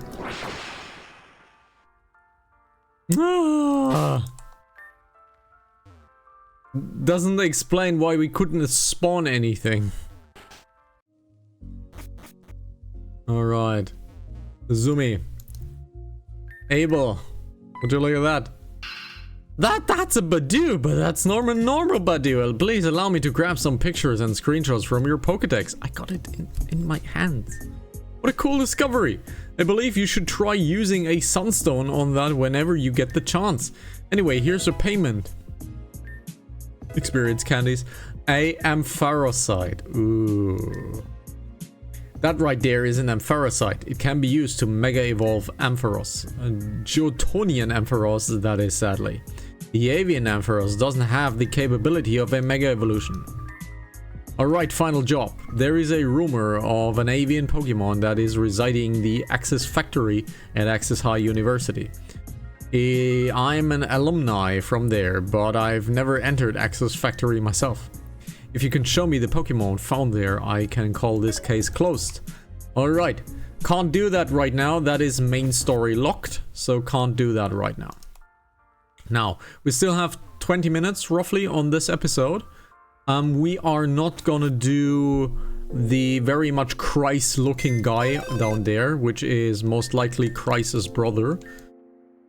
Doesn't explain why we couldn't spawn anything. Alright. Zumi. Abel. Would you look at that? That's a Badoo, but that's normal Badoo. Please allow me to grab some pictures and screenshots from your Pokedex. I got it in my hands. What a cool discovery. I believe you should try using a Sunstone on that whenever you get the chance. Anyway, here's your payment. Experience candies. I am Pharosite. Ooh. That right there is an Ampharocyte. It can be used to Mega Evolve Ampharos. Geotonian Ampharos, that is, sadly. The Avian Ampharos doesn't have the capability of a Mega Evolution. Alright, final job. There is a rumor of an avian Pokemon that is residing the Axis Factory at Axis High University. I'm an alumni from there, but I've never entered Axis Factory myself. If you can show me the Pokemon found there, I can call this case closed. Alright, can't do that right now. That is main story locked, so can't do that right now. Now, we still have 20 minutes roughly on this episode. We are not gonna do the very much Kreis looking guy down there, which is most likely Kreis's brother.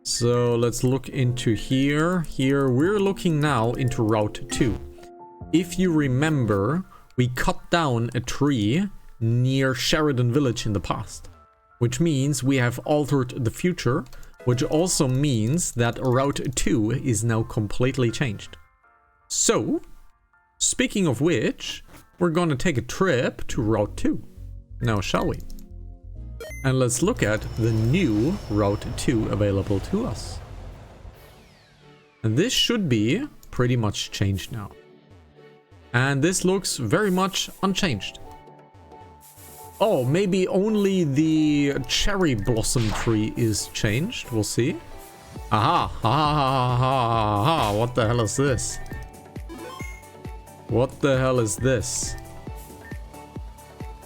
So let's look into here. Here we're looking now into Route 2. If you remember, we cut down a tree near Sheridan Village in the past, which means we have altered the future, which also means that Route 2 is now completely changed. So, speaking of which, we're gonna take a trip to Route 2. Now, shall we? And let's look at the new Route 2 available to us. And this should be pretty much changed now. And this looks very much unchanged. Oh, maybe only the cherry blossom tree is changed. We'll see. Aha! Ha ha ha ha ha! What the hell is this? What the hell is this?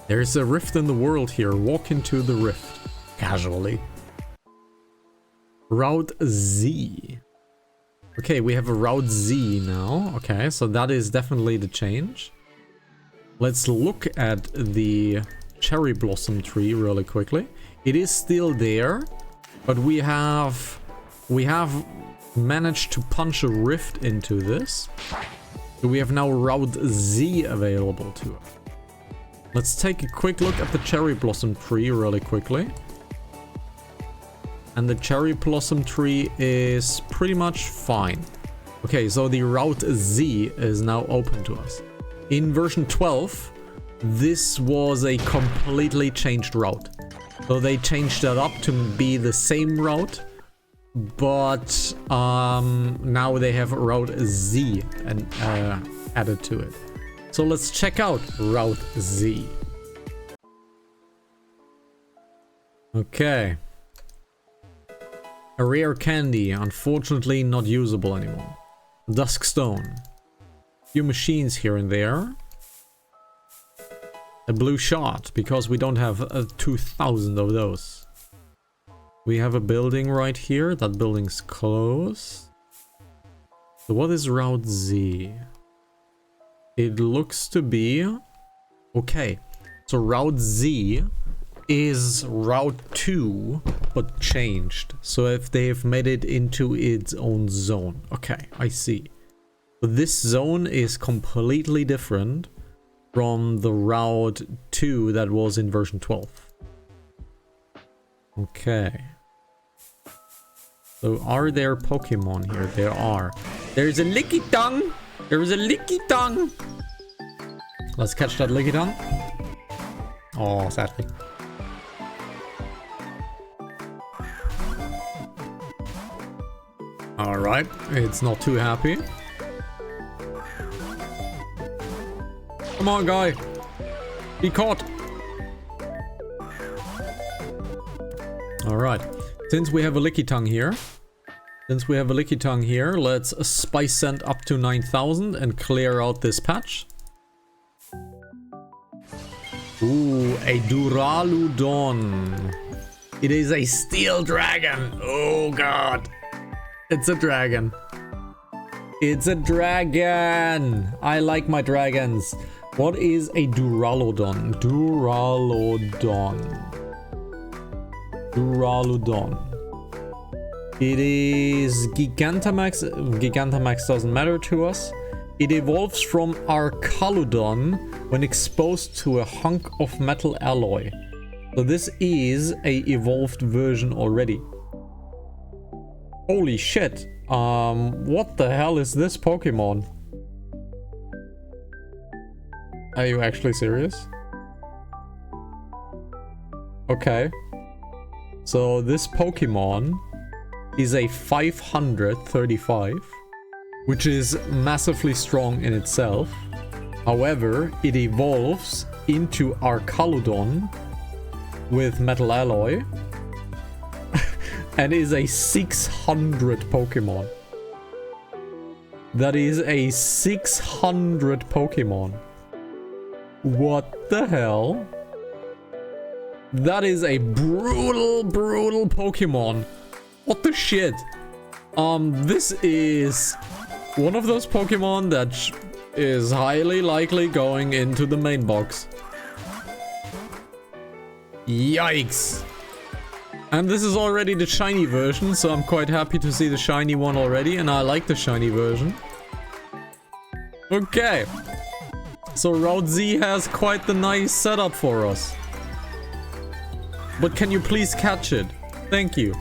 There's a rift in the world here. Walk into the rift. Casually. Route Z. Okay, we have a Route Z now. Okay, so that is definitely the change. Let's look at the cherry blossom tree really quickly. It is still there, but we have managed to punch a rift into this. So we have now Route Z available to us. Let's take a quick look at the cherry blossom tree really quickly. And the cherry blossom tree is pretty much fine. Okay, so the Route Z is now open to us. In version 12, this was a completely changed route. So they changed that up to be the same route, but now they have Route Z and added to it. So let's check out Route Z. Okay. A rare candy, unfortunately not usable anymore. Duskstone. Few machines here and there. A blue shot, because we don't have 2,000 of those. We have a building right here. That building's closed. So what is Route Z? It looks to be... Okay, so Route Z is Route 2, but changed. So if they've made it into its own zone. Okay, I see. So this zone is completely different from the Route 2 that was in version 12. Okay. So are there Pokemon here? There are. There's a Lickitung! There is a Lickitung! Let's catch that Lickitung. Oh, sadly. Alright, it's not too happy. Come on, guy. Be caught. Alright. Since we have a Lickitung here, let's Spice Scent up to 9,000 and clear out this patch. Ooh, a Duraludon. It is a Steel Dragon. Oh, God. It's a dragon. It's a dragon. I like my dragons. What is a Duraludon? Duraludon. It is Gigantamax. Gigantamax doesn't matter to us. It evolves from Arcaludon when exposed to a hunk of metal alloy. So this is a evolved version already. Holy shit. What the hell is this Pokemon? Are you actually serious? Okay. So this Pokemon is a 535, which is massively strong in itself. However, it evolves into Archaludon with Metal Alloy and is a 600 Pokemon. That is a 600 Pokemon. What the hell? That is a brutal Pokemon. What the shit? This is one of those Pokemon that is highly likely going into the main box. Yikes. And this is already the shiny version, so I'm quite happy to see the shiny one already, and I like the shiny version. Okay. So Route Z has quite the nice setup for us. But can you please catch it? Thank you.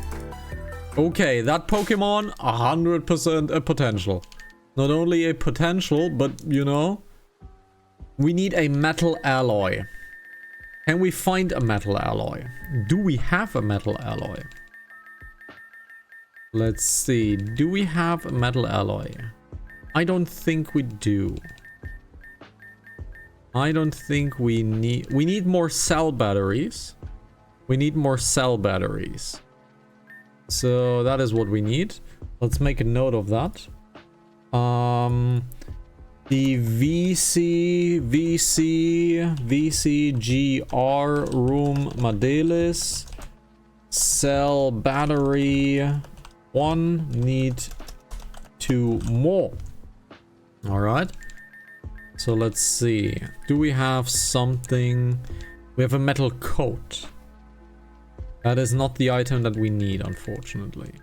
Okay, that Pokemon, 100% a potential. Not only a potential, but, you know, we need a metal alloy. Can we find a metal alloy? Do we have a metal alloy? Let's see. Do we have a metal alloy? I don't think we do. I don't think we need... We need more cell batteries. We need more cell batteries. So that is what we need. Let's make a note of that. The VCGR room Madelis cell battery 1 need 2 more. All right. So let's see. Do we have something? We have a metal coat. That is not the item that we need, unfortunately.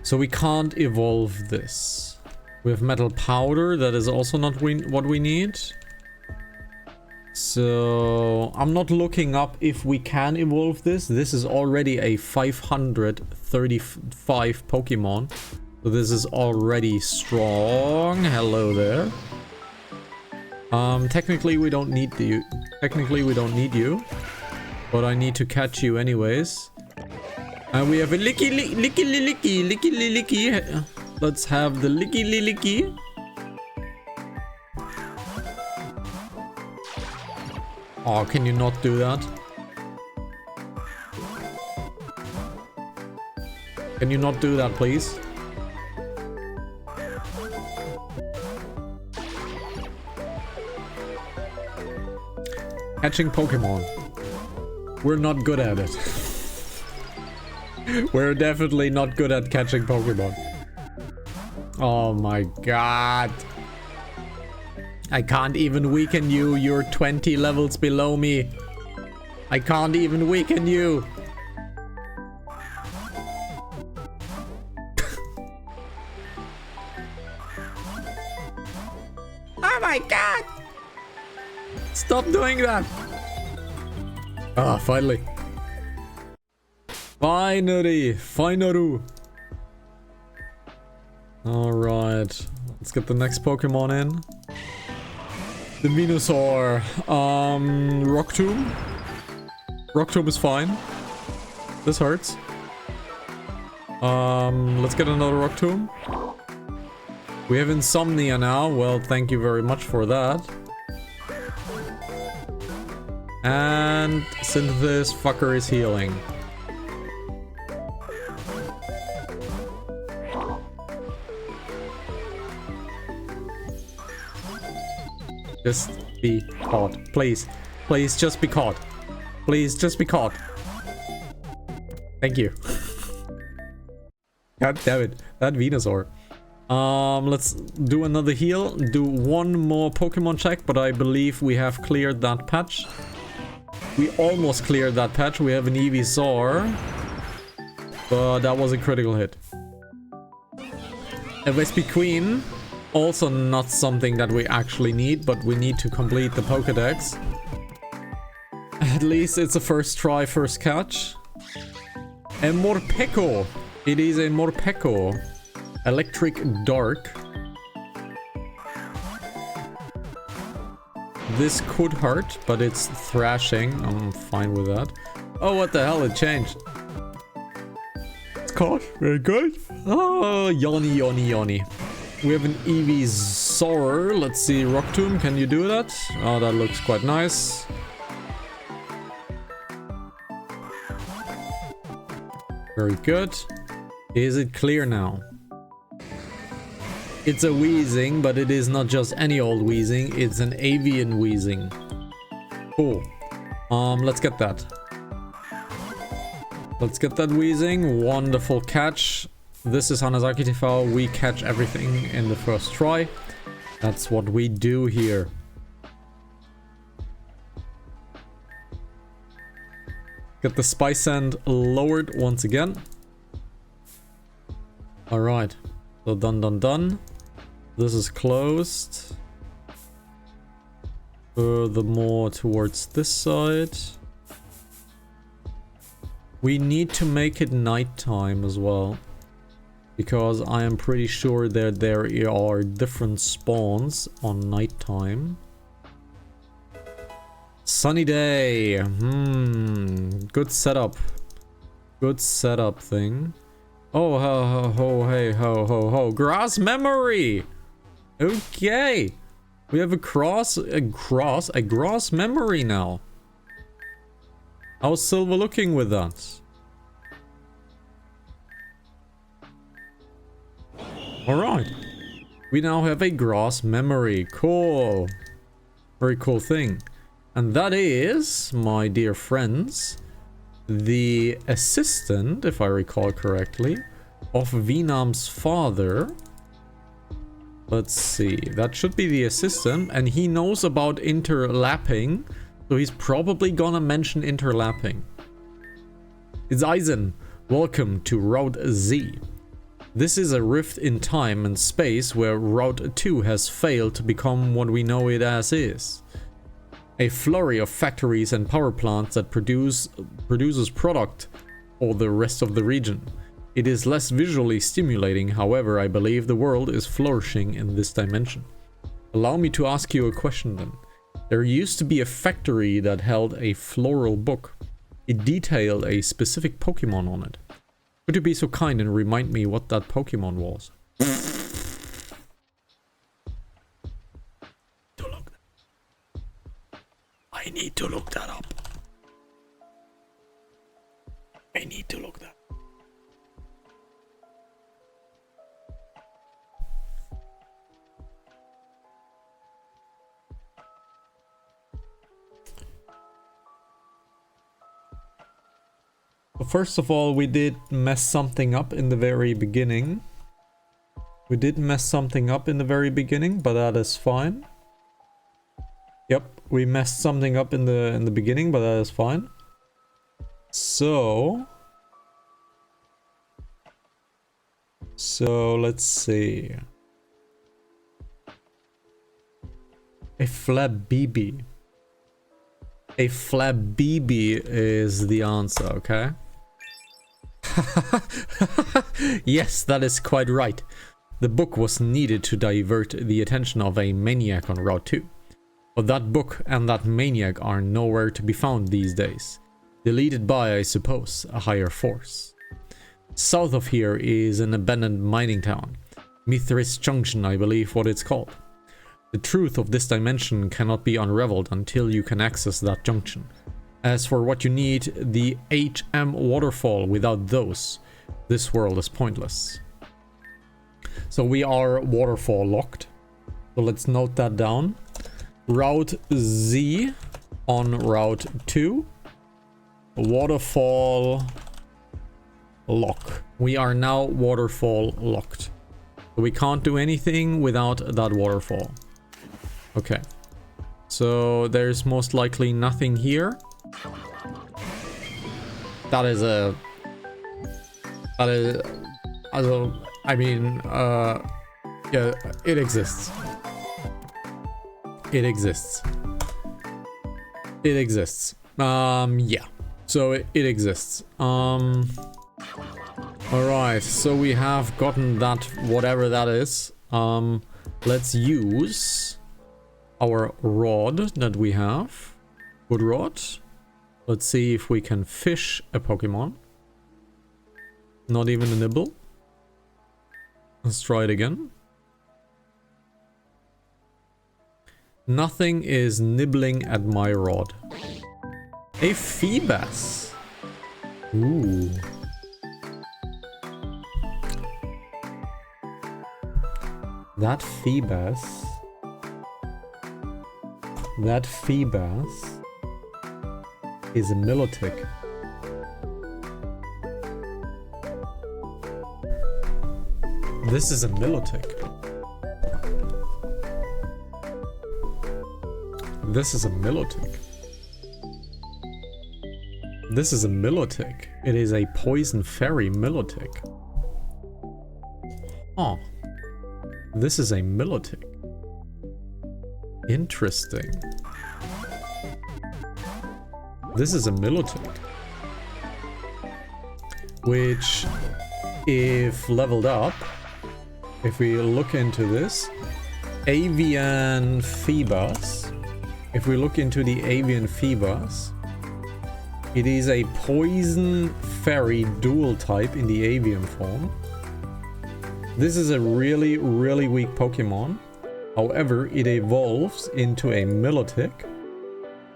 So we can't evolve this. We have metal powder. That is also not what we need. So I'm not looking up if we can evolve this. This is already a 535 Pokemon. So this is already strong. Hello there. Technically we don't need you. But I need to catch you anyways. And we have a licky. Let's have the licky. Oh, can you not do that? Can you not do that, please? Catching Pokemon. We're not good at it. We're definitely not good at catching Pokemon. Oh my god. I can't even weaken you. You're 20 levels below me. I can't even weaken you. Oh my god. Stop doing that. Ah, finally. Finally. Alright. Let's get the next Pokemon in. The Venusaur. Rock Tomb. Rock Tomb is fine. This hurts. Let's get another Rock Tomb. We have Insomnia now. Well, thank you very much for that. And since this fucker is healing. Just be caught. Please. Please just be caught. Please just be caught. Thank you. God damn it. That Venusaur. Let's do another heal. Do one more Pokemon check, but I believe we have cleared that patch. We almost cleared that patch. We have an Evisaur. But that was a critical hit. A Vespi Queen. Also not something that we actually need, but we need to complete the Pokédex. At least it's a first try, first catch. A Morpeko. It is a Morpeko. Electric Dark. This could hurt, but it's thrashing. I'm fine with that. Oh, what the hell? It changed. It's caught. Very good. Oh, yoni, yoni, yoni. We have an EV Zorer. Let's see, Rock Tomb, can you do that? Oh, that looks quite nice. Very good. Is it clear now? It's a wheezing, but it is not just any old wheezing. It's an avian wheezing. Cool. Let's get that. Let's get that wheezing. Wonderful catch. This is Hanazaki TV. We catch everything in the first try. That's what we do here. Get the spice sand lowered once again. Alright. So done. This is closed. Furthermore towards this side. We need to make it nighttime as well. Because I am pretty sure that there are different spawns on nighttime. Sunny day. Good setup. Good setup thing. Oh, ho. Grass memory. Okay. We have a grass memory now. How's Silver looking with that? Alright. We now have a grass memory. Cool. Very cool thing. And that is, my dear friends, the assistant, if I recall correctly, of Vinam's father. Let's see. That should be the assistant. And he knows about interlapping. So he's probably gonna mention interlapping. It's Eisen. Welcome to Route Z. This is a rift in time and space where Route 2 has failed to become what we know it as is. A flurry of factories and power plants that produces product for the rest of the region. It is less visually stimulating, however, I believe the world is flourishing in this dimension. Allow me to ask you a question then. There used to be a factory that held a floral book. It detailed a specific Pokemon on it. Could you be so kind and remind me what that Pokemon was? I need to look that up. I need to look that up. Well, first of all, we did mess something up in the very beginning. We did mess something up in the very beginning, but that is fine. Yep, we messed something up in the beginning, but that is fine. So let's see. A Flabibi. A Flabibi is the answer, okay? Yes, that is quite right. The book was needed to divert the attention of a maniac on Route 2. But that book and that maniac are nowhere to be found these days. Deleted by, I suppose, a higher force. South of here is an abandoned mining town. Mithris Junction, I believe what it's called. The truth of this dimension cannot be unraveled until you can access that junction. As for what you need, the HM waterfall, without those, this world is pointless. So we are waterfall locked. So let's note that down. Route Z on Route 2. Waterfall lock. We are now waterfall locked. So we can't do anything without that waterfall. Okay. So there's most likely nothing here. That is a... That is... Also, I mean, yeah, it exists. It exists. It exists. Yeah. So it exists. Alright, so we have gotten that, whatever that is. Let's use our rod that we have. Good rod. Let's see if we can fish a Pokemon. Not even a nibble. Let's try it again. Nothing is nibbling at my rod. A Feebas. Ooh. That Feebas is a Milotic. This is a Milotic. This is a Milotic. This is a Milotic. It is a Poison Fairy Milotic. Oh. This is a Milotic. Interesting. This is a Milotic. Which, if leveled up, if we look into this, Avian Feebas, if we look into the Avian Feebas, it is a Poison Fairy dual type in the Avian form. This is a really, really weak Pokemon. However, it evolves into a Milotic.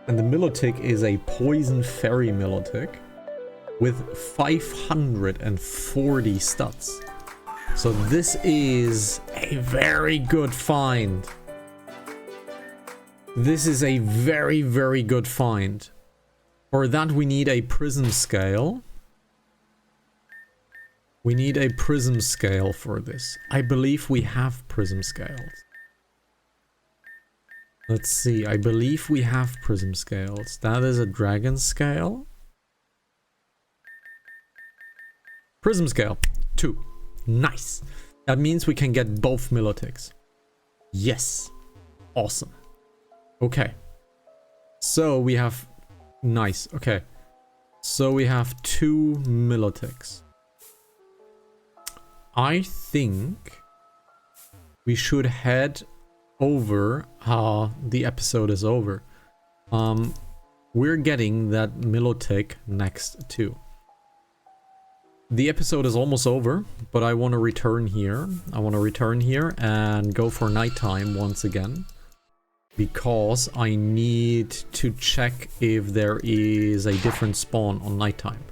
And the Milotic is a Poison Fairy Milotic with 540 stats. So this is a very good find. This is a very, very good find. For that we need a Prism Scale. We need a Prism Scale for this. I believe we have Prism Scales. Let's see, I believe we have Prism Scales. That is a Dragon Scale. Prism Scale, 2. Nice. That means we can get both Milotics. Yes. Awesome. Okay. So we have... Nice, okay. So we have 2 Milotics. I think we should head over. The episode is over. We're getting that Milotic next too. The episode is almost over, but I want to return here. I want to return here and go for nighttime once again. Because I need to check if there is a different spawn on nighttime.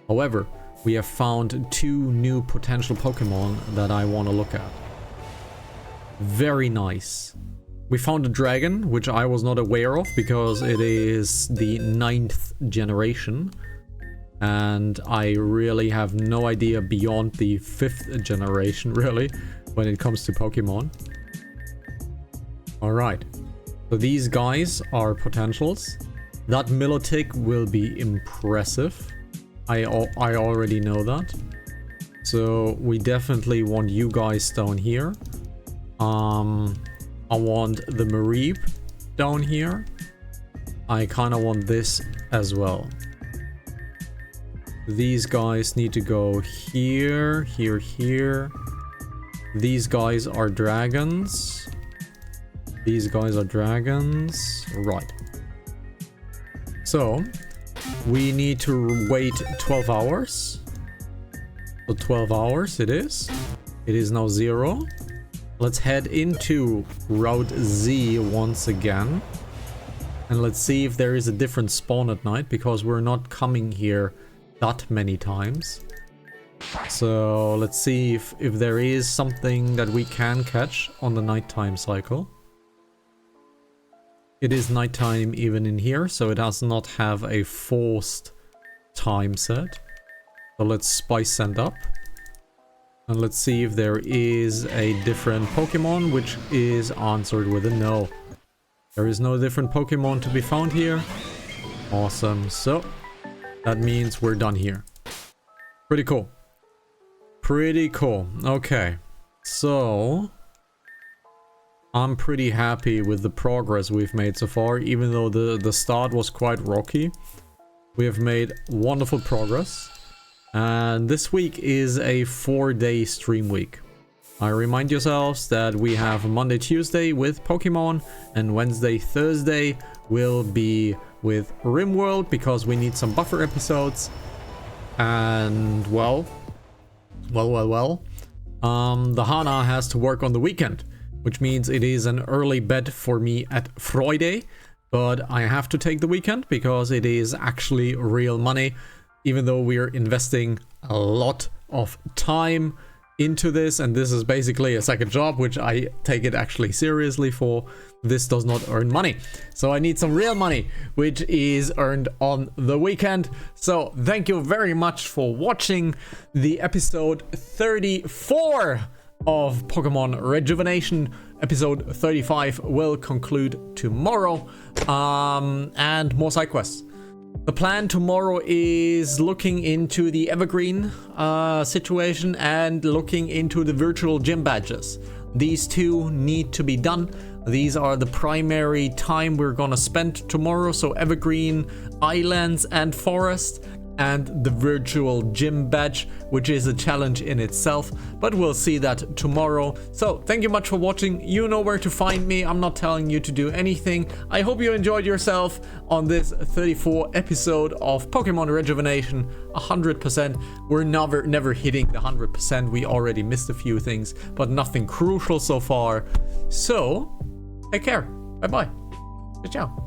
However, we have found 2 new potential Pokemon that I want to look at. Very nice. We found a dragon, which I was not aware of because it is the 9th generation. And I really have no idea beyond the 5th generation, really, when it comes to Pokemon. Alright. So these guys are potentials. That Milotic will be impressive. I already know that. So we definitely want you guys down here. I want the Mareep down here. I kind of want this as well. These guys need to go here, here, here. These guys are dragons. These guys are dragons. Right. So, we need to wait 12 hours. So 12 hours it is. It is now 0. Let's head into Route Z once again. And let's see if there is a different spawn at night, because we're not coming here that many times. So let's see if there is something that we can catch on the nighttime cycle. It is nighttime even in here, so it does not have a forced time set. So let's spice send up. And let's see if there is a different Pokemon, which is answered with a no. There is no different Pokemon to be found here. Awesome. So that means we're done here. Pretty cool. Pretty cool. Okay. So I'm pretty happy with the progress we've made so far, even though the start was quite rocky. We have made wonderful progress. And this week is a 4-day stream week. I remind yourselves that we have Monday, Tuesday with Pokemon, and Wednesday, Thursday will be with RimWorld because we need some buffer episodes. And well, the Hana has to work on the weekend, which means it is an early bed for me at Friday, but I have to take the weekend because it is actually real money, even though we're investing a lot of time into this, and this is basically a second job, which I take it actually seriously for. This does not earn money, so I need some real money, which is earned on the weekend. So thank you very much for watching the episode 34 of Pokemon Rejuvenation. Episode 35 will conclude tomorrow, and more side quests. The plan tomorrow is looking into the Evergreen situation and looking into the virtual gym badges. These two need to be done. These are the primary time we're gonna spend tomorrow. So Evergreen, Islands and Forest, and the virtual gym badge, which is a challenge in itself, but we'll see that tomorrow. So thank you much for watching. You know where to find me. I'm not telling you to do anything. I hope you enjoyed yourself on this 34 episode of Pokemon Rejuvenation. 100%. We're never hitting the 100%. We already missed a few things, but nothing crucial so far. So take care. Bye bye. Ciao.